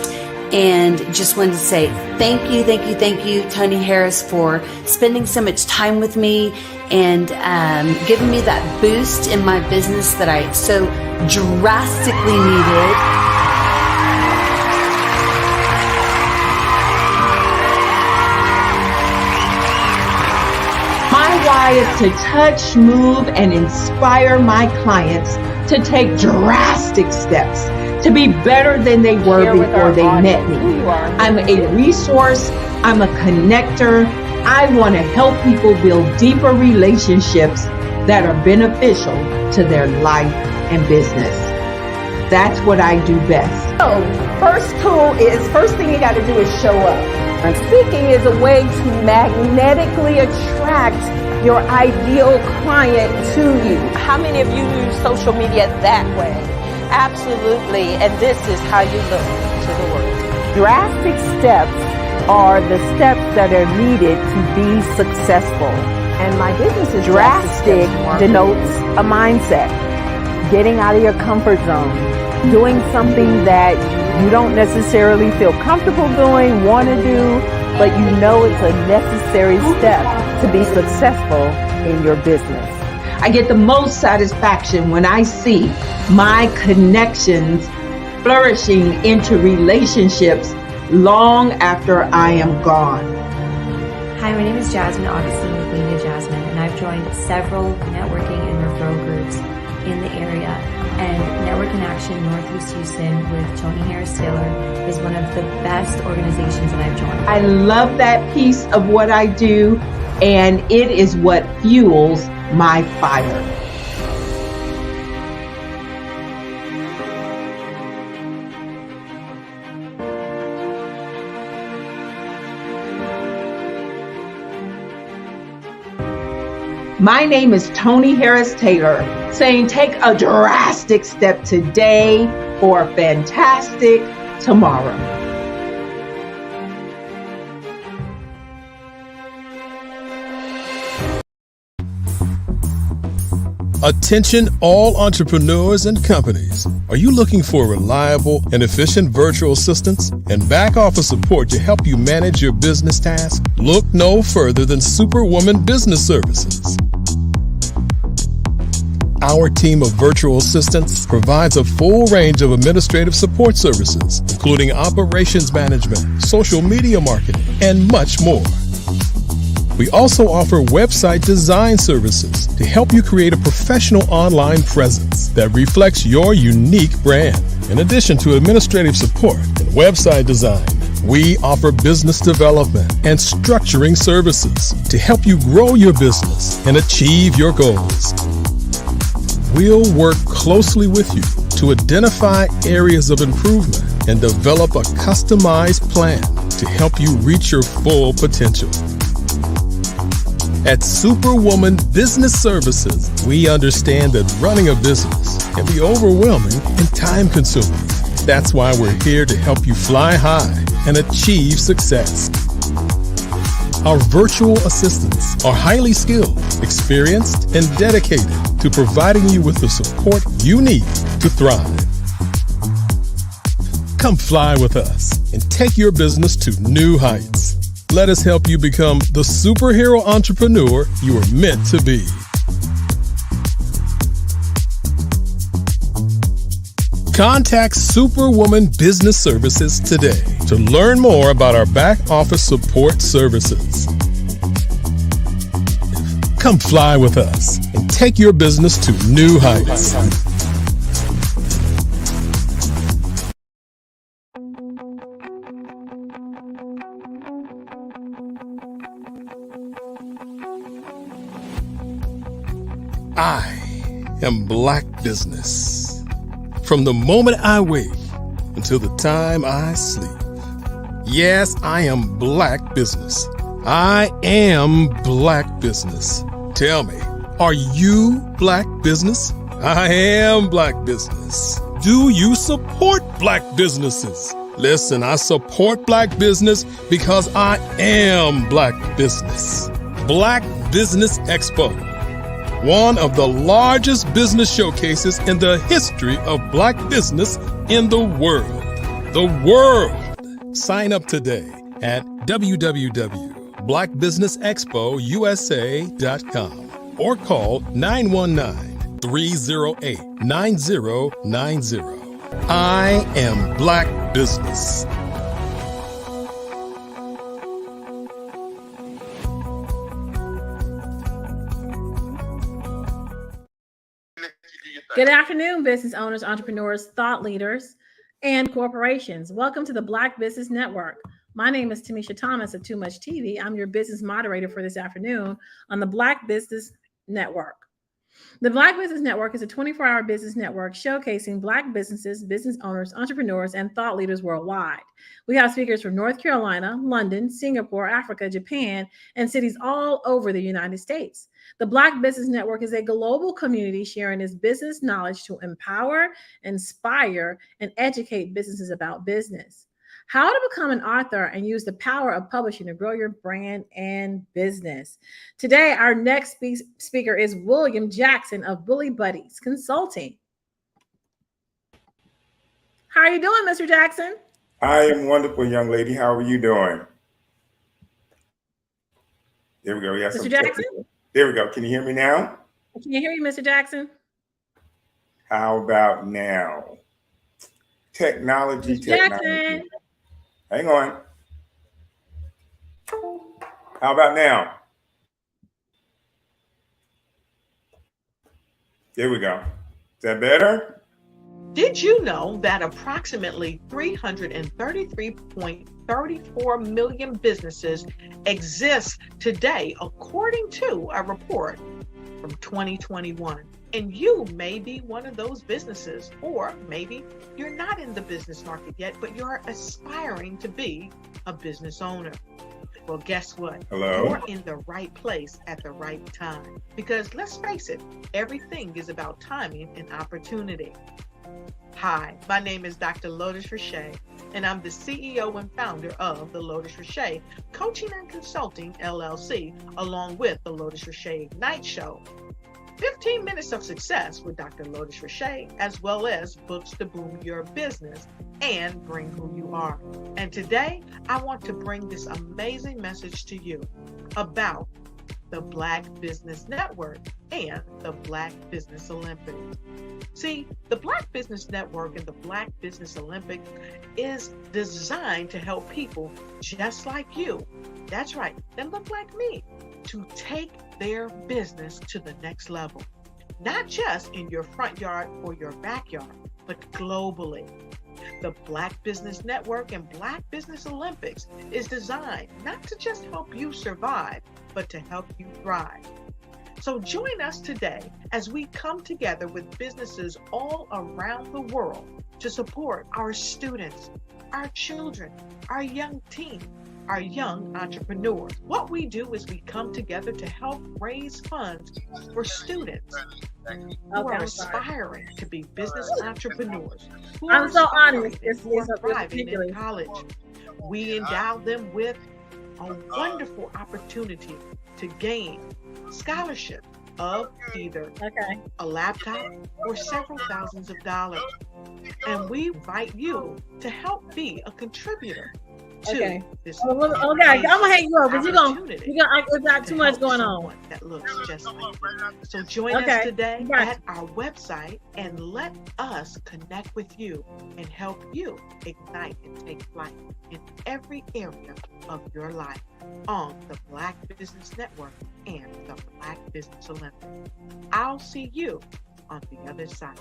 And just wanted to say thank you, Tony Harris, for spending so much time with me and giving me that boost in my business that I so drastically needed. My why is to touch, move, and inspire my clients to take drastic steps to be better than they were before they met me. I'm a resource. I'm a connector. I want to help people build deeper relationships that are beneficial to their life and business. That's what I do best. So, first thing you got to do is show up. And speaking is a way to magnetically attract your ideal client to you. How many of you use social media that way? Absolutely, and this is how you look to the world. Drastic steps are the steps that are needed to be successful. And my business is drastic denotes a mindset. Getting out of your comfort zone. Doing something that you don't necessarily feel comfortable doing, want to do, but you know it's a necessary step to be successful in your business. I get the most satisfaction when I see my connections flourishing into relationships long after I am gone. Hi, my name is Jasmine Augustine with Media Jasmine, and I've joined several networking and referral groups in the area. And Network in Action Northeast Houston with Tony Harris Taylor is one of the best organizations that I've joined. I love that piece of what I do, and it is what fuels my fire. My name is Tony Harris Taylor, saying take a drastic step today for a fantastic tomorrow. Attention all entrepreneurs and companies. Are you looking for reliable and efficient virtual assistants and back office support to help you manage your business tasks? Look no further than Superwoman Business Services. Our team of virtual assistants provides a full range of administrative support services, including operations management, social media marketing, and much more. We also offer website design services to help you create a professional online presence that reflects your unique brand. In addition to administrative support and website design, we offer business development and structuring services to help you grow your business and achieve your goals. We'll work closely with you to identify areas of improvement and develop a customized plan to help you reach your full potential. At Superwoman Business Services, we understand that running a business can be overwhelming and time-consuming. That's why we're here to help you fly high and achieve success. Our virtual assistants are highly skilled, experienced, and dedicated to providing you with the support you need to thrive. Come fly with us and take your business to new heights. Let us help you become the superhero entrepreneur you are meant to be. Contact Superwoman Business Services today to learn more about our back office support services. Come fly with us and take your business to new heights. I am Black business. From the moment I wake until the time I sleep. Yes, I am Black business. I am Black business. Tell me, are you Black business? I am Black business. Do you support Black businesses? Listen, I support Black business because I am Black business. Black Business Expo. One of the largest business showcases in the history of Black business in the world. The world! Sign up today at www.blackbusinessexpousa.com or call 919-308-9090. I am Black business. Good afternoon, business owners, entrepreneurs, thought leaders, and corporations. Welcome to the Black Business Network. My name is Tamisha Thomas of Too Much TV. I'm your business moderator for this afternoon on the Black Business Network. The Black Business Network is a 24-hour business network showcasing Black businesses, business owners, entrepreneurs, and thought leaders worldwide. We have speakers from North Carolina, London, Singapore, Africa, Japan, and cities all over the United States. The Black Business Network is a global community sharing its business knowledge to empower, inspire, and educate businesses about business. How to become an author and use the power of publishing to grow your brand and business. Today, our next speaker is William Jackson of Bully Buddies Consulting. How are you doing, Mr. Jackson? I am wonderful, young lady. How are you doing? There we go. We have Mr. Jackson? There we go. Can you hear me now? Can you hear you, Mr. Jackson? How about now? Technology. Jackson. Hang on. How about now? There we go. Is that better? Did you know that approximately 333.34 million businesses exist today, according to a report from 2021? And you may be one of those businesses, or maybe you're not in the business market yet, but you're aspiring to be a business owner. Well, guess what? Hello? You're in the right place at the right time. Because let's face it, everything is about timing and opportunity. Hi, my name is Dr. Lotus Richey, and I'm the CEO and founder of the Lotus Richey Coaching and Consulting LLC, along with the Lotus Richey Ignite Show. 15 minutes of success with Dr. Lotus Richey, as well as books to boom your business and bring who you are. And today, I want to bring this amazing message to you about the Black Business Network and the Black Business Olympics. See, the Black Business Network and the Black Business Olympics is designed to help people just like you, that's right, that look like me, to take their business to the next level. Not just in your front yard or your backyard, but globally. The Black Business Network and Black Business Olympics is designed not to just help you survive, but to help you thrive. So join us today as we come together with businesses all around the world to support our students, our children, our young teens, our young entrepreneurs. What we do is we come together to help raise funds for students who are aspiring to be business entrepreneurs. I'm so honored. It's thriving in college. We endow them with a wonderful opportunity to gain scholarship of either a laptop or several thousands of dollars. And we invite you to help be a contributor Two, Okay. this Okay, I'm gonna hang you up, but opportunity we got to too much help going someone on. that looks just like you. So join us Okay. today Right. at our website and let us connect with you and help you ignite and take flight in every area of your life on the Black Business Network and the Black Business Olympics. I'll see you on the other side.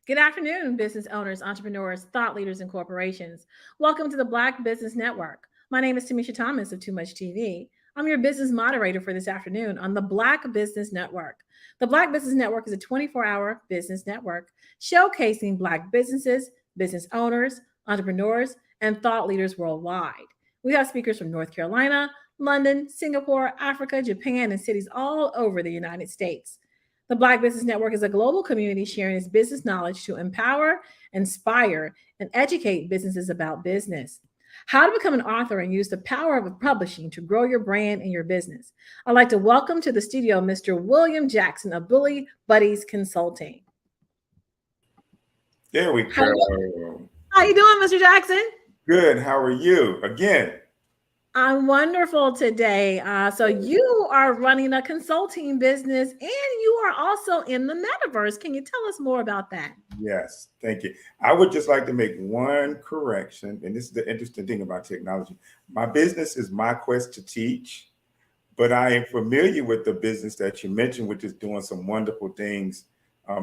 Good afternoon, business owners, entrepreneurs, thought leaders, and corporations. Welcome to the Black Business Network. My name is Tamisha Thomas of Too Much TV. I'm your business moderator for this afternoon on the Black Business Network. The Black Business Network is a 24-hour business network showcasing Black businesses, business owners, entrepreneurs, and thought leaders worldwide. We have speakers from North Carolina, London, Singapore, Africa, Japan, and cities all over the United States. The Black Business Network is a global community sharing its business knowledge to empower, inspire, and educate businesses about business. How to become an author and use the power of publishing to grow your brand and your business. I'd like to welcome to the studio Mr. William Jackson of Bully Buddies Consulting. There we go. How you doing, Mr. Jackson? Good. How are you? Again. I'm wonderful today. So you are running a consulting business and you are also in the metaverse. Can you tell us more about that? Yes, thank you. I would just like to make one correction, and this is the interesting thing about technology. My business is My Quest to Teach, but I am familiar with the business that you mentioned, which is doing some wonderful things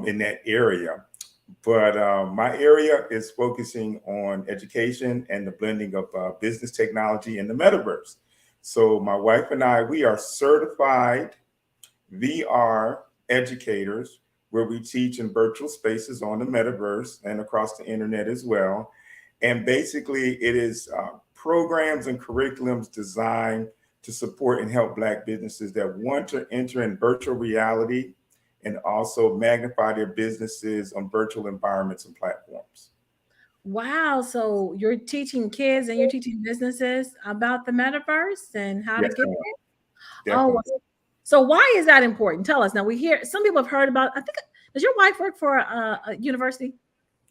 in that area. But my area is focusing on education and the blending of business technology and the metaverse. So my wife and I, we are certified VR educators where we teach in virtual spaces on the metaverse and across the internet as well. And basically it is programs and curriculums designed to support and help Black businesses that want to enter in virtual reality and also magnify their businesses on virtual environments and platforms. Wow. So you're teaching kids and you're teaching businesses about the metaverse and how to get there? Oh, wow. So why is that important? Tell us. Now we hear some people have heard about, I think, does your wife work for a university?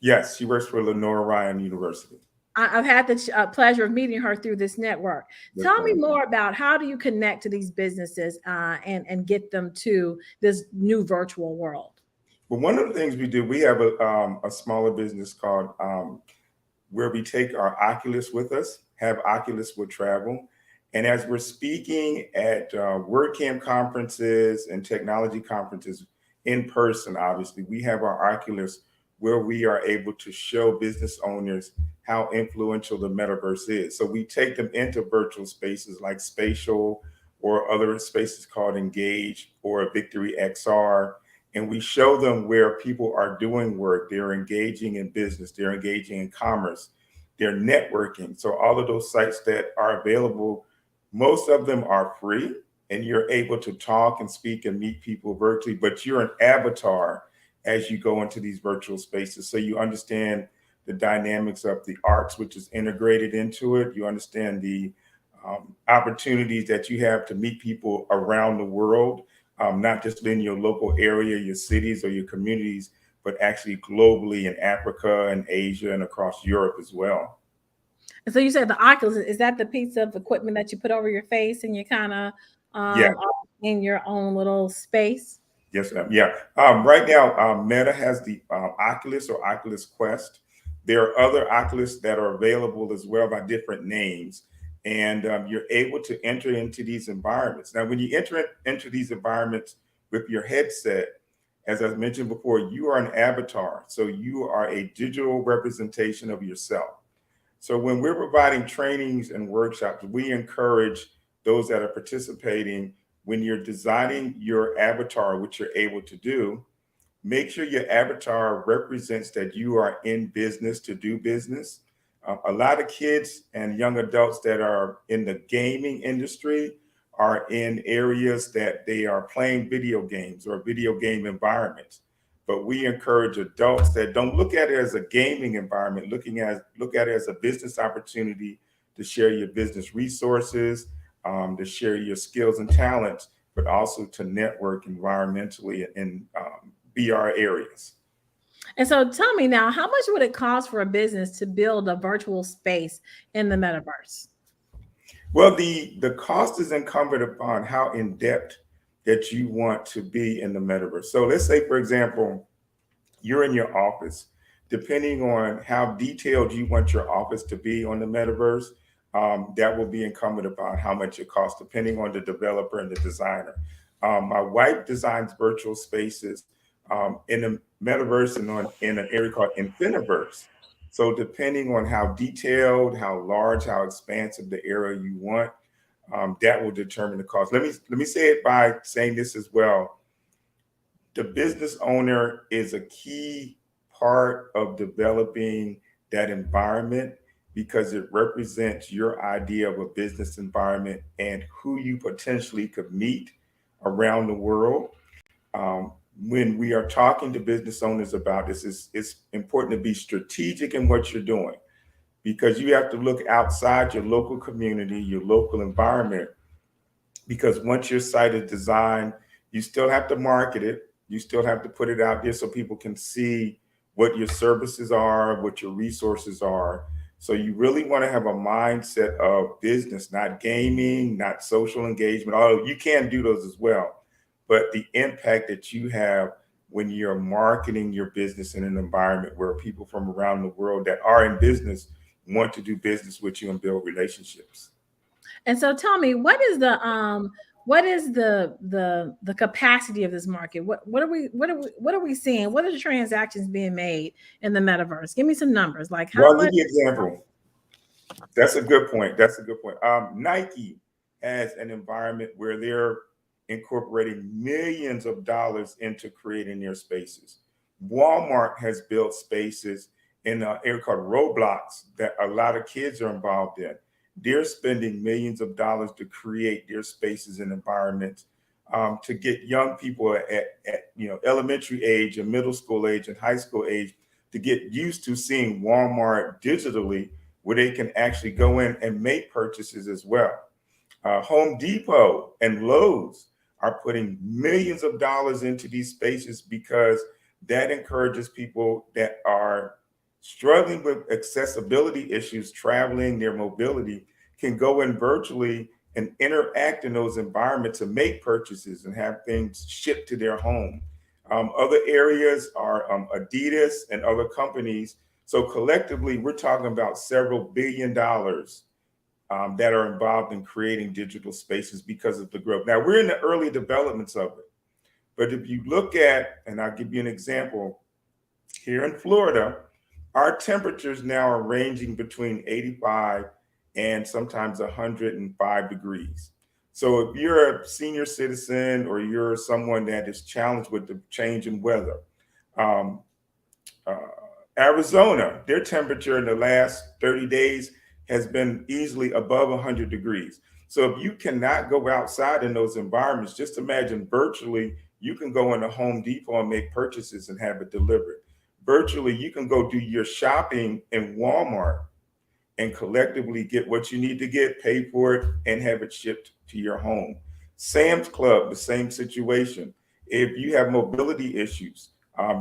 Yes, she works for Lenore Ryan University. I've had the pleasure of meeting her through this network. Tell me more about how do you connect to these businesses and get them to this new virtual world? Well, one of the things we do, we have a smaller business called where we take our Oculus with us, have Oculus with travel. And as we're speaking at WordCamp conferences and technology conferences in person, obviously, we have our Oculus where we are able to show business owners how influential the metaverse is. So we take them into virtual spaces like Spatial or other spaces called Engage or Victory XR. And we show them where people are doing work. They're engaging in business. They're engaging in commerce. They're networking. So all of those sites that are available, most of them are free and you're able to talk and speak and meet people virtually, but you're an avatar as you go into these virtual spaces. So you understand the dynamics of the arts, which is integrated into it. You understand the opportunities that you have to meet people around the world, not just in your local area, your cities or your communities, but actually globally in Africa and Asia and across Europe as well. And so you said the Oculus, is that the piece of equipment that you put over your face and you kind of in your own little space? Yes, ma'am. Yeah. Right now, Meta has the Oculus or Oculus Quest. There are other Oculus that are available as well by different names. And you're able to enter into these environments. Now, when you enter these environments with your headset, as I mentioned before, you are an avatar. So you are a digital representation of yourself. So when we're providing trainings and workshops, we encourage those that are participating, when you're designing your avatar, which you're able to do, make sure your avatar represents that you are in business to do business. A lot of kids and young adults that are in the gaming industry are in areas that they are playing video games or video game environments. But we encourage adults that don't look at it as a gaming environment, look at it as a business opportunity to share your business resources, to share your skills and talents, but also to network environmentally and be our areas. And so tell me now, how much would it cost for a business to build a virtual space in the metaverse? Well, the cost is incumbent upon how in depth that you want to be in the metaverse. So let's say, for example, you're in your office. Depending on how detailed you want your office to be on the metaverse, that will be incumbent upon how much it costs, depending on the developer and the designer. My wife designs virtual spaces in the metaverse and in an area called Infiniverse. So depending on how detailed, how large, how expansive the area you want, that will determine the cost. Let me say it by saying this as well. The business owner is a key part of developing that environment because it represents your idea of a business environment and who you potentially could meet around the world. When we are talking to business owners about this, it's important to be strategic in what you're doing because you have to look outside your local community, your local environment, because once your site is designed, you still have to market it. You still have to put it out there so people can see what your services are, what your resources are. So you really want to have a mindset of business, not gaming, not social engagement, although you can do those as well. But the impact that you have when you're marketing your business in an environment where people from around the world that are in business want to do business with you and build relationships. And so tell me, what is the capacity of this market? What are we seeing? What are the transactions being made in the metaverse? Give me some numbers. Like how much? I'll give you an example. That's a good point. Nike has an environment where they're incorporating millions of dollars into creating their spaces. Walmart has built spaces in an area called Roblox that a lot of kids are involved in. They're spending millions of dollars to create their spaces and environments to get young people at elementary age and middle school age and high school age to get used to seeing Walmart digitally, where they can actually go in and make purchases as well. Home Depot and Lowe's are putting millions of dollars into these spaces because that encourages people that are struggling with accessibility issues, traveling, their mobility, can go in virtually and interact in those environments and make purchases and have things shipped to their home. Other areas are Adidas and other companies. So collectively, we're talking about several $1 billion that are involved in creating digital spaces because of the growth. Now, we're in the early developments of it. But if you look at, and I'll give you an example, here in Florida, our temperatures now are ranging between 85 and sometimes 105 degrees. So if you're a senior citizen or you're someone that is challenged with the change in weather, Arizona, their temperature in the last 30 days has been easily above 100 degrees. So if you cannot go outside in those environments, just imagine virtually, you can go into Home Depot and make purchases and have it delivered. Virtually, you can go do your shopping in Walmart and collectively get what you need to get, pay for it, and have it shipped to your home. Sam's Club, the same situation. If you have mobility issues,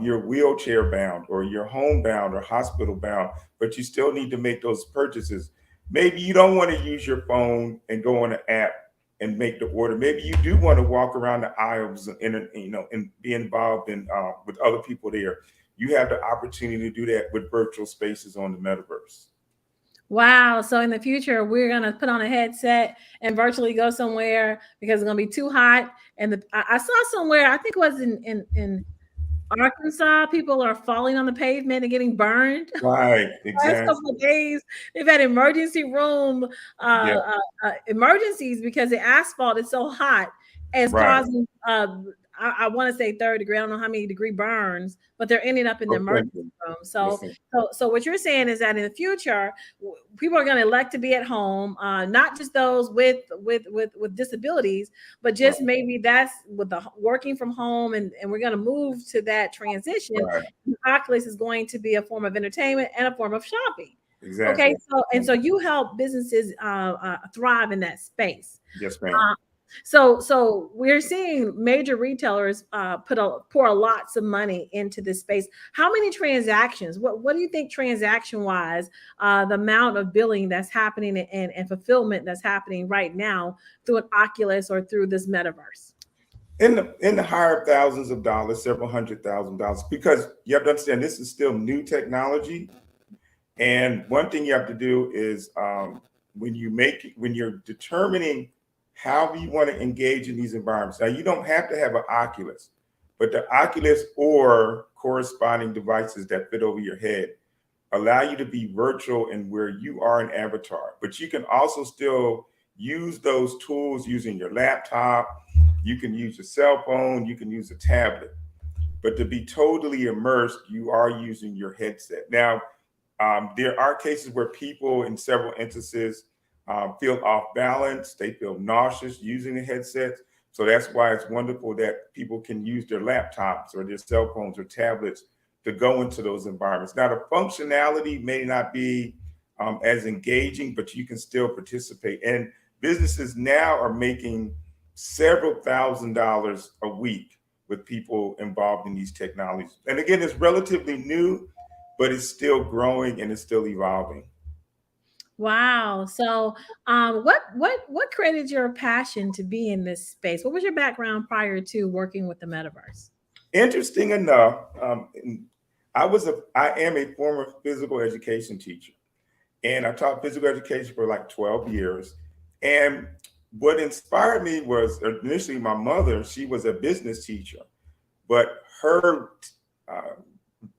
you're wheelchair bound or you're homebound or hospital bound, but you still need to make those purchases. Maybe you don't want to use your phone and go on an app and make the order. Maybe you do want to walk around the aisles and be involved in with other people there. You have the opportunity to do that with virtual spaces on the metaverse. Wow. So in the future, we're going to put on a headset and virtually go somewhere because it's going to be too hot. And I saw somewhere, I think it was in Arkansas, people are falling on the pavement and getting burned. Right, exactly. Last couple of days, they've had emergency room emergencies because the asphalt is so hot. It's causing I want to say 3rd degree. I don't know how many degree burns, but they're ending up in the emergency room. So what you're saying is that in the future, people are going to elect to be at home, not just those with disabilities, but just maybe that's with the working from home, and we're going to move to that transition. Oculus is going to be a form of entertainment and a form of shopping. Exactly. Okay, so you help businesses thrive in that space. Yes, ma'am. So we're seeing major retailers pour lots of money into this space. How many transactions? What do you think transaction wise, the amount of billing that's happening and fulfillment that's happening right now through an Oculus or through this metaverse? In the higher thousands of dollars, several $100,000, because you have to understand this is still new technology. And one thing you have to do is when you're determining how you want to engage in these environments. Now, you don't have to have an Oculus, but the Oculus or corresponding devices that fit over your head allow you to be virtual and where you are an avatar. But you can also still use those tools using your laptop. You can use your cell phone. You can use a tablet. But to be totally immersed, you are using your headset. Now, there are cases where people in several instances feel off balance. They feel nauseous using the headsets. So that's why it's wonderful that people can use their laptops or their cell phones or tablets to go into those environments. Now, the functionality may not be as engaging, but you can still participate. And businesses now are making several $1,000s a week with people involved in these technologies. And again, it's relatively new, but it's still growing and it's still evolving. Wow. So, what created your passion to be in this space? What was your background prior to working with the metaverse? Interesting enough, I am a former physical education teacher, and I taught physical education for like 12 years. And what inspired me was initially my mother. She was a business teacher, but her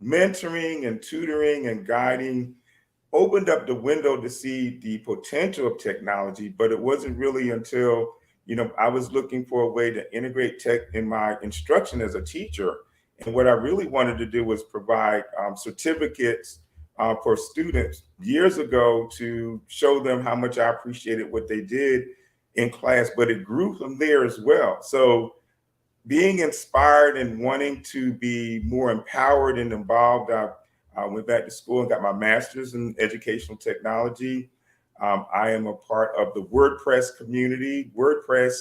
mentoring and tutoring and guiding opened up the window to see the potential of technology. But it wasn't really until, I was looking for a way to integrate tech in my instruction as a teacher. And what I really wanted to do was provide certificates for students years ago to show them how much I appreciated what they did in class, but it grew from there as well. So being inspired and wanting to be more empowered and involved, I went back to school and got my master's in educational technology. I am a part of the WordPress community. WordPress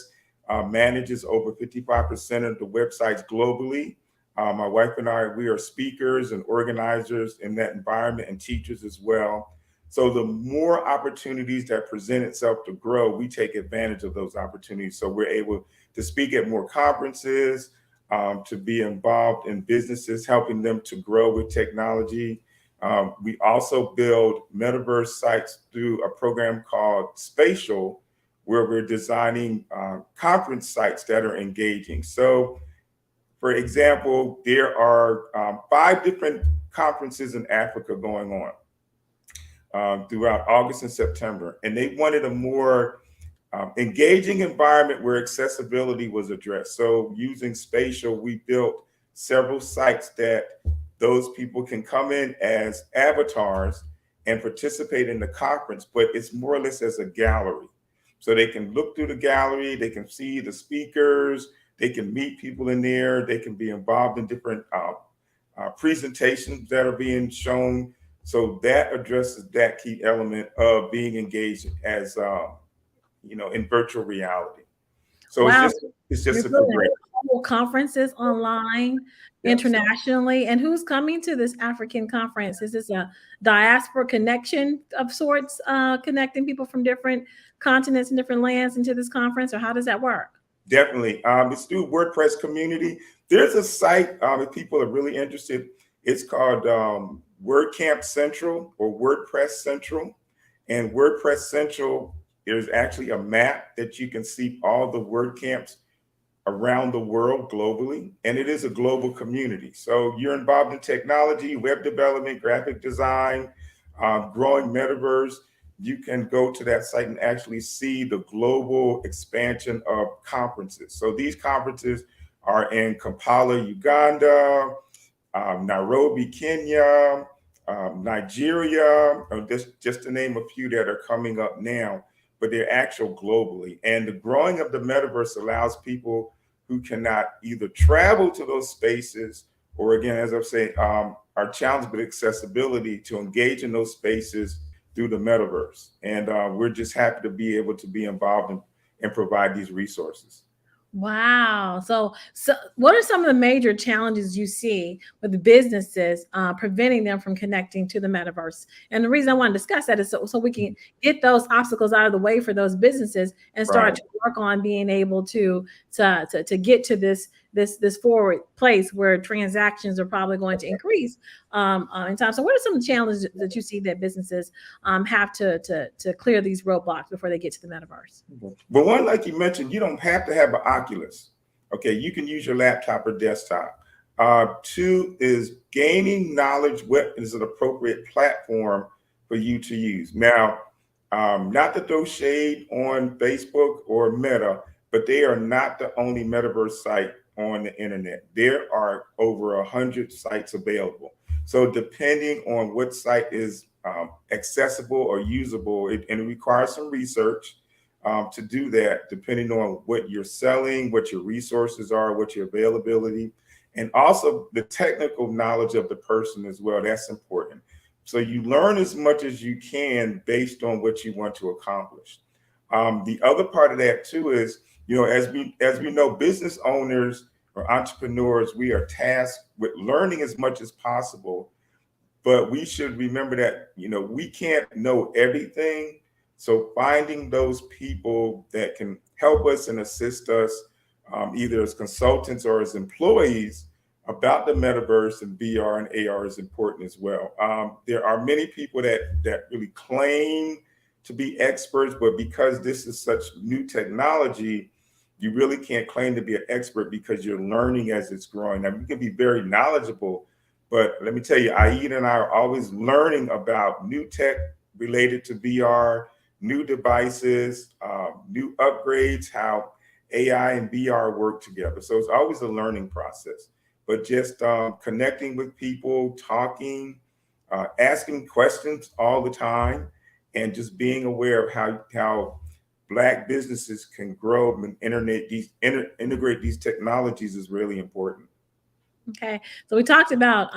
manages over 55% of the websites globally. My wife and I, we are speakers and organizers in that environment and teachers as well. So the more opportunities that present itself to grow, we take advantage of those opportunities. So we're able to speak at more conferences, to be involved in businesses, helping them to grow with technology. We also build metaverse sites through a program called Spatial, where we're designing conference sites that are engaging. So, for example, there are 5 different conferences in Africa going on throughout August and September, and they wanted a more engaging environment where accessibility was addressed. So using Spatial, we built several sites that those people can come in as avatars and participate in the conference, but it's more or less as a gallery. So they can look through the gallery, they can see the speakers, they can meet people in there, they can be involved in different presentations that are being shown. So that addresses that key element of being engaged as in virtual reality. So Wow. it's just a great conferences online, internationally. And who's coming to this African conference? Is this a diaspora connection of sorts, connecting people from different continents and different lands into this conference, or how does that work? Definitely. It's through WordPress community. There's a site, if people are really interested, it's called WordCamp Central or WordPress Central. And WordPress Central, there's actually a map that you can see all the WordCamps around the world globally. And it is a global community. So you're involved in technology, web development, graphic design, growing metaverse. You can go to that site and actually see the global expansion of conferences. So these conferences are in Kampala, Uganda, Nairobi, Kenya, Nigeria, just to name a few that are coming up now, but they're actual globally. And the growing of the metaverse allows people who cannot either travel to those spaces or, again, as I've said, are challenged with accessibility to engage in those spaces through the metaverse. And we're just happy to be able to be involved and provide these resources. Wow. So what are some of the major challenges you see with the businesses preventing them from connecting to the metaverse? And the reason I want to discuss that is so we can get those obstacles out of the way for those businesses and start to work on being able to get to this forward place where transactions are probably going to increase in time. So what are some of the challenges that you see that businesses have to clear these roadblocks before they get to the metaverse? But one, like you mentioned, you don't have to have an Oculus. Okay, you can use your laptop or desktop. Two is gaining knowledge. What is an appropriate platform for you to use? Now, not to throw shade on Facebook or Meta, but they are not the only metaverse site on the internet. There are over 100 sites available. So depending on what site is accessible or usable, and it requires some research to do that, depending on what you're selling, what your resources are, what your availability, and also the technical knowledge of the person as well. That's important. So you learn as much as you can based on what you want to accomplish. The other part of that too is, as we know, business owners or entrepreneurs, we are tasked with learning as much as possible, but we should remember that, we can't know everything. So finding those people that can help us and assist us, either as consultants or as employees, about the metaverse and VR and AR is important as well. There are many people that really claim to be experts, but because this is such new technology, you really can't claim to be an expert because you're learning as it's growing. Now, you can be very knowledgeable, but let me tell you, Aida and I are always learning about new tech related to VR, new devices, new upgrades, how AI and VR work together. So it's always a learning process. But just connecting with people, talking, asking questions all the time, and just being aware of how Black businesses can grow and integrate these technologies is really important. Okay, so we talked about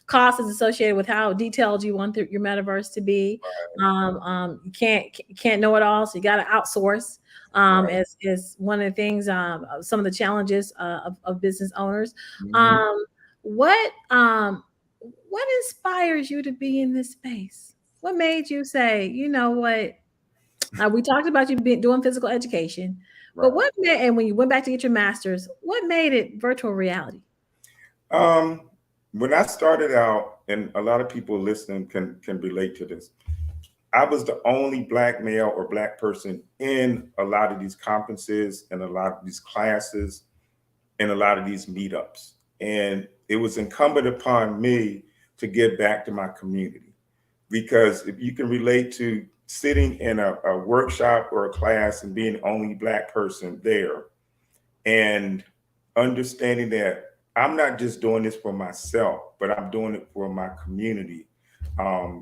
costs associated with how detailed you want your metaverse to be. You can't know it all, so you got to outsource. Is one of the things. Some of the challenges of business owners. What inspires you to be in this space? What made you say, you know what? We talked about you doing physical education, but what made, and when you went back to get your master's, what made it virtual reality? When I started out, and a lot of people listening can relate to this, I was the only Black male or Black person in a lot of these conferences and a lot of these classes and a lot of these meetups. And it was incumbent upon me to give back to my community, because if you can relate to sitting in a workshop or a class and being the only Black person there and understanding that I'm not just doing this for myself, but I'm doing it for my community.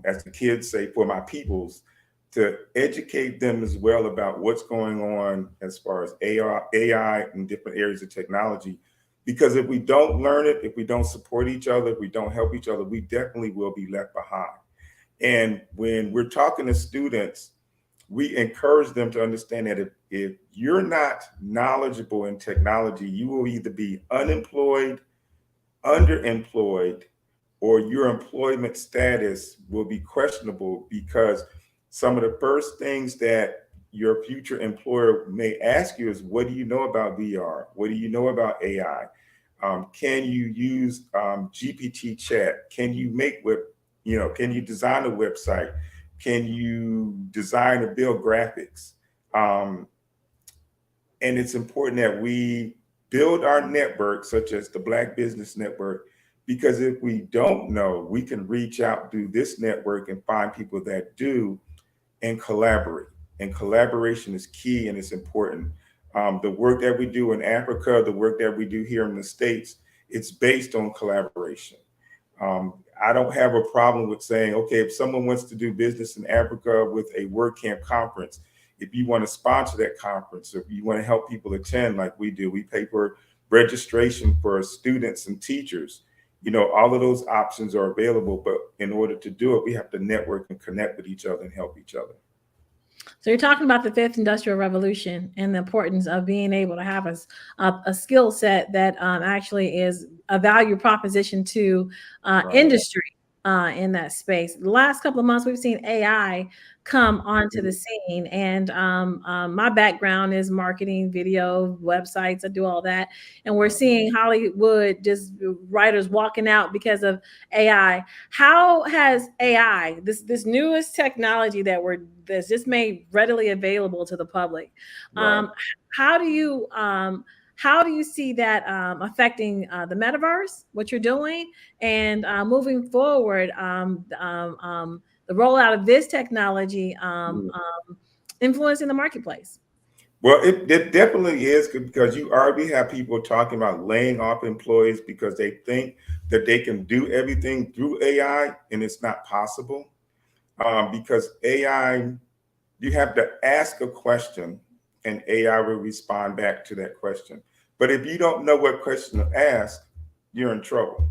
As the kids say, for my peoples, to educate them as well about what's going on as far as AI and different areas of technology. Because if we don't learn it, if we don't support each other, if we don't help each other, we definitely will be left behind. And when we're talking to students, we encourage them to understand that if you're not knowledgeable in technology, you will either be unemployed, underemployed, or your employment status will be questionable, because some of the first things that your future employer may ask you is, what do you know about VR? What do you know about AI? Can you use GPT chat? Can you can you design a website? Can you design or build graphics? And it's important that we build our network, such as the Black Business Network, because if we don't know, we can reach out through this network and find people that do and collaborate. And collaboration is key and it's important. The work that we do in Africa, the work that we do here in the States, it's based on collaboration. I don't have a problem with saying, okay, if someone wants to do business in Africa with a WordCamp conference, if you want to sponsor that conference, if you want to help people attend like we do, we pay for registration for students and teachers. All of those options are available, but in order to do it, we have to network and connect with each other and help each other. So you're talking about the fifth industrial revolution and the importance of being able to have a skill set that actually is a value proposition to industry in that space. The last couple of months, we've seen AI come onto the scene, and my background is marketing, video, websites. I do all that, and we're seeing Hollywood just writers walking out because of AI. How has AI, this newest technology that's just made readily available to the public, how do you see that affecting the metaverse, what you're doing, and moving forward, the rollout of this technology influencing the marketplace? Well, it definitely is, because you already have people talking about laying off employees because they think that they can do everything through AI, and it's not possible. Because AI, you have to ask a question and AI will respond back to that question. But if you don't know what question to ask, you're in trouble.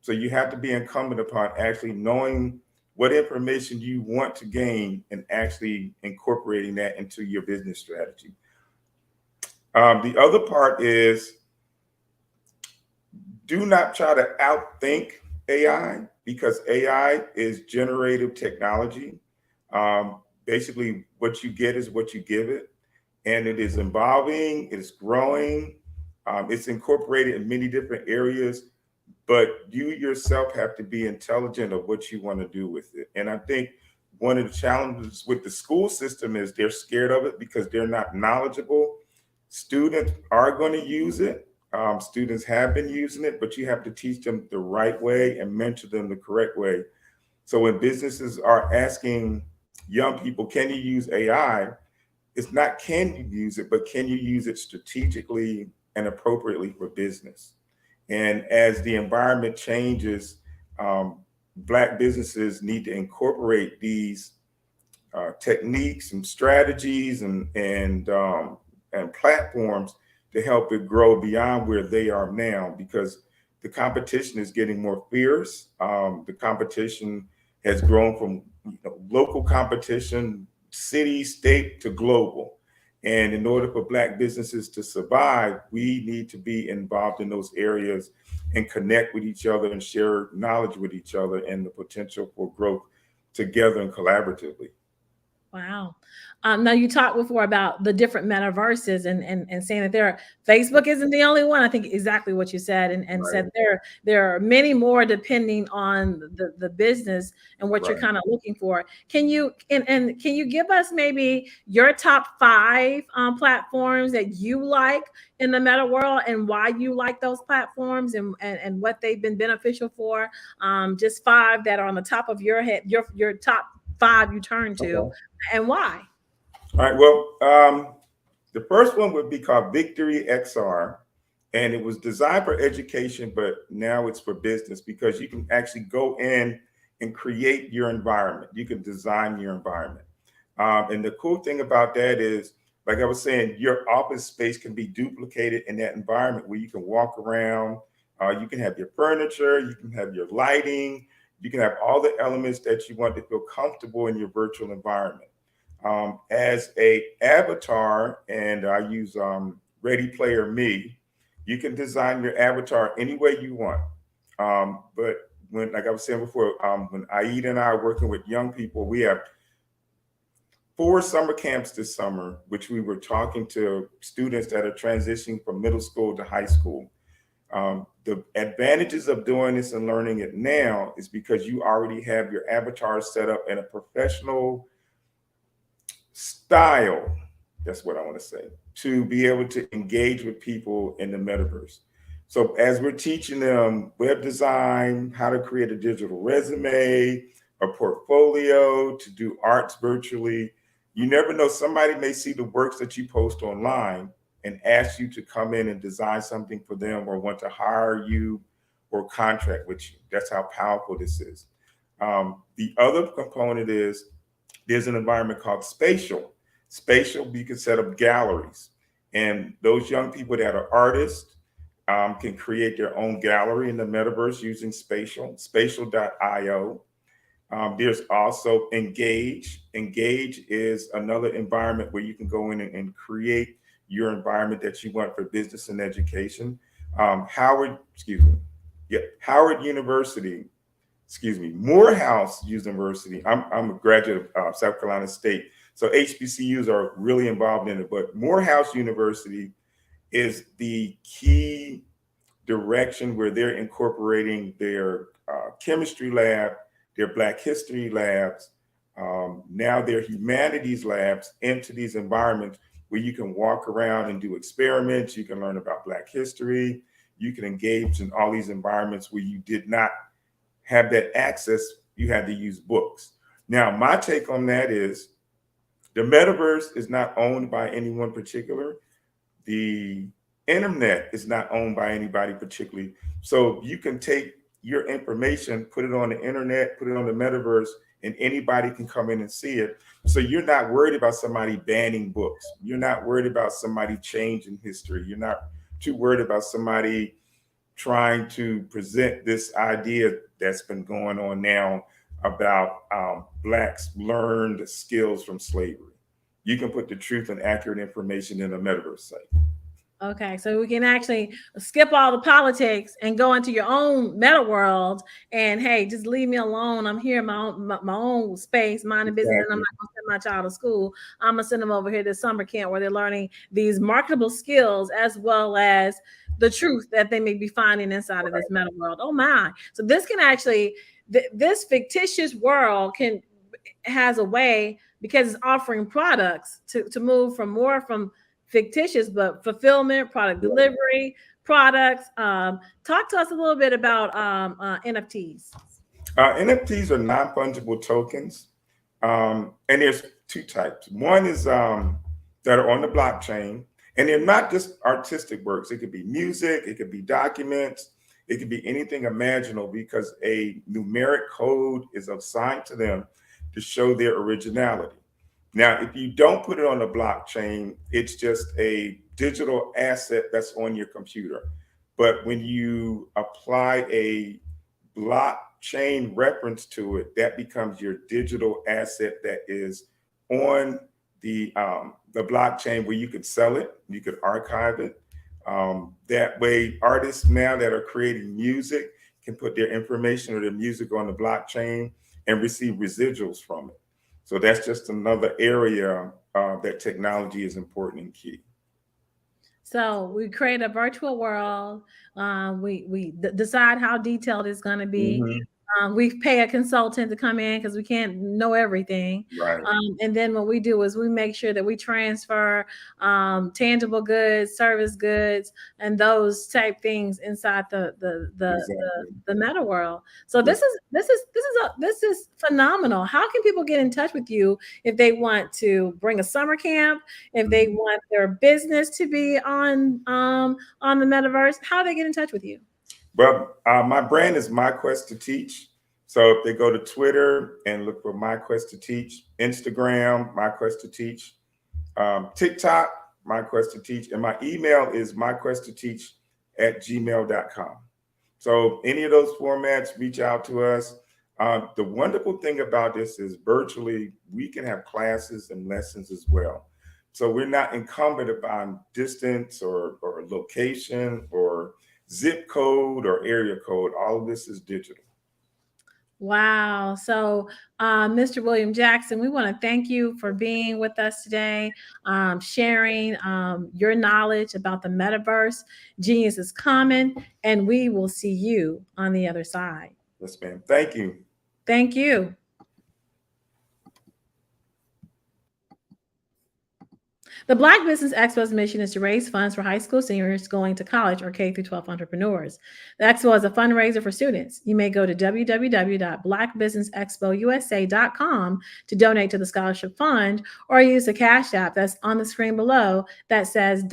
So you have to be incumbent upon actually knowing what information you want to gain and actually incorporating that into your business strategy. The other part is, do not try to outthink AI, because AI is generative technology. Basically, what you get is what you give it, and it is evolving, it's growing, it's incorporated in many different areas, but you yourself have to be intelligent of what you want to do with it. And I think one of the challenges with the school system is they're scared of it because they're not knowledgeable. Students are going to use it. Students have been using it, but you have to teach them the right way and mentor them the correct way. So when businesses are asking young people, can you use AI? It's not can you use it, but can you use it strategically and appropriately for business? And as the environment changes, Black businesses need to incorporate these techniques and strategies and platforms to help it grow beyond where they are now, because the competition is getting more fierce. The competition has grown from local competition, city, state, to global. And in order for Black businesses to survive, we need to be involved in those areas and connect with each other and share knowledge with each other and the potential for growth together and collaboratively. Wow. Now you talked before about the different metaverses and saying that Facebook isn't the only one. I think exactly what you said, and said there are many more depending on the business and what you're kind of looking for. Can you can you give us maybe your top 5 platforms that you like in the meta world and why you like those platforms and what they've been beneficial for? Just 5 that are on the top of your head, your top 5 you turn to, and why? All right. Well, the first one would be called Victory XR, and it was designed for education, but now it's for business, because you can actually go in and create your environment. You can design your environment. And the cool thing about that is, like I was saying, your office space can be duplicated in that environment where you can walk around. You can have your furniture, you can have your lighting, you can have all the elements that you want to feel comfortable in your virtual environment. As a avatar, and I use Ready Player Me, you can design your avatar any way you want. But when, like I was saying before, when Aida and I are working with young people, we have 4 summer camps this summer, which we were talking to students that are transitioning from middle school to high school. The advantages of doing this and learning it now is because you already have your avatar set up in a professional style, that's what I want to say, to be able to engage with people in the metaverse. So as we're teaching them web design, how to create a digital resume, a portfolio, to do arts virtually, you never know, somebody may see the works that you post online and ask you to come in and design something for them, or want to hire you or contract with you. That's how powerful this is. The other component is, there's an environment called Spatial. Spatial, you can set up galleries. And those young people that are artists can create their own gallery in the metaverse using Spatial, spatial.io. There's also Engage. Engage is another environment where you can go in and create your environment that you want for business and education. Howard University, Morehouse University. I'm a graduate of South Carolina State, so HBCUs are really involved in it. But Morehouse University is the key direction where they're incorporating their chemistry lab, their Black history labs, now their humanities labs into these environments where you can walk around and do experiments. You can learn about Black history. You can engage in all these environments where you did not have that access. You had to use books. Now, my take on that is the metaverse is not owned by anyone particular. The internet is not owned by anybody particularly. So you can take your information, put it on the internet, put it on the metaverse, and anybody can come in and see it. So you're not worried about somebody banning books. You're not worried about somebody changing history. You're not too worried about somebody trying to present this idea that's been going on now about Blacks learned skills from slavery. You can put the truth and accurate information in a metaverse site. Okay, so we can actually skip all the politics and go into your own meta world. And hey, just leave me alone. I'm here in my own space, minding business, and I'm not going to send my child to school. I'm going to send them over here to summer camp where they're learning these marketable skills as well as the truth that they may be finding inside of this meta world. Oh my! So this can actually, this fictitious world has a way, because it's offering products to move from fictitious, but fulfillment, product delivery, products. Talk to us a little bit about NFTs. NFTs are non-fungible tokens. And there's two types. One is that are on the blockchain, and they're not just artistic works. It could be music, it could be documents, it could be anything imaginable, because a numeric code is assigned to them to show their originality. Now, if you don't put it on the blockchain, it's just a digital asset that's on your computer. But when you apply a blockchain reference to it, that becomes your digital asset that is on the blockchain, where you could sell it, you could archive it. That way, artists now that are creating music can put their information or their music on the blockchain and receive residuals from it. So that's just another area that technology is important and key. So we create a virtual world. We decide how detailed it's going to be. Mm-hmm. We pay a consultant to come in because we can't know everything. Right. And then what we do is we make sure that we transfer tangible goods, service goods, and those type things inside the meta world. So this is phenomenal. How can people get in touch with you if they want to bring a summer camp, if they want their business to be on the metaverse? How do they get in touch with you? Well, my brand is My Quest to Teach. So if they go to Twitter and look for My Quest to Teach, Instagram, My Quest to Teach, TikTok, My Quest to Teach, and my email is myquesttoteach@gmail.com. So any of those formats, reach out to us. The wonderful thing about this is virtually we can have classes and lessons as well. So we're not incumbent upon distance or location or zip code or area code. All of this is digital. Wow. So, Mr. William Jackson, we want to thank you for being with us today, sharing your knowledge about the metaverse. Genius is common, and we will see you on the other side. Yes, ma'am. Thank you. Thank you. The Black Business Expo's mission is to raise funds for high school seniors going to college or K-12 entrepreneurs. The Expo is a fundraiser for students. You may go to www.blackbusinessexpousa.com to donate to the scholarship fund, or use the Cash App that's on the screen below that says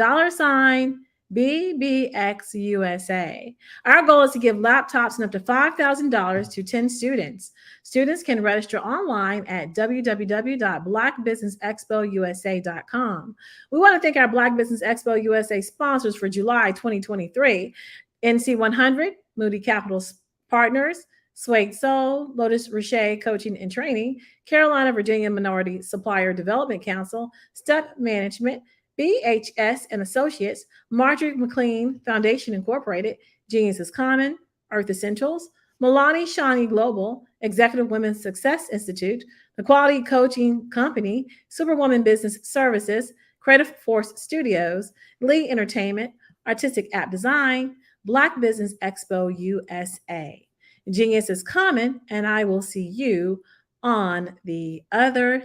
$BBXUSA. Our goal is to give laptops and up to $5,000 to 10 students. Students can register online at www.blackbusinessexpousa.com. We want to thank our Black Business Expo USA sponsors for July 2023, NC100, Moody Capital Partners, Swag Soul, Lotus Richer Coaching and Training, Carolina, Virginia Minority Supplier Development Council, Step Management, BHS and Associates, Marjorie McLean Foundation Incorporated, Genius is Common, Earth Essentials, Milani Shani Global, Executive Women's Success Institute, The Quality Coaching Company, Superwoman Business Services, Creative Force Studios, Lee Entertainment, Artistic App Design, Black Business Expo USA. Genius is Common, and I will see you on the other.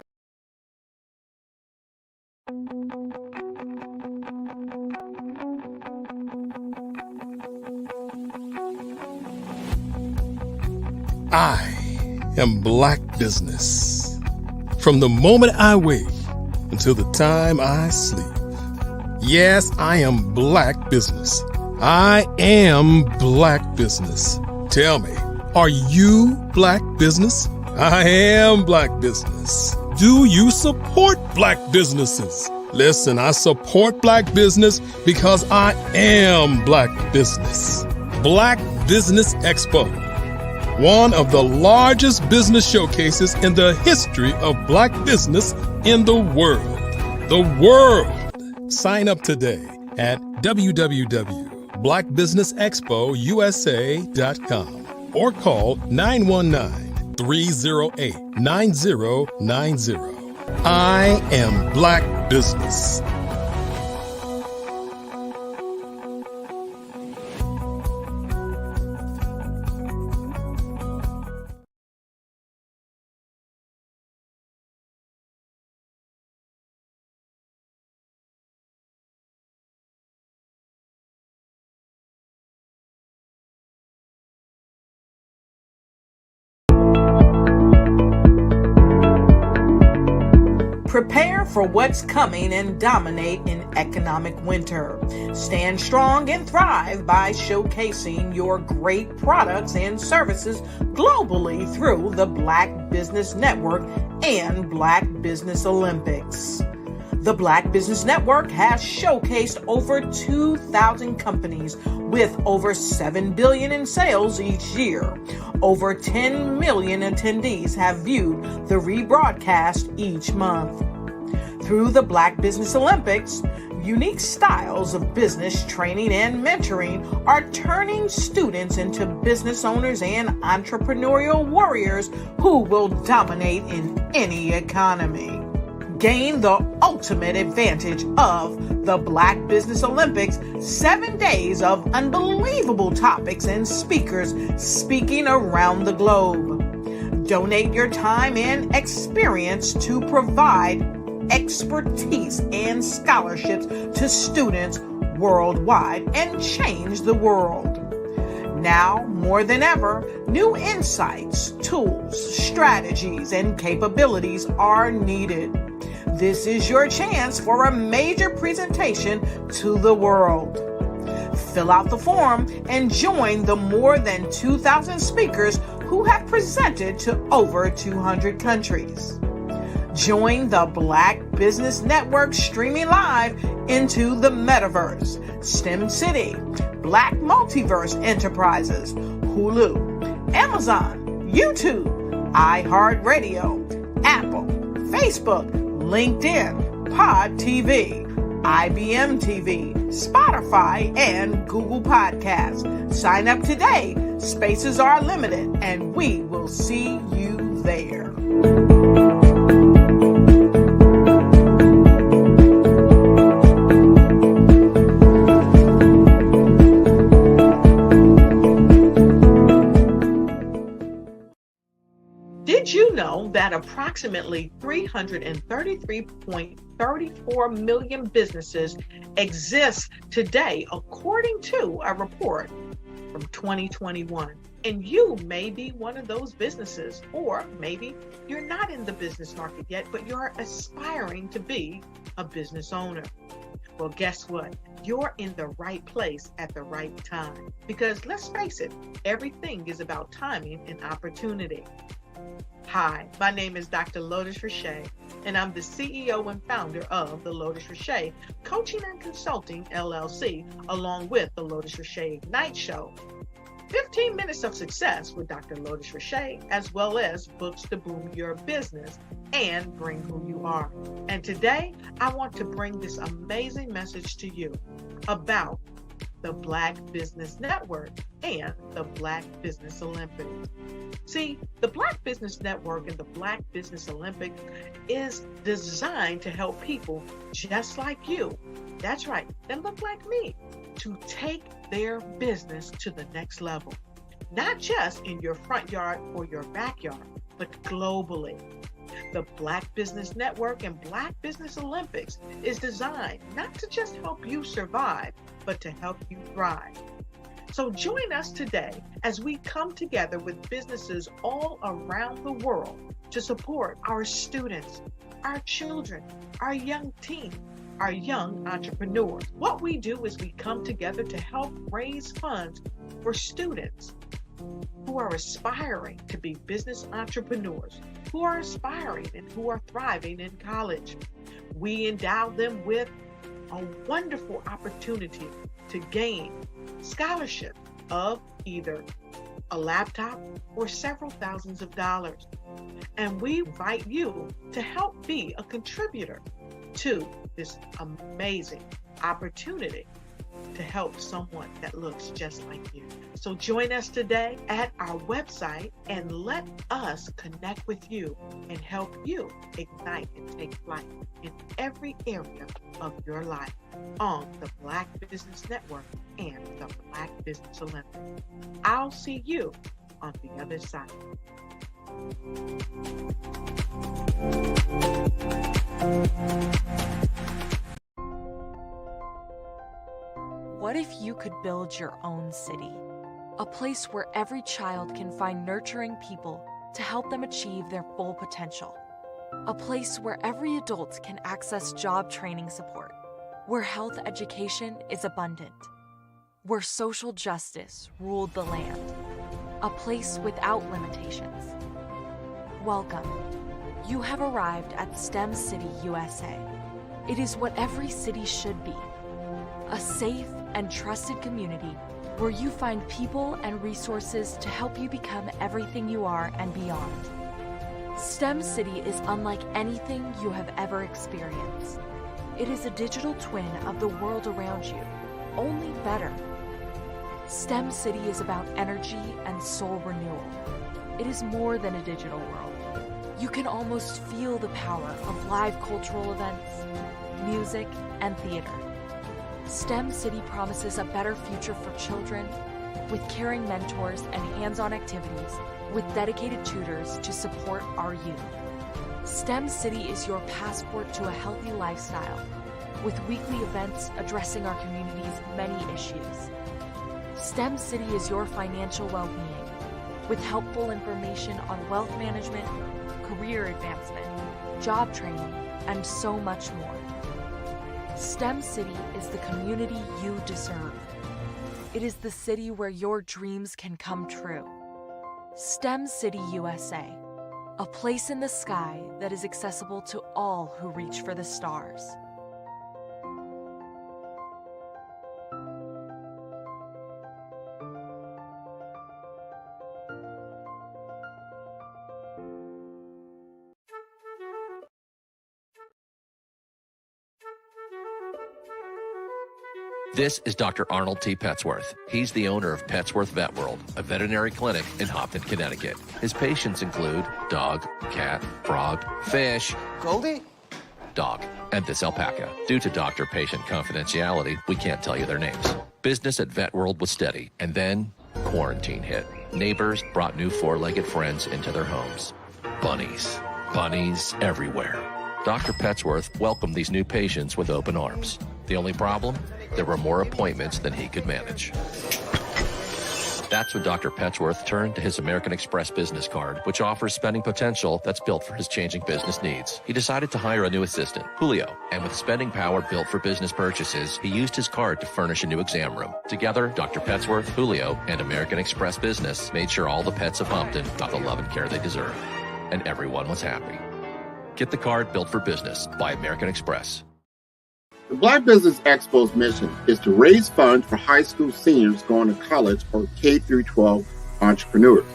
I am Black business. From the moment I wake until the time I sleep. Yes, I am Black business. I am Black business. Tell me, are you Black business? I am Black business. Do you support Black businesses? Listen, I support Black business because I am Black business. Black Business Expo, one of the largest business showcases in the history of Black business in the world. The world. Sign up today at www.blackbusinessexpousa.com or call 919-308-9090. I am Black business. Prepare for what's coming and dominate in economic winter. Stand strong and thrive by showcasing your great products and services globally through the Black Business Network and Black Business Olympics. The Black Business Network has showcased over 2,000 companies with over $7 billion in sales each year. Over 10 million attendees have viewed the rebroadcast each month. Through the Black Business Olympics, unique styles of business training and mentoring are turning students into business owners and entrepreneurial warriors who will dominate in any economy. Gain the ultimate advantage of the Black Business Olympics, 7 days of unbelievable topics and speakers speaking around the globe. Donate your time and experience to provide expertise and scholarships to students worldwide and change the world. Now, more than ever, new insights, tools, strategies, and capabilities are needed. This is your chance for a major presentation to the world. Fill out the form and join the more than 2,000 speakers who have presented to over 200 countries. Join the Black Business Network streaming live into the Metaverse, STEM City, Black Multiverse Enterprises, Hulu, Amazon, YouTube, iHeartRadio, Apple, Facebook, LinkedIn, Pod TV, IBM TV, Spotify, and Google Podcasts. Sign up today. Spaces are limited, and we will see you there. Did you know that approximately 333.34 million businesses exist today, according to a report from 2021? And you may be one of those businesses, or maybe you're not in the business market yet, but you're aspiring to be a business owner. Well, guess what? You're in the right place at the right time. Because let's face it, everything is about timing and opportunity. Hi, my name is Dr. Lotus Richer, and I'm the CEO and founder of the Lotus Richer Coaching and Consulting LLC, along with the Lotus Richer Ignite Show. 15 Minutes of Success with Dr. Lotus Rashay, as well as books to boom your business and bring who you are. And today, I want to bring this amazing message to you about the Black Business Network and the Black Business Olympics. See, the Black Business Network and the Black Business Olympics is designed to help people just like you, that's right, that look like me, to take their business to the next level. Not just in your front yard or your backyard, but globally. The Black Business Network and Black Business Olympics is designed not to just help you survive, but to help you thrive. So join us today as we come together with businesses all around the world to support our students, our children, our young teens, our young entrepreneurs. What we do is we come together to help raise funds for students who are aspiring to be business entrepreneurs, who are aspiring and who are thriving in college. We endow them with a wonderful opportunity to gain scholarship of either a laptop or several thousands of dollars. And we invite you to help be a contributor to this amazing opportunity to help someone that looks just like you. So join us today at our website and let us connect with you and help you ignite and take flight in every area of your life on the Black Business Network and the Black Business Olympics. I'll see you on the other side. What if you could build your own city? A place where every child can find nurturing people to help them achieve their full potential. A place where every adult can access job training support. Where health education is abundant. Where social justice ruled the land. A place without limitations. Welcome. You have arrived at STEM City, USA. It is what every city should be. A safe and trusted community where you find people and resources to help you become everything you are and beyond. STEM City is unlike anything you have ever experienced. It is a digital twin of the world around you, only better. STEM City is about energy and soul renewal. It is more than a digital world. You can almost feel the power of live cultural events, music, and theater. STEM City promises a better future for children with caring mentors and hands-on activities with dedicated tutors to support our youth. STEM City is your passport to a healthy lifestyle with weekly events addressing our community's many issues. STEM City is your financial well-being with helpful information on wealth management, career advancement, job training, and so much more. STEM City is the community you deserve. It is the city where your dreams can come true. STEM City USA, a place in the sky that is accessible to all who reach for the stars. This is Dr. Arnold T. Petsworth. He's the owner of Petsworth Vet World, a veterinary clinic in Hopton, Connecticut. His patients include dog, cat, frog, fish, Goldie, dog, and this alpaca. Due to doctor-patient confidentiality, we can't tell you their names. Business at Vet World was steady, and then quarantine hit. Neighbors brought new four-legged friends into their homes. Bunnies. Bunnies everywhere. Dr. Petsworth welcomed these new patients with open arms. The only problem? There were more appointments than he could manage. That's when Dr. Petsworth turned to his American Express business card, which offers spending potential that's built for his changing business needs. He decided to hire a new assistant, Julio, and with spending power built for business purchases, he used his card to furnish a new exam room. Together, Dr. Petsworth, Julio, and American Express Business made sure all the pets of Hopton got the love and care they deserve. And everyone was happy. Get the card built for business by American Express. The Black Business Expo's mission is to raise funds for high school seniors going to college or K-12 entrepreneurs.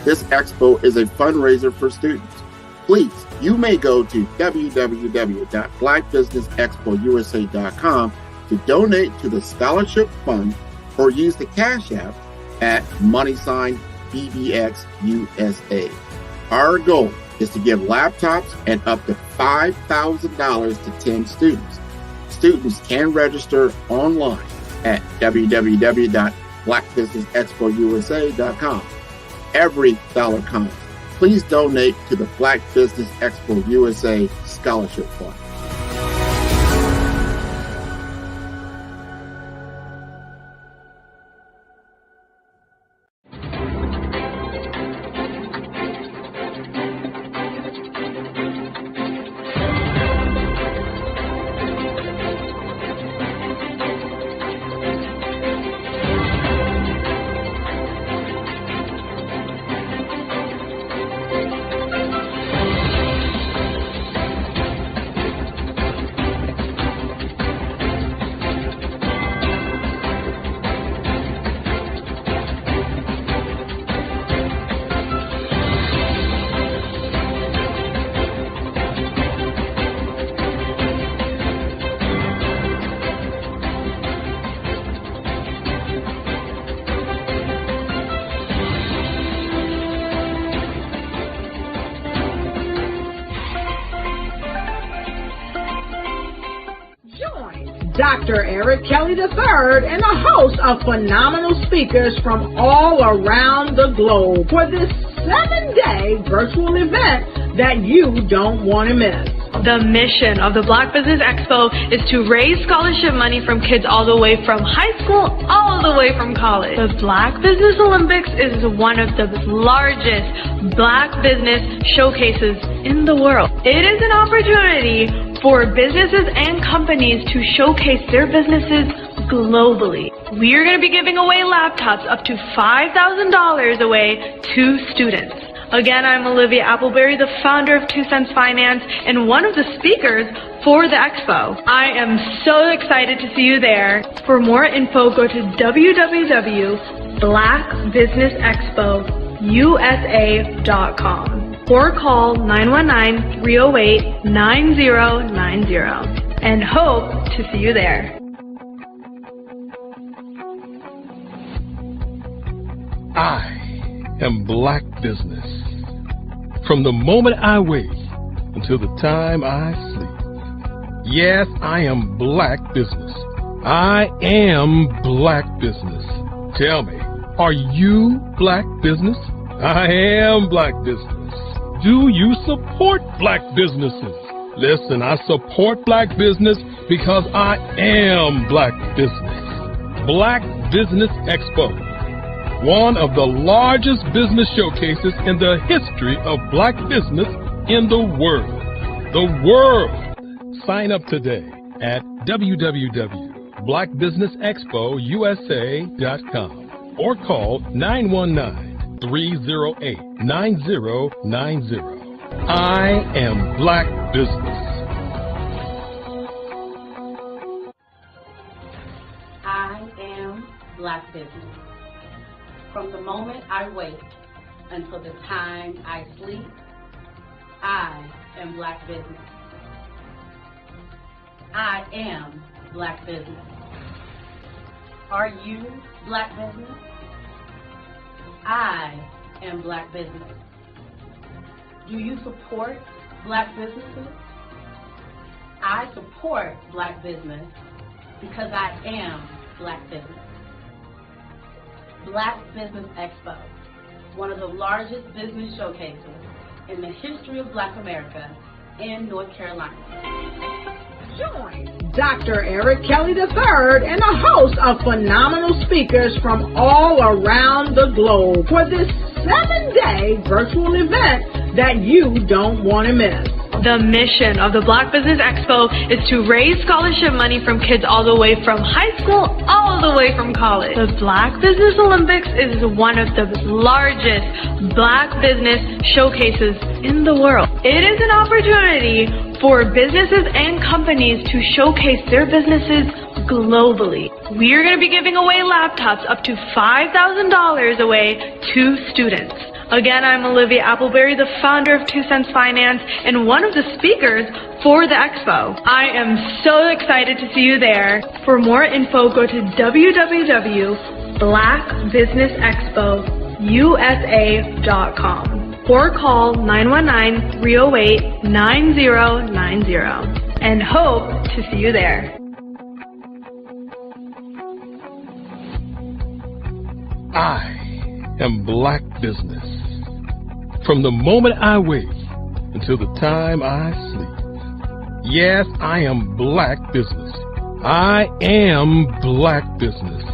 This expo is a fundraiser for students. Please, you may go to www.blackbusinessexpousa.com to donate to the scholarship fund or use the Cash App at $BBXUSA. Our goal is to give laptops and up to $5,000 to 10 students. Students can register online at www.blackbusinessexpousa.com. Every dollar counts. Please donate to the Black Business Expo USA Scholarship Fund. Dr. Eric Kelly III and a host of phenomenal speakers from all around the globe for this 7-day virtual event that you don't want to miss. The mission of the Black Business Expo is to raise scholarship money from kids all the way from high school all the way from college. The Black Business Olympics is one of the largest Black business showcases in the world. It is an opportunity for businesses and companies to showcase their businesses globally. We are going to be giving away laptops up to $5,000 away to students. Again, I'm Olivia Appleberry, the founder of 2 Cents Finance and one of the speakers for the expo. I am so excited to see you there. For more info, go to www.blackbusinessexpousa.com or call 919-308-9090 and hope to see you there. I am Black business. From the moment I wake until the time I sleep. Yes, I am Black business. I am Black business. Tell me, are you Black business? I am Black business. Do you support Black businesses? Listen, I support Black business because I am Black business. Black Business Expo, one of the largest business showcases in the history of Black business in the world. The world! Sign up today at www.blackbusinessexpousa.com or call 919-308-9090. I am Black business. I am Black business. From the moment I wake until the time I sleep, I am Black business. I am Black business. Are you Black business? I am Black business. Do you support Black businesses? I support Black business because I am Black business. Black Business Expo, one of the largest business showcases in the history of Black America in North Carolina. Join Dr. Eric Kelly III and a host of phenomenal speakers from all around the globe for this 7-day virtual event that you don't want to miss. The mission of the Black Business Expo is to raise scholarship money from kids all the way from high school all the way from college. The Black Business Olympics is one of the largest Black business showcases in the world. It is an opportunity for businesses and companies to showcase their businesses globally. We are going to be giving away laptops up to $5,000 away to students. Again, I'm Olivia Appleberry, the founder of 2 Cents Finance and one of the speakers for the expo. I am so excited to see you there. For more info, go to www.blackbusinessexpousa.com or call 919-308-9090 and hope to see you there. I am Black business. From the moment I wake until the time I sleep. Yes, I am Black business. I am Black business.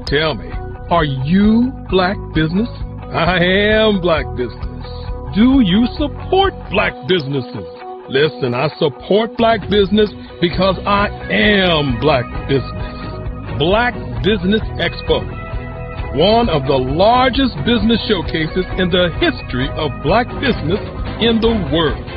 Tell me, are you Black business? I am Black business. Do you support Black businesses? Listen, I support Black business because I am Black business. Black Business Expo, one of the largest business showcases in the history of Black business in the world.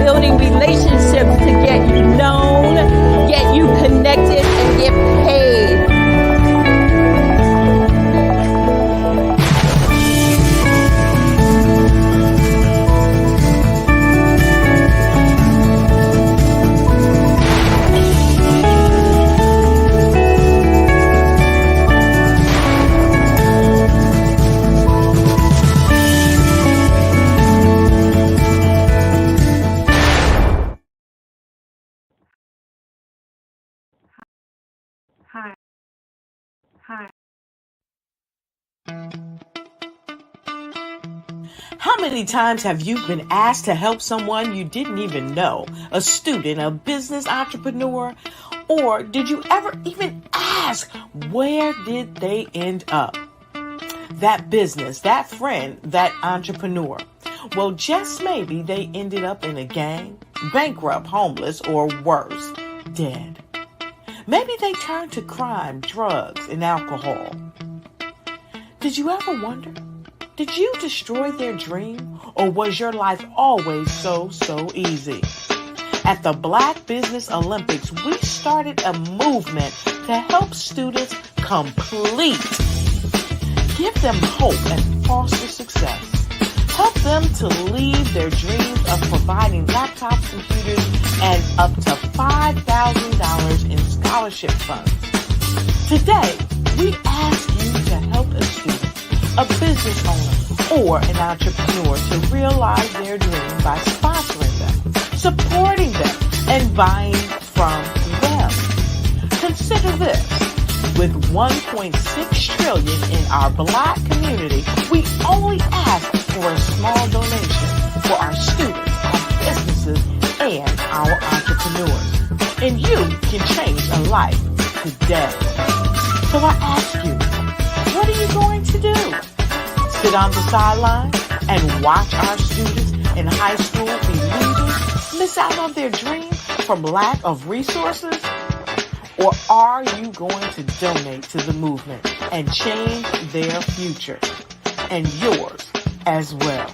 Building relationships to get you known, get you connected, and get paid. How many times have you been asked to help someone you didn't even know, a student, a business entrepreneur? Or did you ever even ask, where did they end up? That business, that friend, that entrepreneur. Well, just maybe they ended up in a gang, bankrupt, homeless, or worse, dead. Maybe they turned to crime, drugs, and alcohol. Did you ever wonder? Did you destroy their dream, or was your life always so easy? At the Black Business Olympics, we started a movement to help students complete. Give them hope and foster success. Help them to leave their dreams of providing laptops, computers, and up to $5,000 in scholarship funds. Today, we ask you to help a student, a business owner, or an entrepreneur to realize their dream by sponsoring them, supporting them, and buying from them. Consider this. With $1.6 trillion in our Black community, we only ask for a small donation for our students, our businesses, and our entrepreneurs. And you can change a life today. So I ask you, what are you going to do? Sit sit on the sideline and watch our students in high school be leaders, miss out on their dreams from lack of resources? Or are you going to donate to the movement and change their future and yours as well?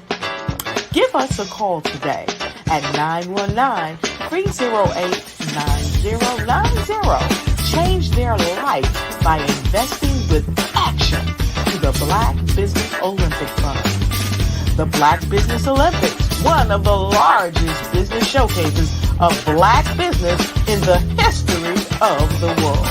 Give us a call today at 919-308-9090. Change their life by investing with action to the Black Business Olympic Fund. The Black Business Olympics, one of the largest business showcases of Black business in the history of the world.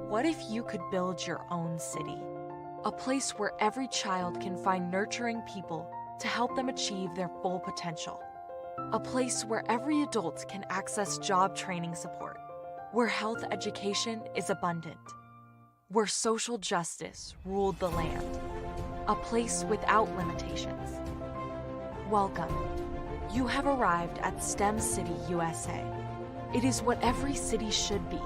What if you could build your own city? A place where every child can find nurturing people to help them achieve their full potential. A place where every adult can access job training support. Where health education is abundant. Where social justice ruled the land. A place without limitations. Welcome. You have arrived at STEM City, USA. It is what every city should be.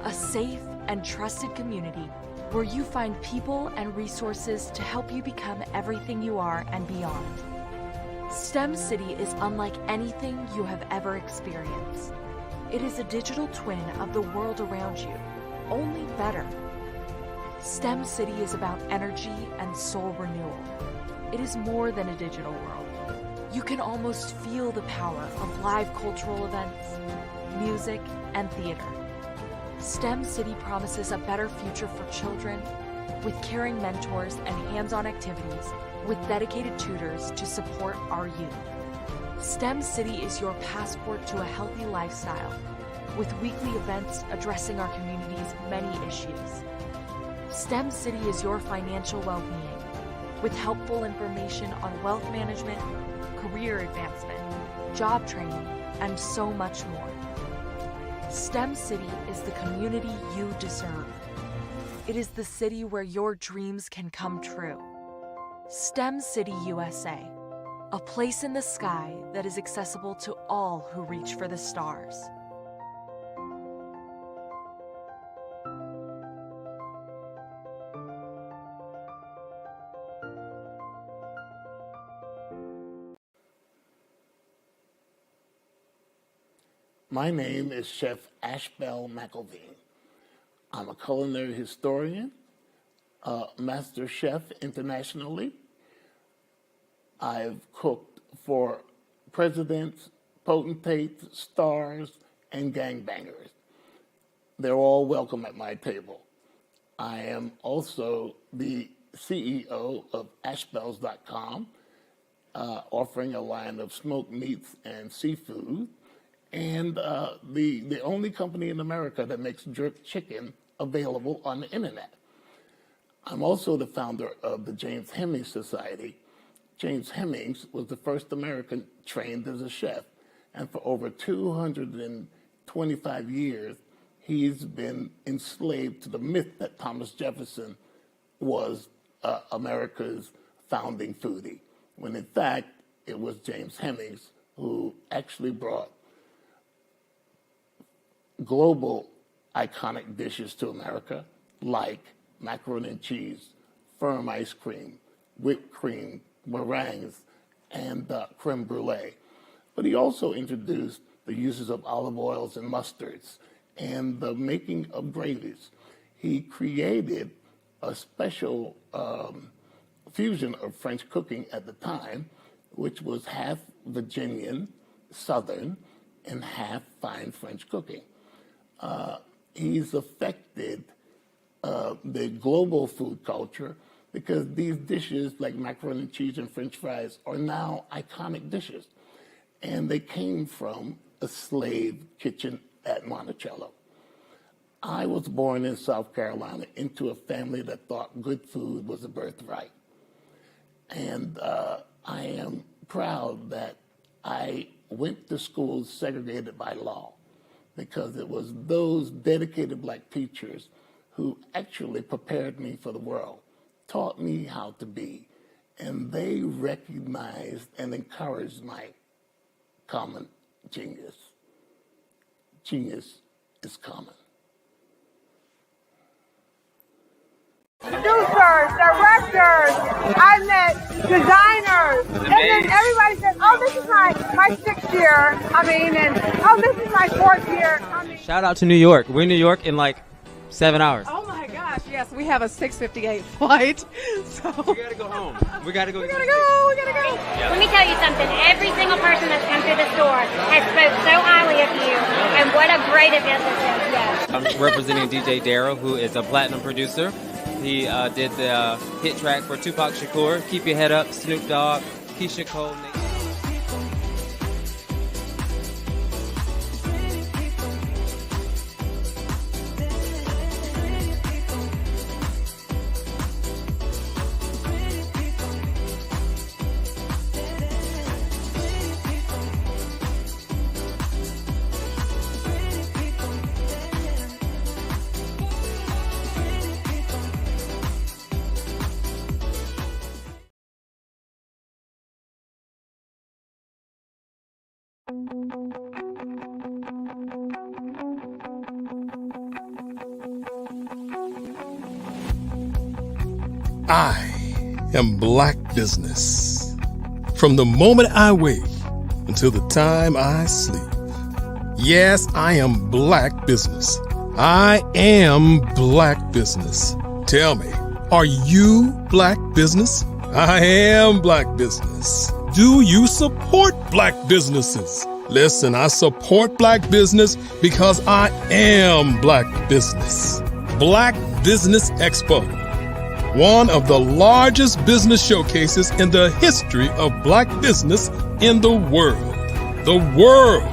A safe and trusted community where you find people and resources to help you become everything you are and beyond. STEM City is unlike anything you have ever experienced. It is a digital twin of the world around you, only better. STEM City is about energy and soul renewal. It is more than a digital world. You can almost feel the power of live cultural events, music, and theater. STEM City promises a better future for children with caring mentors and hands-on activities with dedicated tutors to support our youth. STEM City is your passport to a healthy lifestyle with weekly events addressing our community's many issues. STEM City is your financial well-being with helpful information on wealth management, career advancement, job training, and so much more. STEM City is the community you deserve. It is the city where your dreams can come true. STEM City USA, a place in the sky that is accessible to all who reach for the stars. My name is Chef Ashbel McElveen. I'm a culinary historian, a master chef internationally. I've cooked for presidents, potentates, stars, and gangbangers. They're all welcome at my table. I am also the CEO of ashbels.com, offering a line of smoked meats and seafood, and the only company in America that makes jerk chicken available on the internet. I'm also the founder of the James Hemings Society. James Hemings was the first American trained as a chef, and for over 225 years, he's been enslaved to the myth that Thomas Jefferson was America's founding foodie, when in fact, it was James Hemings who actually brought global iconic dishes to America, like macaroni and cheese, firm ice cream, whipped cream, meringues, and creme brulee. But he also introduced the uses of olive oils and mustards and the making of gravies. He created a special fusion of French cooking at the time, which was half Virginian, Southern, and half fine French cooking. He's affected the global food culture because these dishes like macaroni and cheese and French fries are now iconic dishes. And they came from a slave kitchen at Monticello. I was born in South Carolina into a family that thought good food was a birthright. And I am proud that I went to schools segregated by law, because it was those dedicated Black teachers who actually prepared me for the world, taught me how to be. And they recognized and encouraged my common genius. Genius is common. Producers, directors, I met designers, and then everybody said, oh, this is my 6th year, and oh, this is my 4th year. Shout out to New York. We're in New York in like 7 hours. Oh my gosh, yes, we have a 6:58 flight, so. We gotta go home. We gotta go. We gotta go. Yeah. Let me tell you something, every single person that's come through the store has spoke so highly of you, and what a great event this is, yes. I'm representing DJ Darryl, who is a platinum producer. He did the hit track for Tupac Shakur, Keep Your Head Up, Snoop Dogg, Keisha Cole. I am Black business. From the moment I wake until the time I sleep. Yes, I am Black business. I am Black business. Tell me, are you Black business? I am Black business. Do you support Black businesses? Listen, I support Black business because I am Black business. Black Business Expo, one of the largest business showcases in the history of Black business in the world. The world!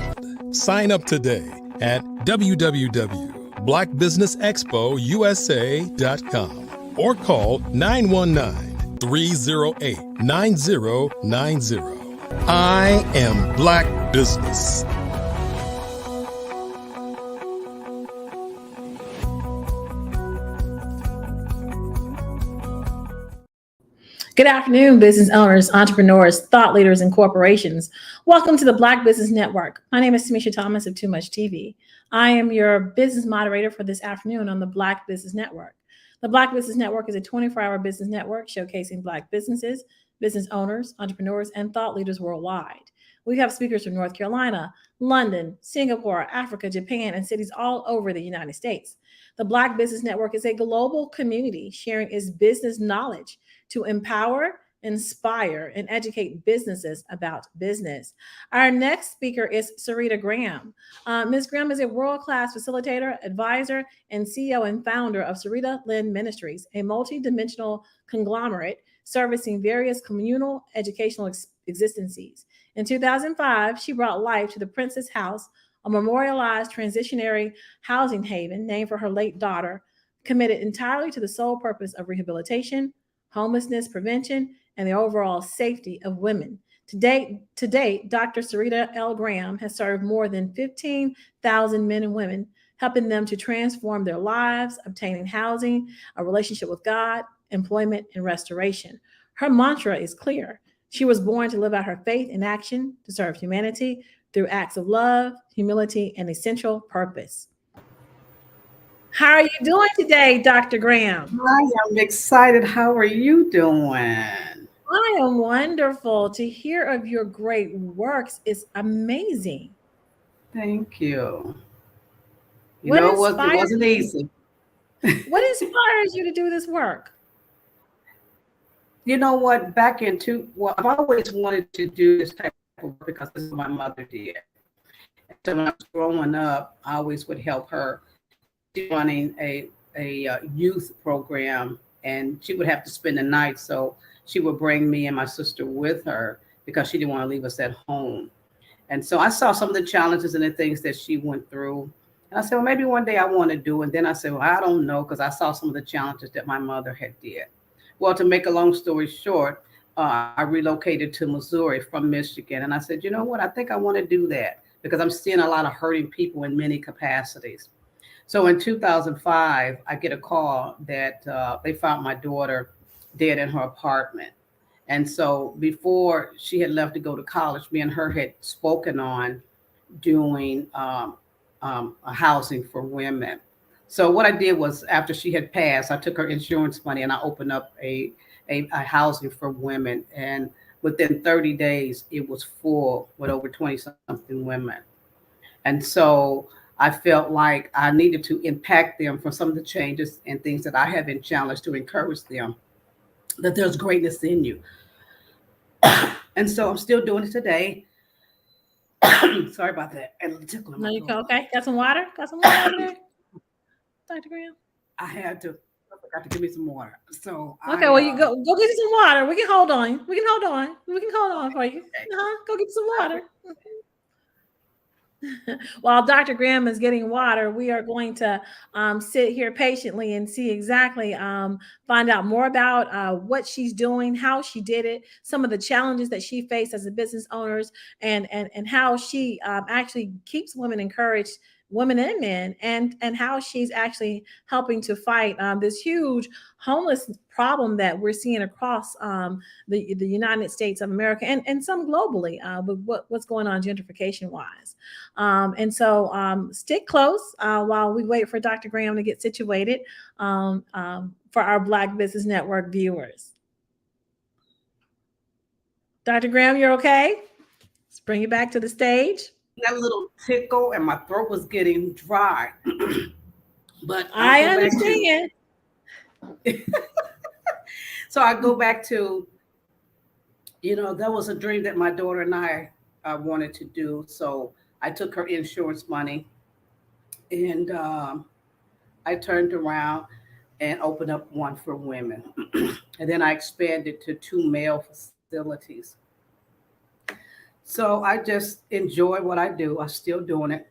Sign up today at www.blackbusinessexpousa.com or call 919-308-9090. I am Black business. Good afternoon, business owners, entrepreneurs, thought leaders, and corporations. Welcome to the Black Business Network. My name is Tamisha Thomas of Too Much TV. I am your business moderator for this afternoon on the Black Business Network. The Black Business Network is a 24-hour business network showcasing Black businesses, business owners, entrepreneurs, and thought leaders worldwide. We have speakers from North Carolina, London, Singapore, Africa, Japan, and cities all over the United States. The Black Business Network is a global community sharing its business knowledge to empower, inspire, and educate businesses about business. Our next speaker is Sarita Graham. Ms. Graham is a world-class facilitator, advisor, and CEO and founder of Sarita Lynn Ministries, a multi-dimensional conglomerate servicing various communal educational existences. In 2005, she brought life to the Princess House, a memorialized transitionary housing haven named for her late daughter, committed entirely to the sole purpose of rehabilitation, homelessness prevention, and the overall safety of women. To date, Dr. Sarita L. Graham has served more than 15,000 men and women, helping them to transform their lives, obtaining housing, a relationship with God, employment, and restoration. Her mantra is clear. She was born to live out her faith in action, to serve humanity through acts of love, humility, and essential purpose. How are you doing today, Dr. Graham? I am excited. How are you doing? I am wonderful. To hear of your great works is amazing. Thank you. It wasn't easy. What inspires you to do this work? You know what? I've always wanted to do this type of work because this is what my mother did. So when I was growing up, I always would help her. Running a youth program, and she would have to spend the night, so she would bring me and my sister with her because she didn't want to leave us at home. And so I saw some of the challenges and the things that she went through, and I said, well, maybe one day I want to do it. And then I said, well, I don't know, because I saw some of the challenges that my mother had did. Well, to make a long story short, I relocated to Missouri from Michigan, and I said, you know what, I think I want to do that because I'm seeing a lot of hurting people in many capacities. So in 2005, I get a call that they found my daughter dead in her apartment. And so before she had left to go to college, me and her had spoken on doing a housing for women. So what I did was after she had passed, I took her insurance money and I opened up a housing for women. And within 30 days, it was full with over 20 something women. And so I felt like I needed to impact them for some of the changes and things that I have been challenged to encourage them that there's greatness in you. And so I'm still doing it today. Sorry about that. No, you okay? Got some water? Got some water over there, Dr. Graham? I forgot to give me some water. So okay, well you go get you some water. We can hold on. We can hold on for you. Go get some water. While Dr. Graham is getting water, we are going to sit here patiently and see exactly, find out more about what she's doing, how she did it, some of the challenges that she faced as a business owners, and how she actually keeps women encouraged, women and men, and how she's actually helping to fight this huge homeless problem that we're seeing across the United States of America and some globally with what's going on gentrification wise. And so stick close while we wait for Dr. Graham to get situated for our Black Business Network viewers. Dr. Graham, you're okay? Let's bring you back to the stage. That little tickle and my throat was getting dry. But I understand. So I go back to, that was a dream that my daughter and I wanted to do. So I took her insurance money and I turned around and opened up one for women. And then I expanded to 2 male facilities. So I just enjoy what I do. I'm still doing it.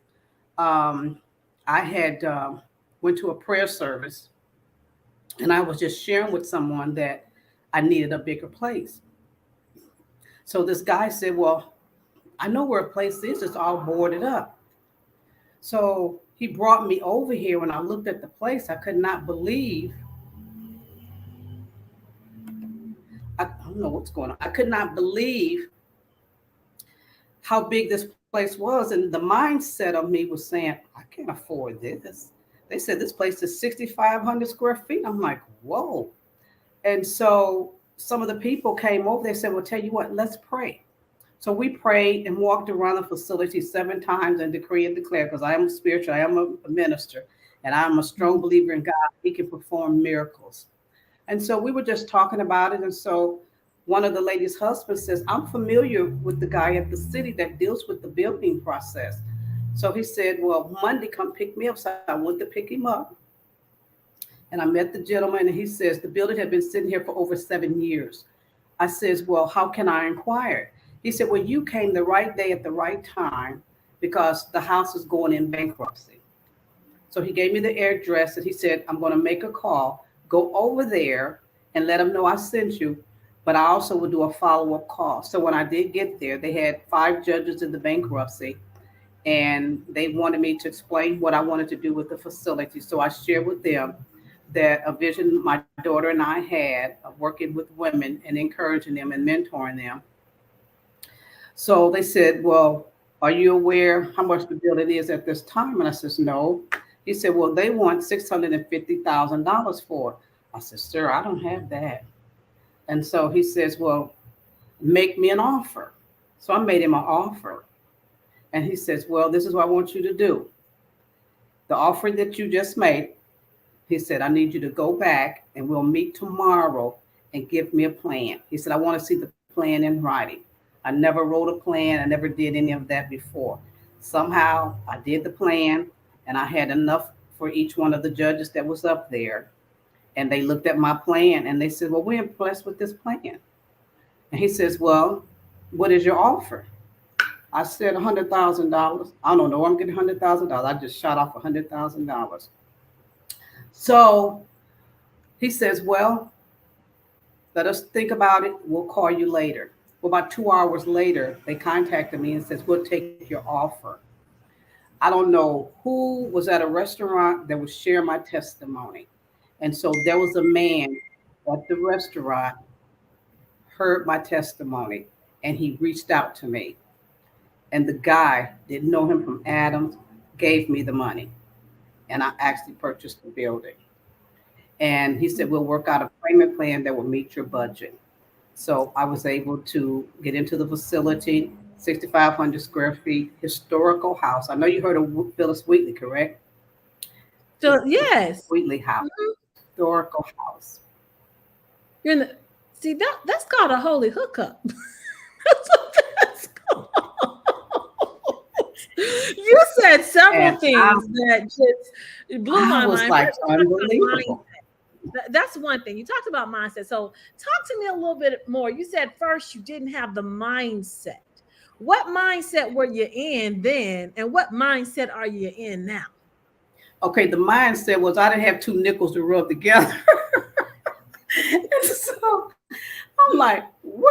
I had went to a prayer service and I was just sharing with someone that I needed a bigger place. So this guy said, well, I know where a place is. It's all boarded up. So he brought me over here. When I looked at the place, I could not believe. I don't know what's going on. I could not believe how big this place was. And the mindset of me was saying, I can't afford this. They said this place is 6,500 square feet. I'm like, whoa. And so some of the people came over. They said, well, tell you what, let's pray. So we prayed and walked around the facility 7 times and decree and declare, because I am spiritual, I am a minister, and I'm a strong believer in God. He can perform miracles. And so we were just talking about it. And so one of the ladies' husbands says, I'm familiar with the guy at the city that deals with the building process. So he said, well, Monday, come pick me up. So I went to pick him up. And I met the gentleman, and he says, the building had been sitting here for over 7 years. I says, well, how can I inquire? He said, well, you came the right day at the right time because the house is going in bankruptcy. So he gave me the address, and he said, I'm going to make a call. Go over there and let them know I sent you. But I also would do a follow-up call. So when I did get there, they had 5 judges in the bankruptcy, and they wanted me to explain what I wanted to do with the facility. So I shared with them that a vision my daughter and I had of working with women and encouraging them and mentoring them. So they said, well, are you aware how much the building is at this time? And I says, no. He said, well, they want $650,000 for it. I said, sir, I don't have that. And so he says, well, make me an offer. So I made him an offer. And he says, well, this is what I want you to do. The offer that you just made, he said, I need you to go back and we'll meet tomorrow and give me a plan. He said, I want to see the plan in writing. I never wrote a plan. I never did any of that before. Somehow I did the plan, and I had enough for each one of the judges that was up there. And they looked at my plan and they said, well, we're impressed with this plan. And he says, well, what is your offer? I said $100,000. I don't know where I'm getting $100,000. I just shot off $100,000. So he says, well, let us think about it. We'll call you later. Well, about 2 hours later, they contacted me and says, we'll take your offer. I don't know who was at a restaurant that was sharing my testimony. And so there was a man at the restaurant heard my testimony, and he reached out to me. And the guy didn't know him from Adams, gave me the money, and I actually purchased the building. And he said, we'll work out a payment plan that will meet your budget. So I was able to get into the facility, 6,500 square feet, historical house. I know you heard of Phyllis Wheatley, correct? So yes, Wheatley House, historical house. You're in the see that's called a holy hookup. That's what that's called. You said several things that just blew my mind. Was like unbelievable. That's one thing. You talked about mindset. So talk to me a little bit more. You said first you didn't have the mindset. What mindset were you in then, and what mindset are you in now? Okay, the mindset was I didn't have two nickels to rub together. And so I'm like,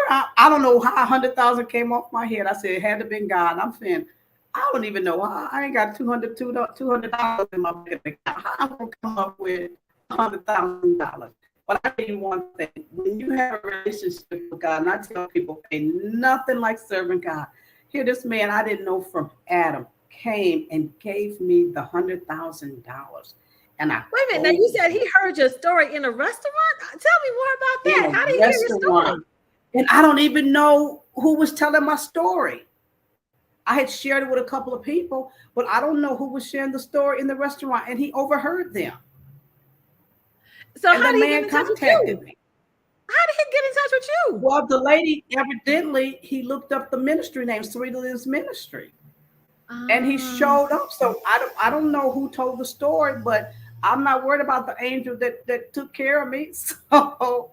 I don't know how 100,000 came off my head. I said it had to have been God. I'm saying, I don't even know how. I ain't got $200 in my bank account. How I'm gonna come up with $100,000? But I tell you one thing: when you have a relationship with God, and I tell people, ain't nothing like serving God. Here, this man I didn't know from Adam came and gave me the $100,000. And I wait a minute. Now you said he heard your story in a restaurant. Tell me more about that. How did he hear your story? And I don't even know who was telling my story. I had shared it with a couple of people, but I don't know who was sharing the story in the restaurant, and he overheard them. So how did he get in touch with you? How did he get in touch with you? Well, the lady, evidently, he looked up the ministry name, Sarita Lynn's ministry. And he showed up. So I don't know who told the story, but I'm not worried about the angel that took care of me. So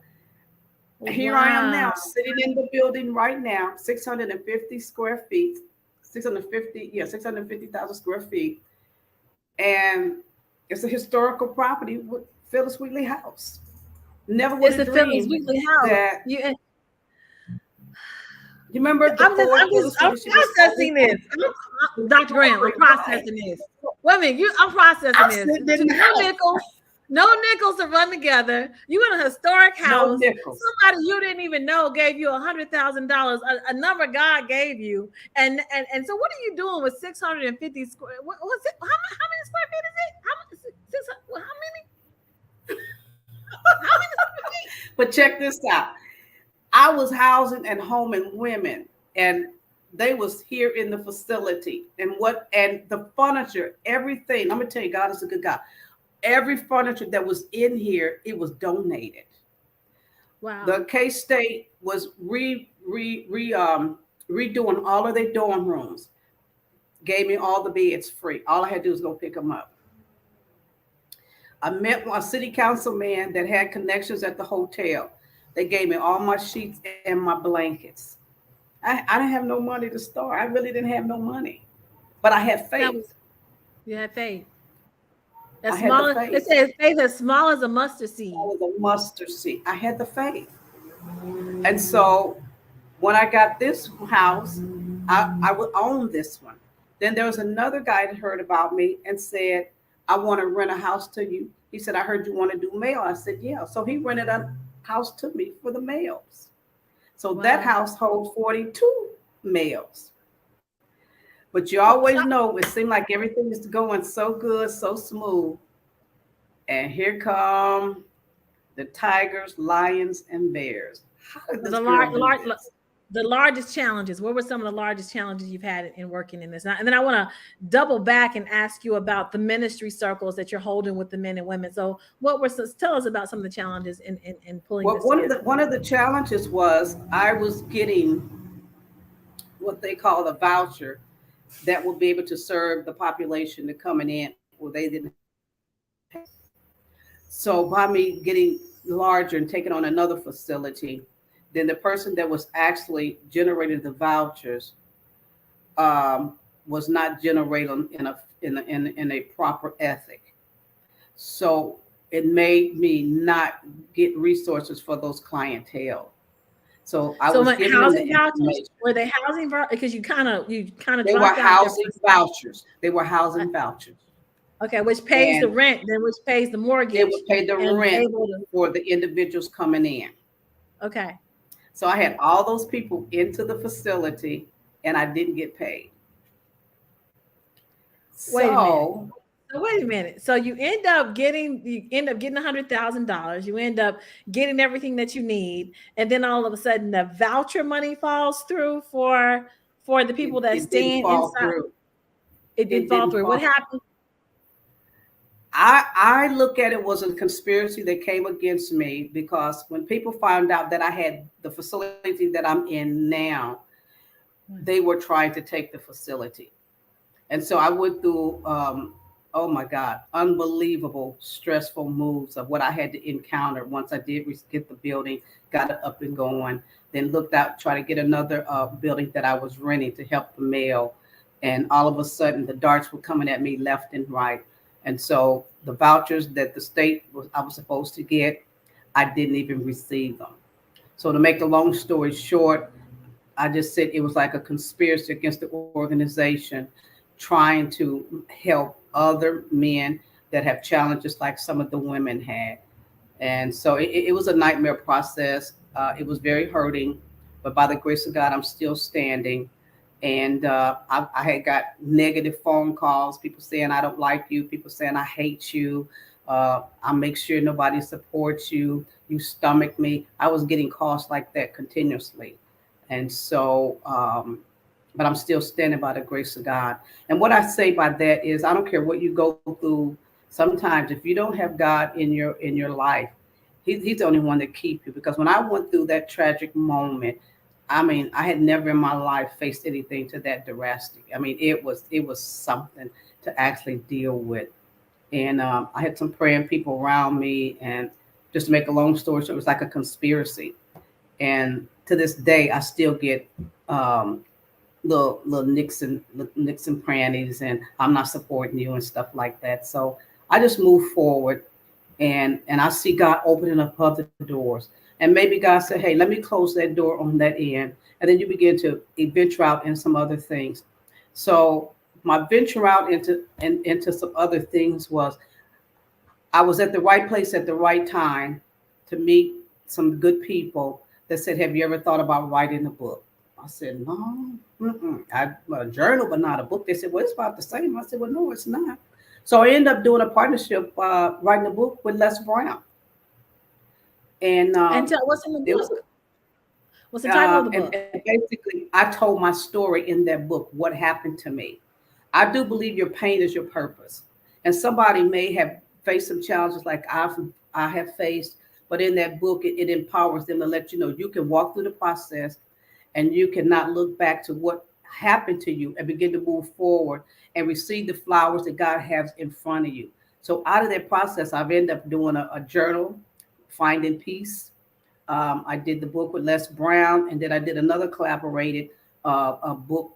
here I am now, sitting in the building right now, 650 square feet, 650,000 square feet. And it's a historical property with Phyllis Wheatley House. Never would have dreamed Phyllis Wheatley House. That. You remember? I'm processing this. Dr. Graham, I'm processing this. Wait a minute, I'm processing this. No nickels to run together. You in a historic house. Somebody you didn't even know gave you $100,000, a number God gave you. And so what are you doing with 650 square? What was it? How many square feet is it? How many? How many square feet? But check this out. I was housing and homing women, and they was here in the facility. And the furniture, everything. I'm gonna tell you, God is a good God. Every furniture that was in here, it was donated. Wow. The K-State was redoing all of their dorm rooms. Gave me all the beds free. All I had to do was go pick them up. I met a city council man that had connections at the hotel. They gave me all my sheets and my blankets. I didn't have no money to start. I really didn't have no money, but I had faith. You had faith. It says faith as small as a mustard seed. Small as a mustard seed. I had the faith. And so when I got this house, I would own this one. Then there was another guy that heard about me and said, I want to rent a house to you. He said, I heard you want to do mail. I said, yeah. So he rented a house to me for the males. So that house holds 42 males. But you always know it seemed like everything is going so good, so smooth. And here come the tigers, lions, and bears. The largest challenges. What were some of the largest challenges you've had in working in this? And then I want to double back and ask you about the ministry circles that you're holding with the men and women. So tell us about some of the challenges in pulling this together. One of the challenges was I was getting what they call a voucher that will be able to serve the population that coming in where they didn't pay. So by me getting larger and taking on another facility, then the person that was actually generating the vouchers was not generating in a proper ethic. So it made me not get resources for those clientele. So I was giving housing vouchers. Were they housing vouchers? Because you kind of they were housing vouchers. They were housing vouchers. Okay, which pays the And rent, then which pays the mortgage. it would pay the and rent able to, for the individuals coming in. okay. So I had all those people into the facility and I didn't get paid. Wait a minute. So So wait a minute. So you end up getting $100,000. You end up getting everything that you need, and then all of a sudden the voucher money falls through for the people that it didn't stand fall inside. through. It didn't fall through. What happened? I look at it was a conspiracy that came against me because when people found out that I had the facility that I'm in now, they were trying to take the facility. And so I went through, oh my God, unbelievable, stressful moves of what I had to encounter once I did get the building, got it up and going, then looked out, try to get another building that I was renting to help the mail. And all of a sudden, the darts were coming at me left and right. And so the vouchers that the state I was supposed to get, I didn't even receive them. So to make a long story short, I just said it was like a conspiracy against the organization trying to help other men that have challenges like some of the women had. And so it was a nightmare process. It was very hurting, but by the grace of God, I'm still standing. And I had got negative phone calls, people saying, I don't like you, people saying, I hate you. I make sure nobody supports you. You stomach me. I was getting calls like that continuously. And so, but I'm still standing by the grace of God. And what I say by that is, I don't care what you go through. Sometimes if you don't have God in your life, he's the only one that keep you. Because when I went through that tragic moment, I mean, I had never in my life faced anything to that drastic. I mean, it was something to actually deal with. And I had some praying people around me. And just to make a long story short, it was like a conspiracy. And to this day, I still get little nicks and prannies, and I'm not supporting you and stuff like that. So I just move forward, and I see God opening up other doors. And maybe God said, hey, let me close that door on that end. And then you begin to venture out in some other things. So my venture out into some other things was I was at the right place at the right time to meet some good people that said, have you ever thought about writing a book? I said, no, I a journal, but not a book. They said, well, it's about the same. I said, well, no, it's not. So I ended up doing a partnership, writing a book with Les Brown. And what's in the book? What's the title of the book? And basically, I told my story in that book, what happened to me. I do believe your pain is your purpose. And somebody may have faced some challenges like I have faced, but in that book, it empowers them to let you know you can walk through the process and you cannot look back to what happened to you and begin to move forward and receive the flowers that God has in front of you. So out of that process, I've ended up doing a journal, Finding Peace. I did the book with Les Brown, and then I did another collaborated a book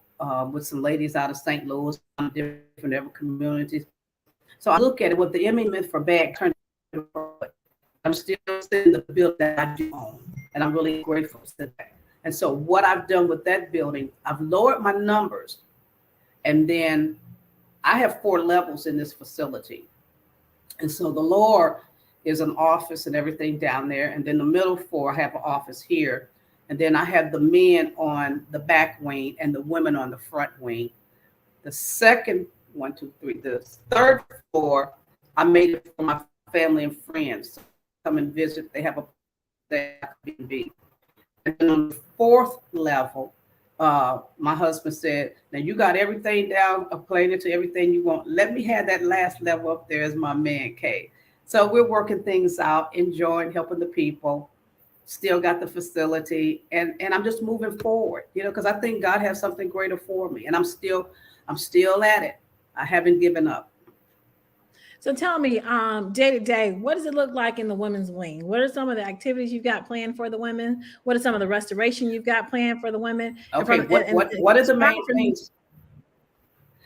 with some ladies out of St. Louis, different communities. So I look at it, what the enemy meant for bad turned for good. I'm still in the building that I do own, and I'm really grateful for that. And so what I've done with that building, I've lowered my numbers, and then I have 4 levels in this facility. And so the lower is an office and everything down there. And then the middle 4, I have an office here. And then I have the men on the back wing and the women on the front wing. The second, 1, 2, 3, the third floor, I made it for my family and friends to come and visit. They have a Airbnb. And then on the 4th level, my husband said, now you got everything down, planning to everything you want. Let me have that last level up there as my man cave. So we're working things out, enjoying helping the people, still got the facility, and I'm just moving forward, because I think God has something greater for me, and I'm still at it. I haven't given up. So tell me, day to day, what does it look like in the women's wing? What are some of the activities you've got planned for the women? What are some of the restoration you've got planned for the women? Okay, what are the main things?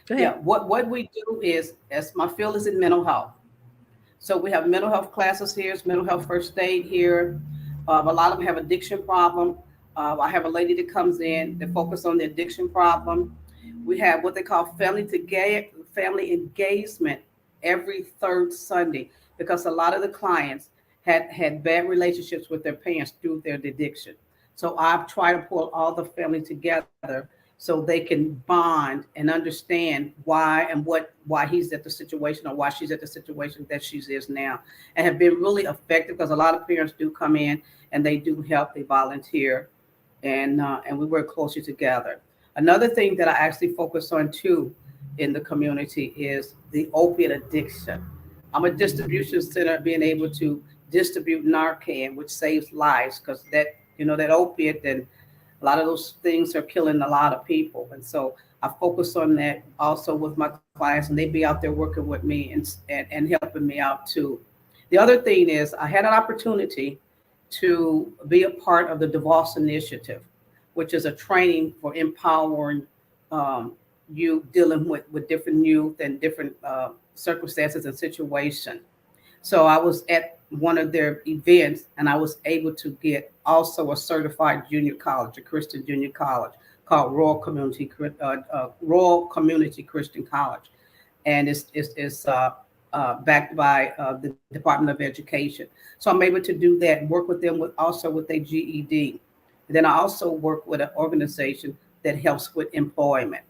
Go ahead. Yeah, what we do is, as my field is in mental health. So we have mental health classes here, it's mental health first aid here. A lot of them have addiction problem. I have a lady that comes in that focus on the addiction problem. We have what they call family engagement every third Sunday because a lot of the clients had bad relationships with their parents through their addiction. So I've tried to pull all the family together so they can bond and understand why he's at the situation or why she's at the situation that she is now, and have been really effective because a lot of parents do come in and they do help, they volunteer, and we work closely together. Another thing that I actually focus on too in the community is the opiate addiction. I'm a distribution center, being able to distribute Narcan, which saves lives, because that opiate and a lot of those things are killing a lot of people. And so I focus on that also with my clients, and they be out there working with me and helping me out too. The other thing is I had an opportunity to be a part of the DeVos Initiative, which is a training for empowering you dealing with different youth and different circumstances and situations. So I was at one of their events, and I was able to get also a certified junior college, a Christian junior college called Royal Community Christian College, and it's backed by the Department of Education. So I'm able to do that and work with them with their GED. And then I also work with an organization that helps with employment.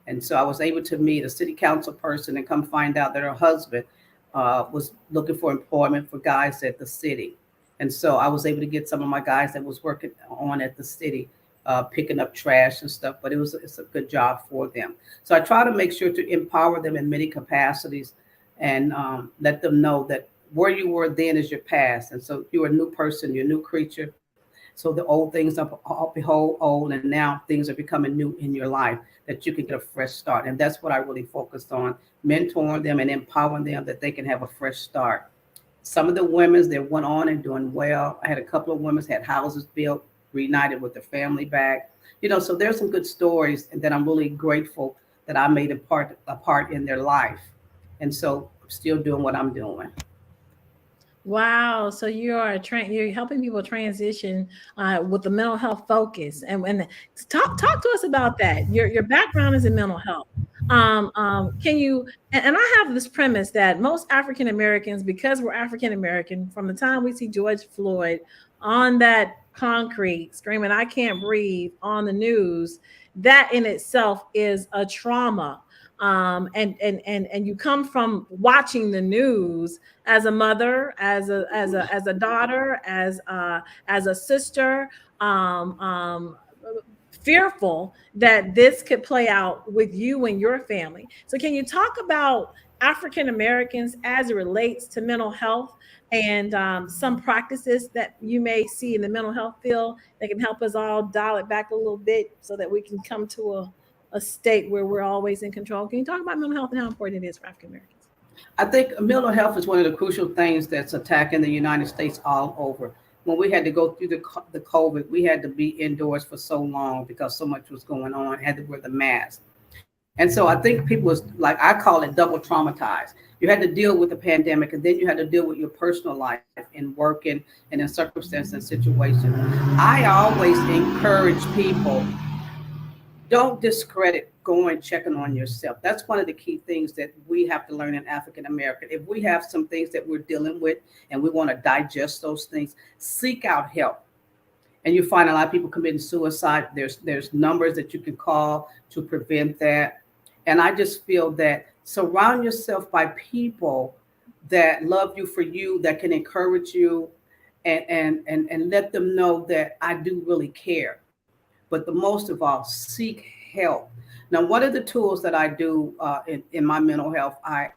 And so I was able to meet a city council person and come find out that her husband was looking for employment for guys at the city. And so I was able to get some of my guys that was working on at the city, picking up trash and stuff, but it's a good job for them. So I try to make sure to empower them in many capacities and let them know that where you were then is your past. And so you're a new person, you're a new creature. So the old things are behold old, and now things are becoming new in your life, that you can get a fresh start. And that's what I really focused on, mentoring them and empowering them that they can have a fresh start. Some of the women that went on and doing well. I had a couple of women had houses built, reunited with their family back. So there's some good stories, and that I'm really grateful that I made a part in their life. And so I'm still doing what I'm doing. Wow. So you're helping people transition with the mental health focus, and talk to us about that. Your background is in mental health. Can you? And I have this premise that most African Americans, because we're African American, from the time we see George Floyd on that concrete screaming, "I can't breathe," on the news, that in itself is a trauma. And you come from watching the news as a mother, as a daughter, as a sister, fearful that this could play out with you and your family. So can you talk about African Americans as it relates to mental health and some practices that you may see in the mental health field that can help us all dial it back a little bit so that we can come to a state where we're always in control? Can you talk about mental health and how important it is for African Americans? I think mental health is one of the crucial things that's attacking the United States all over. When we had to go through the COVID, we had to be indoors for so long because so much was going on, had to wear the mask. And so I think people was, like, I call it double traumatized. You had to deal with the pandemic, and then you had to deal with your personal life and working and in circumstances and situations. I always encourage people, don't discredit going checking on yourself. That's one of the key things that we have to learn in African American. If we have some things that we're dealing with and we want to digest those things, seek out help. And you find a lot of people committing suicide. There's numbers that you can call to prevent that. And I just feel that surround yourself by people that love you for you, that can encourage you, and let them know that I do really care. But the most of all, seek help. Now, one of the tools that I do in my mental health, I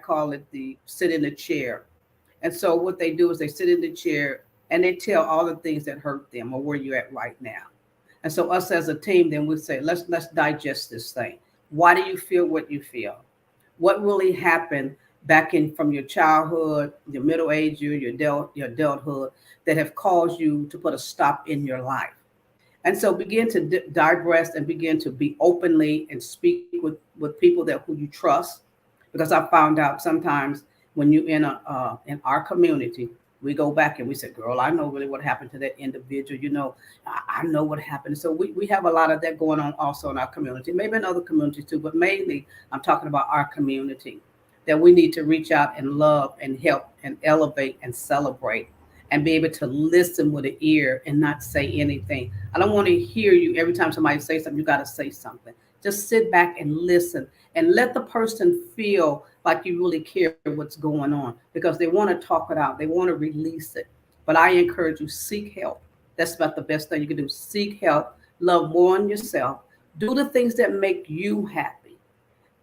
call it the sit in the chair. And so what they do is they sit in the chair and they tell all the things that hurt them or where you're at right now. And so us as a team, then we say, let's digest this thing. Why do you feel what you feel? What really happened back in from your childhood, your middle age, your adulthood, that have caused you to put a stop in your life? And so begin to digress and begin to be openly and speak with people who you trust. Because I found out sometimes when you're in our community, we go back and we say, girl, I know really what happened to that individual. I know what happened. So we have a lot of that going on also in our community, maybe in other communities too, but mainly I'm talking about our community. that we need to reach out and love and help and elevate and celebrate and be able to listen with an ear and not say anything. I don't want to hear you every time somebody says something, you got to say something. Just sit back and listen and let the person feel like you really care what's going on because they want to talk it out. They want to release it. But I encourage you, seek help. That's about the best thing you can do. Seek help, love more on yourself, do the things that make you happy,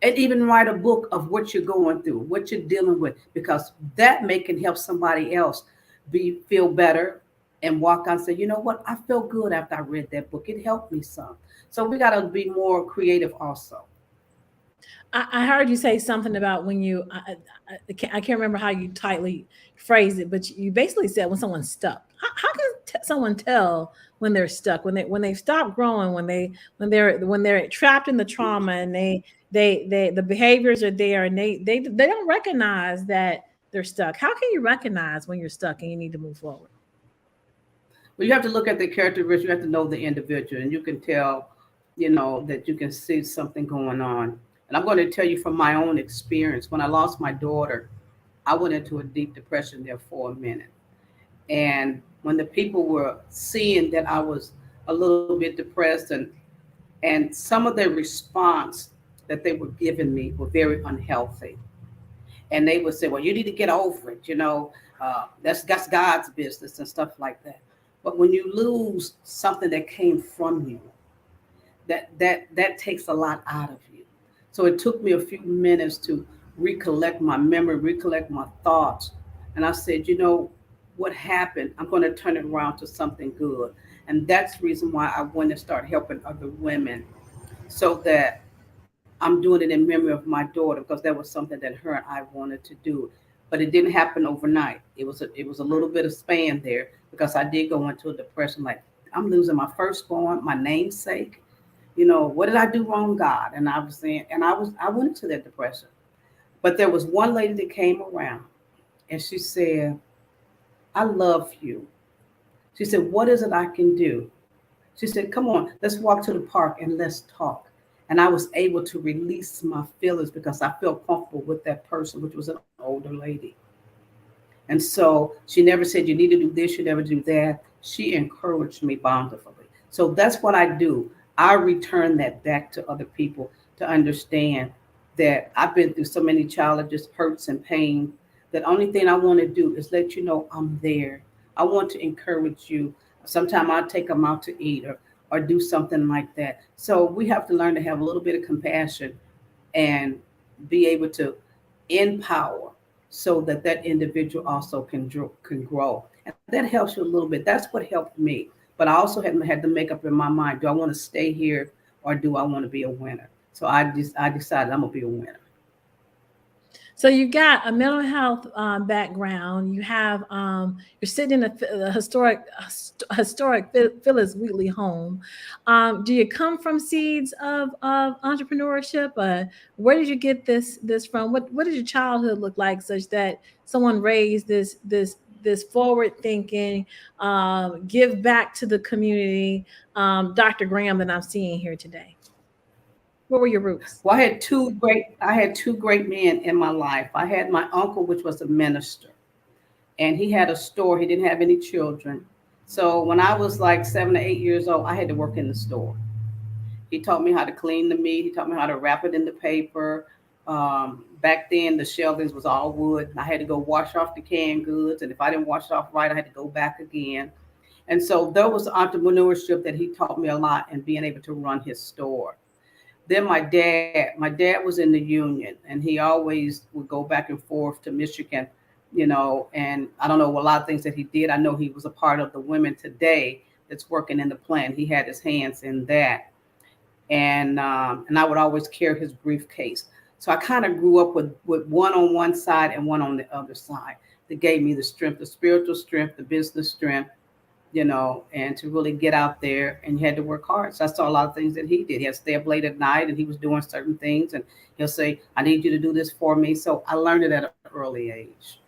and even write a book of what you're going through, what you're dealing with, because that may can help somebody else feel better and walk out and say, you know what, I feel good after I read that book. It helped me some. So we got to be more creative also. I heard you say something about when you, I can't remember how you tightly phrased it, but you basically said when someone's stuck. How can someone tell when they're stuck, when they stop growing, when they're trapped in the trauma and the behaviors are there and they don't recognize that they're stuck? How can you recognize when you're stuck and you need to move forward? Well, you have to look at the characteristics. You have to know the individual, and you can tell, that you can see something going on. And I'm going to tell you from my own experience. When I lost my daughter, I went into a deep depression there for a minute. And when the people were seeing that I was a little bit depressed, and some of their response that they were giving me were very unhealthy. And they would say, well, you need to get over it. That's God's business and stuff like that. But when you lose something that came from you, that takes a lot out of you. So it took me a few minutes to recollect my memory, recollect my thoughts. And I said, what happened? I'm going to turn it around to something good. And that's the reason why I want to start helping other women, so that I'm doing it in memory of my daughter, because that was something that her and I wanted to do. But it didn't happen overnight. It was a little bit of span there, because I did go into a depression. Like, I'm losing my firstborn, my namesake. What did I do wrong, God? And I was saying, and I went into that depression. But there was one lady that came around, and she said, I love you. She said, what is it I can do? She said, come on, let's walk to the park and let's talk. And I was able to release my feelings because I felt comfortable with that person, which was an older lady. And so she never said, you need to do this, you never do that. She encouraged me bountifully. So that's what I do. I return that back to other people to understand that I've been through so many challenges, hurts, and pain. That only thing I want to do is let you know I'm there. I want to encourage you. Sometimes I'll take them out to eat or do something like that. So we have to learn to have a little bit of compassion and be able to empower, so that that individual also can grow. And that helps you a little bit. That's what helped me. But I also had to make up in my mind, do I want to stay here or do I want to be a winner? So I decided I'm going to be a winner. So you've got a mental health background. You have you're sitting in a historic Phyllis Wheatley home. Do you come from seeds of entrepreneurship? Where did you get this from? What did your childhood look like, such that someone raised this forward thinking, give back to the community, Dr. Graham that I'm seeing here today? What were your roots? Well, I had two great men in my life. I had my uncle, which was a minister, and he had a store. He didn't have any children. So when I was like 7 or 8 years old, I had to work in the store. He taught me how to clean the meat. He taught me how to wrap it in the paper. Back then, the shelvings was all wood. I had to go wash off the canned goods. And if I didn't wash it off right, I had to go back again. And so there was entrepreneurship that he taught me a lot, and being able to run his store. Then my dad was in the union, and he always would go back and forth to Michigan, and I don't know a lot of things that he did. I know he was a part of the Women Today that's working in the plant. He had his hands in that. And I would always carry his briefcase. So I kind of grew up with one on one side and one on the other side that gave me the strength, the spiritual strength, the business strength, and to really get out there, and you had to work hard. So I saw a lot of things that he did. He had to stay up late at night, and he was doing certain things, and he'll say, I need you to do this for me. So I learned it at an early age.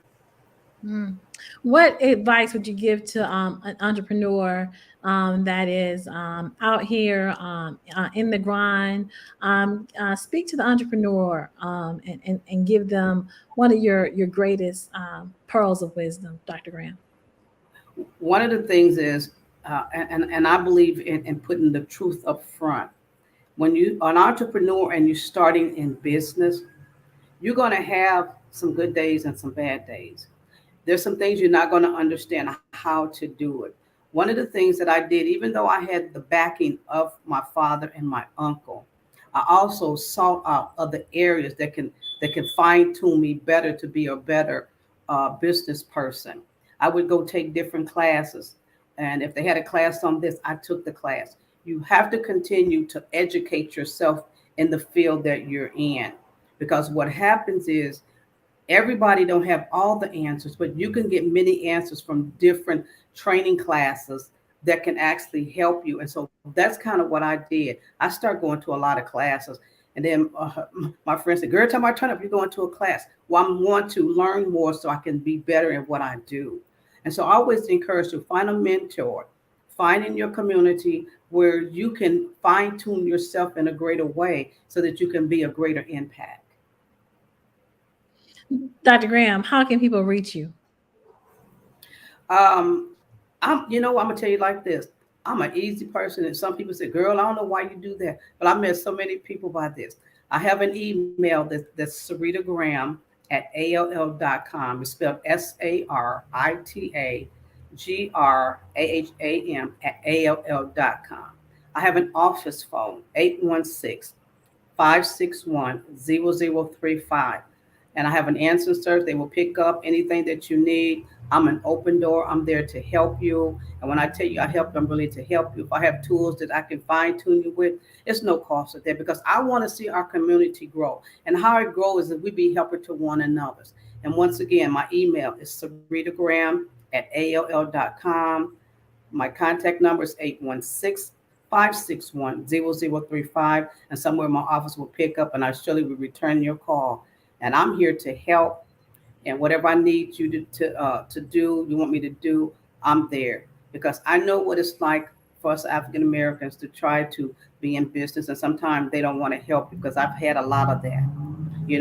What advice would you give to an entrepreneur that is out here in the grind? Speak to the entrepreneur and give them one of your greatest pearls of wisdom, Dr. Graham. One of the things is, and I believe in putting the truth up front. When you are an entrepreneur and you're starting in business, you're going to have some good days and some bad days. There's some things you're not going to understand how to do it. One of the things that I did, even though I had the backing of my father and my uncle, I also sought out other areas that can fine tune me better to be a better business person. I would go take different classes, and if they had a class on this, I took the class. You have to continue to educate yourself in the field that you're in, because what happens is everybody don't have all the answers, but you can get many answers from different training classes that can actually help you. And so that's kind of what I did. I started going to a lot of classes. And then my friend said, girl, time I turn up, you're going to a class. Well, I want to learn more so I can be better at what I do. And so I always encourage you, find a mentor, find in your community where you can fine tune yourself in a greater way so that you can be a greater impact. Dr. Graham, how can people reach you? I'm gonna tell you like this. I'm an easy person, and some people say, "Girl, I don't know why you do that," but I met so many people by this. I have an email that's saritagraham@all.com. It's spelled SARITAGRAHAM@all.com. I have an office phone, 816-561-0035. And I have an answer service. They will pick up anything that you need. I'm an open door. I'm there to help you. And when I tell you I help, I'm really to help you. If I have tools that I can fine tune you with, it's no cost of that, because I want to see our community grow. And how it grows is that we be helping to one another. And once again, my email is saritagraham@all.com. My contact number is 816-561-0035. And somewhere my office will pick up, and I surely will return your call. And I'm here to help, and whatever I need you to do, you want me to do, I'm there, because I know what it's like for us African Americans to try to be in business, and sometimes they don't want to help, because I've had a lot of that.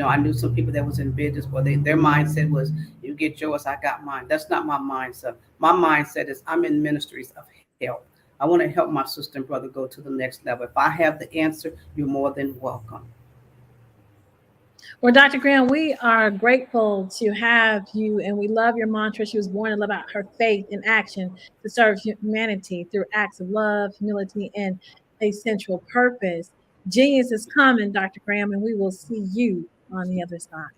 I knew some people that was in business where their mindset was, you get yours, I got mine. That's not my mindset. My mindset is I'm in ministries of help. I want to help my sister and brother go to the next level. If I have the answer, you're more than welcome. Well, Dr. Graham, we are grateful to have you, and we love your mantra. She was born to live out her faith in action to serve humanity through acts of love, humility, and a central purpose. Genius is coming, Dr. Graham, and we will see you on the other side.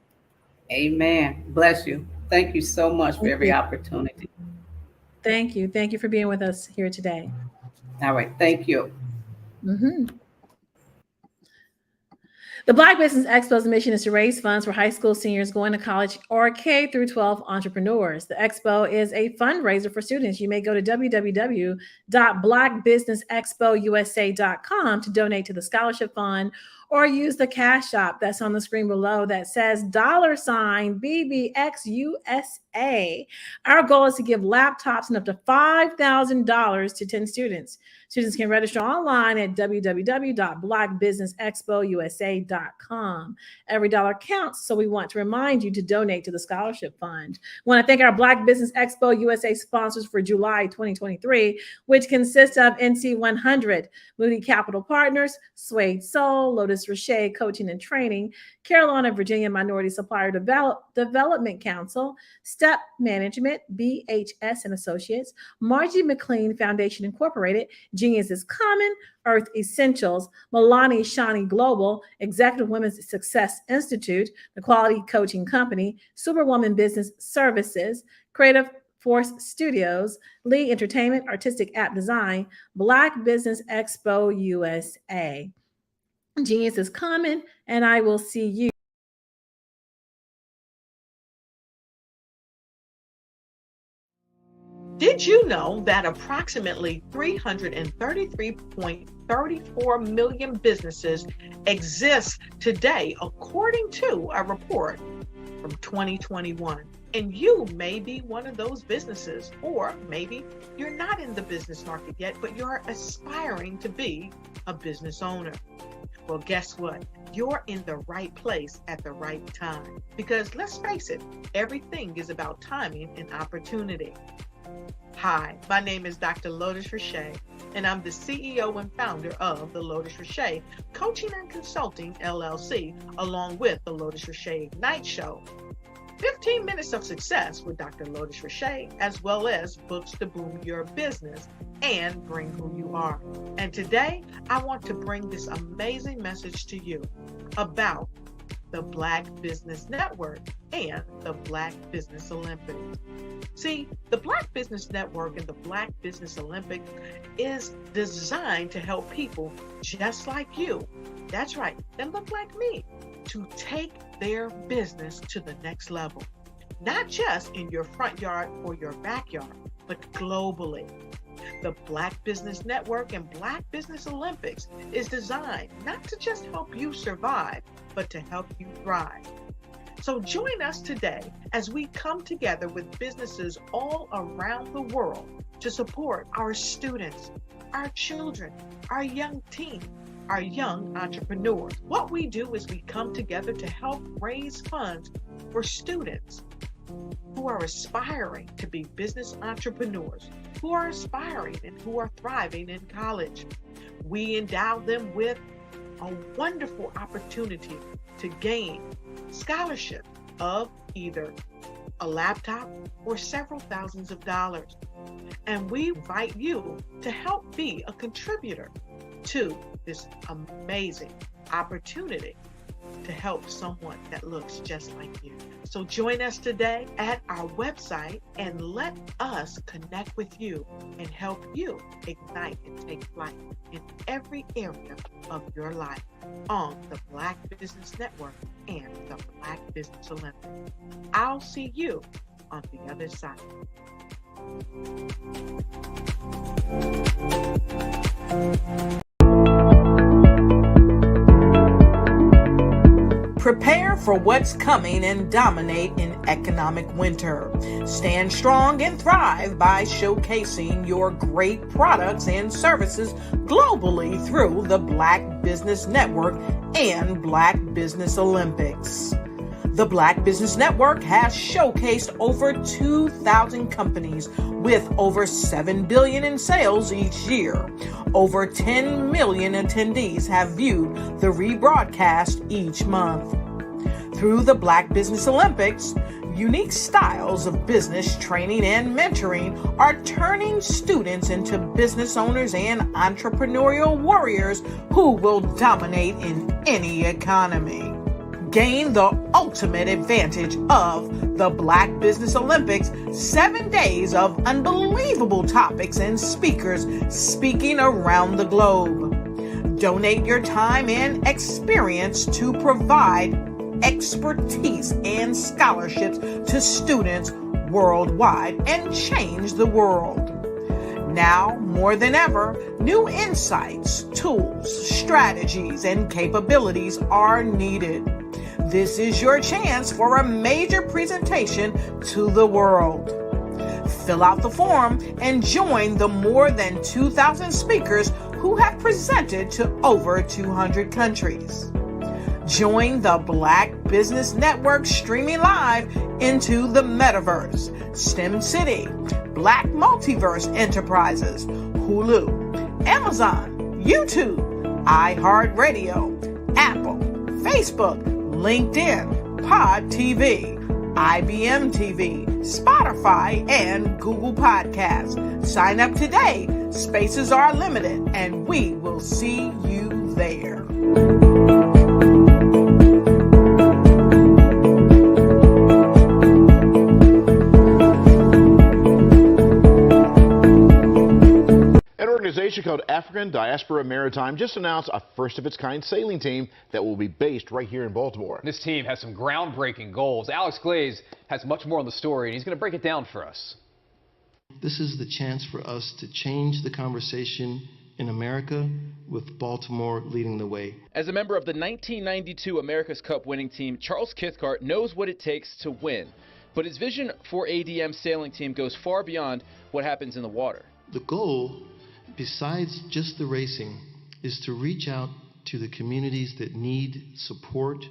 Amen. Bless you. Thank you so much for every opportunity. Thank you. Thank you for being with us here today. All right. Thank you. The Black Business Expo's mission is to raise funds for high school seniors going to college or K through 12 entrepreneurs. The Expo is a fundraiser for students. You may go to www.blackbusinessexpousa.com to donate to the scholarship fund, or use the Cash App that's on the screen below that says $BBXUSA. Our goal is to give laptops and up to $5,000 to 10 students. Students can register online at www.blackbusinessexpousa.com. Every dollar counts, so we want to remind you to donate to the scholarship fund. I want to thank our Black Business Expo USA sponsors for July 2023, which consists of NC 100, Moody Capital Partners, Suede Soul, Lotus Roche Coaching and Training, Carolina, Virginia Minority Supplier Development Council, Step Management, BHS and Associates, Margie McLean Foundation Incorporated, Genius is Common, Earth Essentials, Milani Shani Global, Executive Women's Success Institute, The Quality Coaching Company, Superwoman Business Services, Creative Force Studios, Lee Entertainment, Artistic App Design, Black Business Expo USA. Genius is Common, and I will see you. Did you know that approximately 333.34 million businesses exist today, according to a report from 2021. And you may be one of those businesses, or maybe you're not in the business market yet, but you're aspiring to be a business owner. Well, guess what? You're in the right place at the right time. Because let's face it, everything is about timing and opportunity. Hi, my name is Dr. Lotus Richey, and I'm the CEO and founder of the Lotus Richey Coaching and Consulting LLC, along with the Lotus Richey Ignite Show. 15 minutes of success with Dr. Lotus Richey, as well as books to boom your business and bring who you are. And today, I want to bring this amazing message to you about the Black Business Network and the Black Business Olympics. See, the Black Business Network and the Black Business Olympics is designed to help people just like you, that's right, that look like me, to take their business to the next level. Not just in your front yard or your backyard, but globally. The Black Business Network and Black Business Olympics is designed not to just help you survive, but to help you thrive. So join us today as we come together with businesses all around the world to support our students, our children, our young teens, our young entrepreneurs. What we do is we come together to help raise funds for students who are aspiring to be business entrepreneurs, who are aspiring and who are thriving in college. We endow them with a wonderful opportunity to gain scholarship of either a laptop or several thousands of dollars. And we invite you to help be a contributor to this amazing opportunity to help someone that looks just like you. So join us today at our website and let us connect with you and help you ignite and take flight in every area of your life on the Black Business Network and the Black Business Olympics. I'll see you on the other side. Prepare for what's coming and dominate in economic winter. Stand strong and thrive by showcasing your great products and services globally through the Black Business Network and Black Business Olympics. The Black Business Network has showcased over 2,000 companies with over $7 billion in sales each year. Over 10 million attendees have viewed the rebroadcast each month. Through the Black Business Olympics, unique styles of business training and mentoring are turning students into business owners and entrepreneurial warriors who will dominate in any economy. Gain the ultimate advantage of the Black Business Olympics, 7 days of unbelievable topics and speakers speaking around the globe. Donate your time and experience to provide expertise and scholarships to students worldwide and change the world. Now, more than ever, new insights, tools, strategies, and capabilities are needed. This is your chance for a major presentation to the world. Fill out the form and join the more than 2,000 speakers who have presented to over 200 countries. Join the Black Business Network streaming live into the Metaverse, STEM City, Black Multiverse Enterprises, Hulu, Amazon, YouTube, iHeartRadio, Apple, Facebook, LinkedIn, Pod TV, IBM TV, Spotify, and Google Podcasts. Sign up today. Spaces are limited, and we will see you there. An organization called African Diaspora Maritime just announced a first-of-its-kind sailing team that will be based right here in Baltimore. This team has some groundbreaking goals. Alex Glaze has much more on the story, and he's going to break it down for us. This is the chance for us to change the conversation in America, with Baltimore leading the way. As a member of the 1992 America's Cup winning team, Charles Cathcart knows what it takes to win. But his vision for ADM's sailing team goes far beyond what happens in the water. The goal, besides just the racing, is to reach out to the communities that need support,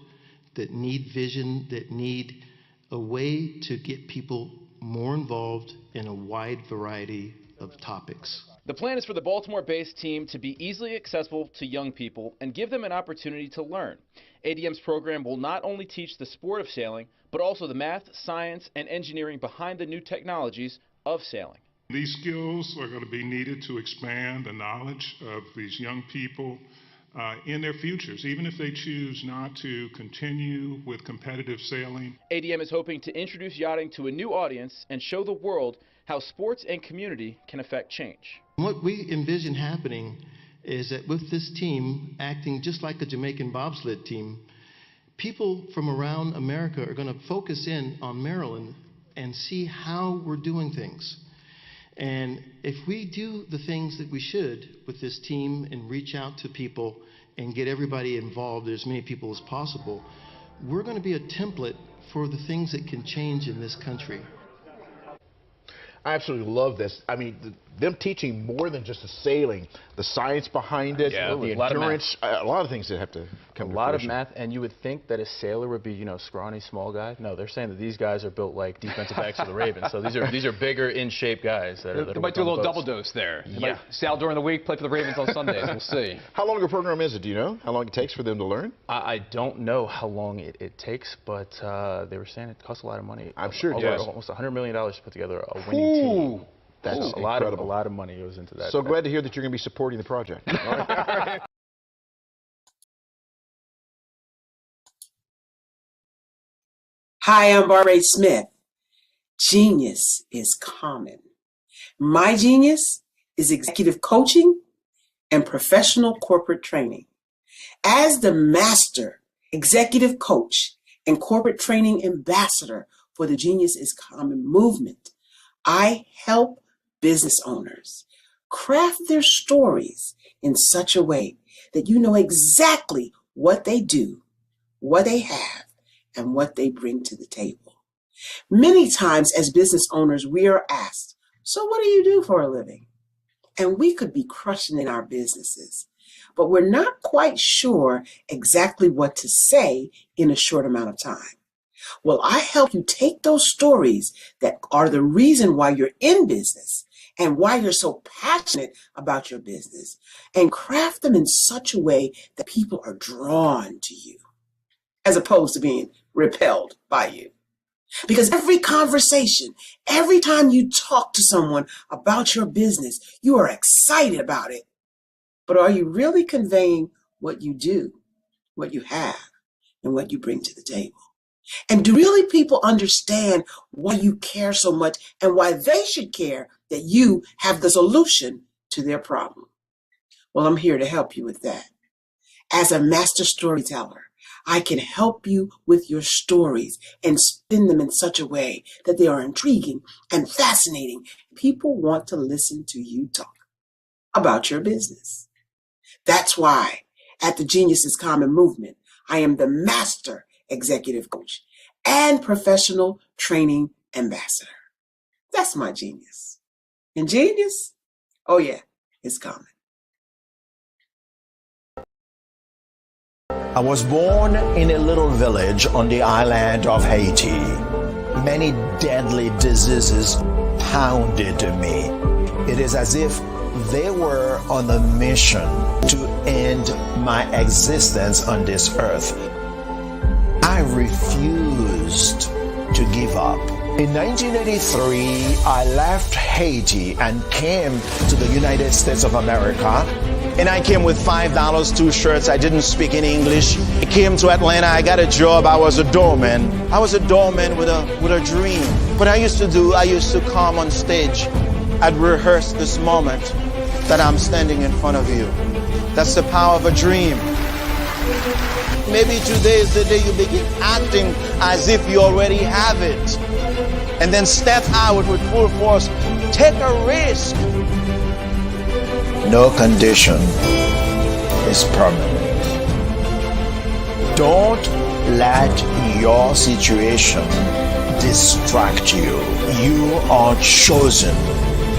that need vision, that need a way to get people more involved in a wide variety of topics. The plan is for the Baltimore-based team to be easily accessible to young people and give them an opportunity to learn. ADM's program will not only teach the sport of sailing, but also the math, science, and engineering behind the new technologies of sailing. These skills are going to be needed to expand the knowledge of these young people in their futures, even if they choose not to continue with competitive sailing. ADM is hoping to introduce yachting to a new audience and show the world how sports and community can affect change. What we envision happening is that with this team acting just like a Jamaican bobsled team, people from around America are going to focus in on Maryland and see how we're doing things. And if we do the things that we should with this team and reach out to people and get everybody involved, as many people as possible, we're going to be a template for the things that can change in this country. I absolutely love this. I mean, them teaching more than just the sailing, the science behind it, the endurance, a lot of things that have to come to fruition. A lot of math, and you would think that a sailor would be, scrawny, small guy. No, they're saying that these guys are built like defensive backs for the Ravens. So these are bigger, in shape guys. They might do a little double dose there. They might sail during the week, play for the Ravens on Sundays. We'll see. How long a program is it? Do you know how long it takes for them to learn? I don't know how long it takes, but they were saying it costs a lot of money. I'm sure it does. Almost $100 million to put together a winning team. That's incredible. A lot of money goes into that. So glad to hear that you're going to be supporting the project. Hi, I'm Barbara Smith. Genius is common. My genius is executive coaching and professional corporate training. As the master executive coach and corporate training ambassador for the Genius is Common movement, I help business owners craft their stories in such a way that you know exactly what they do, what they have, and what they bring to the table. Many times as business owners, we are asked, so what do you do for a living? And we could be crushing in our businesses, but we're not quite sure exactly what to say in a short amount of time. Well, I help you take those stories that are the reason why you're in business and why you're so passionate about your business and craft them in such a way that people are drawn to you as opposed to being repelled by you. Because every conversation, every time you talk to someone about your business, you are excited about it. But are you really conveying what you do, what you have, and what you bring to the table? And do really people understand why you care so much and why they should care that you have the solution to their problem? Well, I'm here to help you with that. As a master storyteller, I can help you with your stories and spin them in such a way that they are intriguing and fascinating. People want to listen to you talk about your business. That's why at the Genius is Common movement, I am the master executive coach and professional training ambassador. That's my genius. And genius? Oh yeah, it's common. I was born in a little village on the island of Haiti. Many deadly diseases pounded me. It is as if they were on a mission to end my existence on this earth. I refused to give up. In 1983, I left Haiti and came to the United States of America. And I came with $5, 2 shirts. I didn't speak in English. I came to Atlanta. I got a job. I was a doorman. I was a doorman with a dream. What I used to come on stage. I'd rehearse this moment that I'm standing in front of you. That's the power of a dream. Maybe today is the day you begin acting as if you already have it. And then step out with full force. Take a risk. no condition is permanent. Don't let your situation distract you. You are chosen.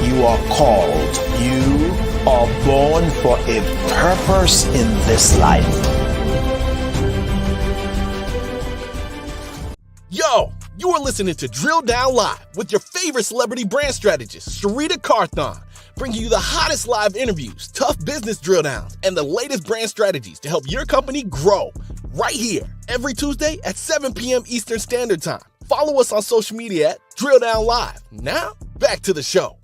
You are called. You are born for a purpose in this life. Yo, you are listening to Drill Down Live with your favorite celebrity brand strategist, Sharita Carthon, bringing you the hottest live interviews, tough business drill downs, and the latest brand strategies to help your company grow. Right here, every Tuesday at 7 p.m. Eastern Standard Time. Follow us on social media at Drill Down Live. Now, back to the show.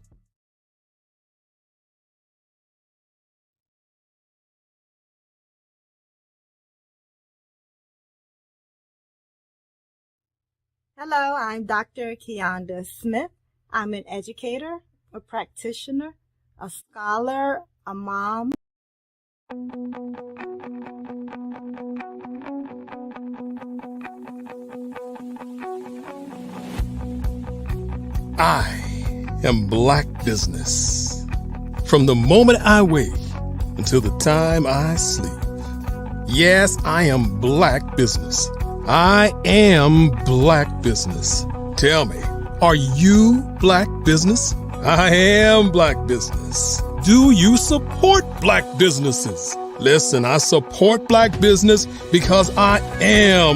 Hello, I'm Dr. Keonda Smith. I'm an educator, a practitioner, a scholar, a mom. I am Black business. From the moment I wake until the time I sleep. Yes, I am Black business. I am Black business. Tell me, are you Black business? I am Black business. Do you support Black businesses? Listen, I support Black business because I am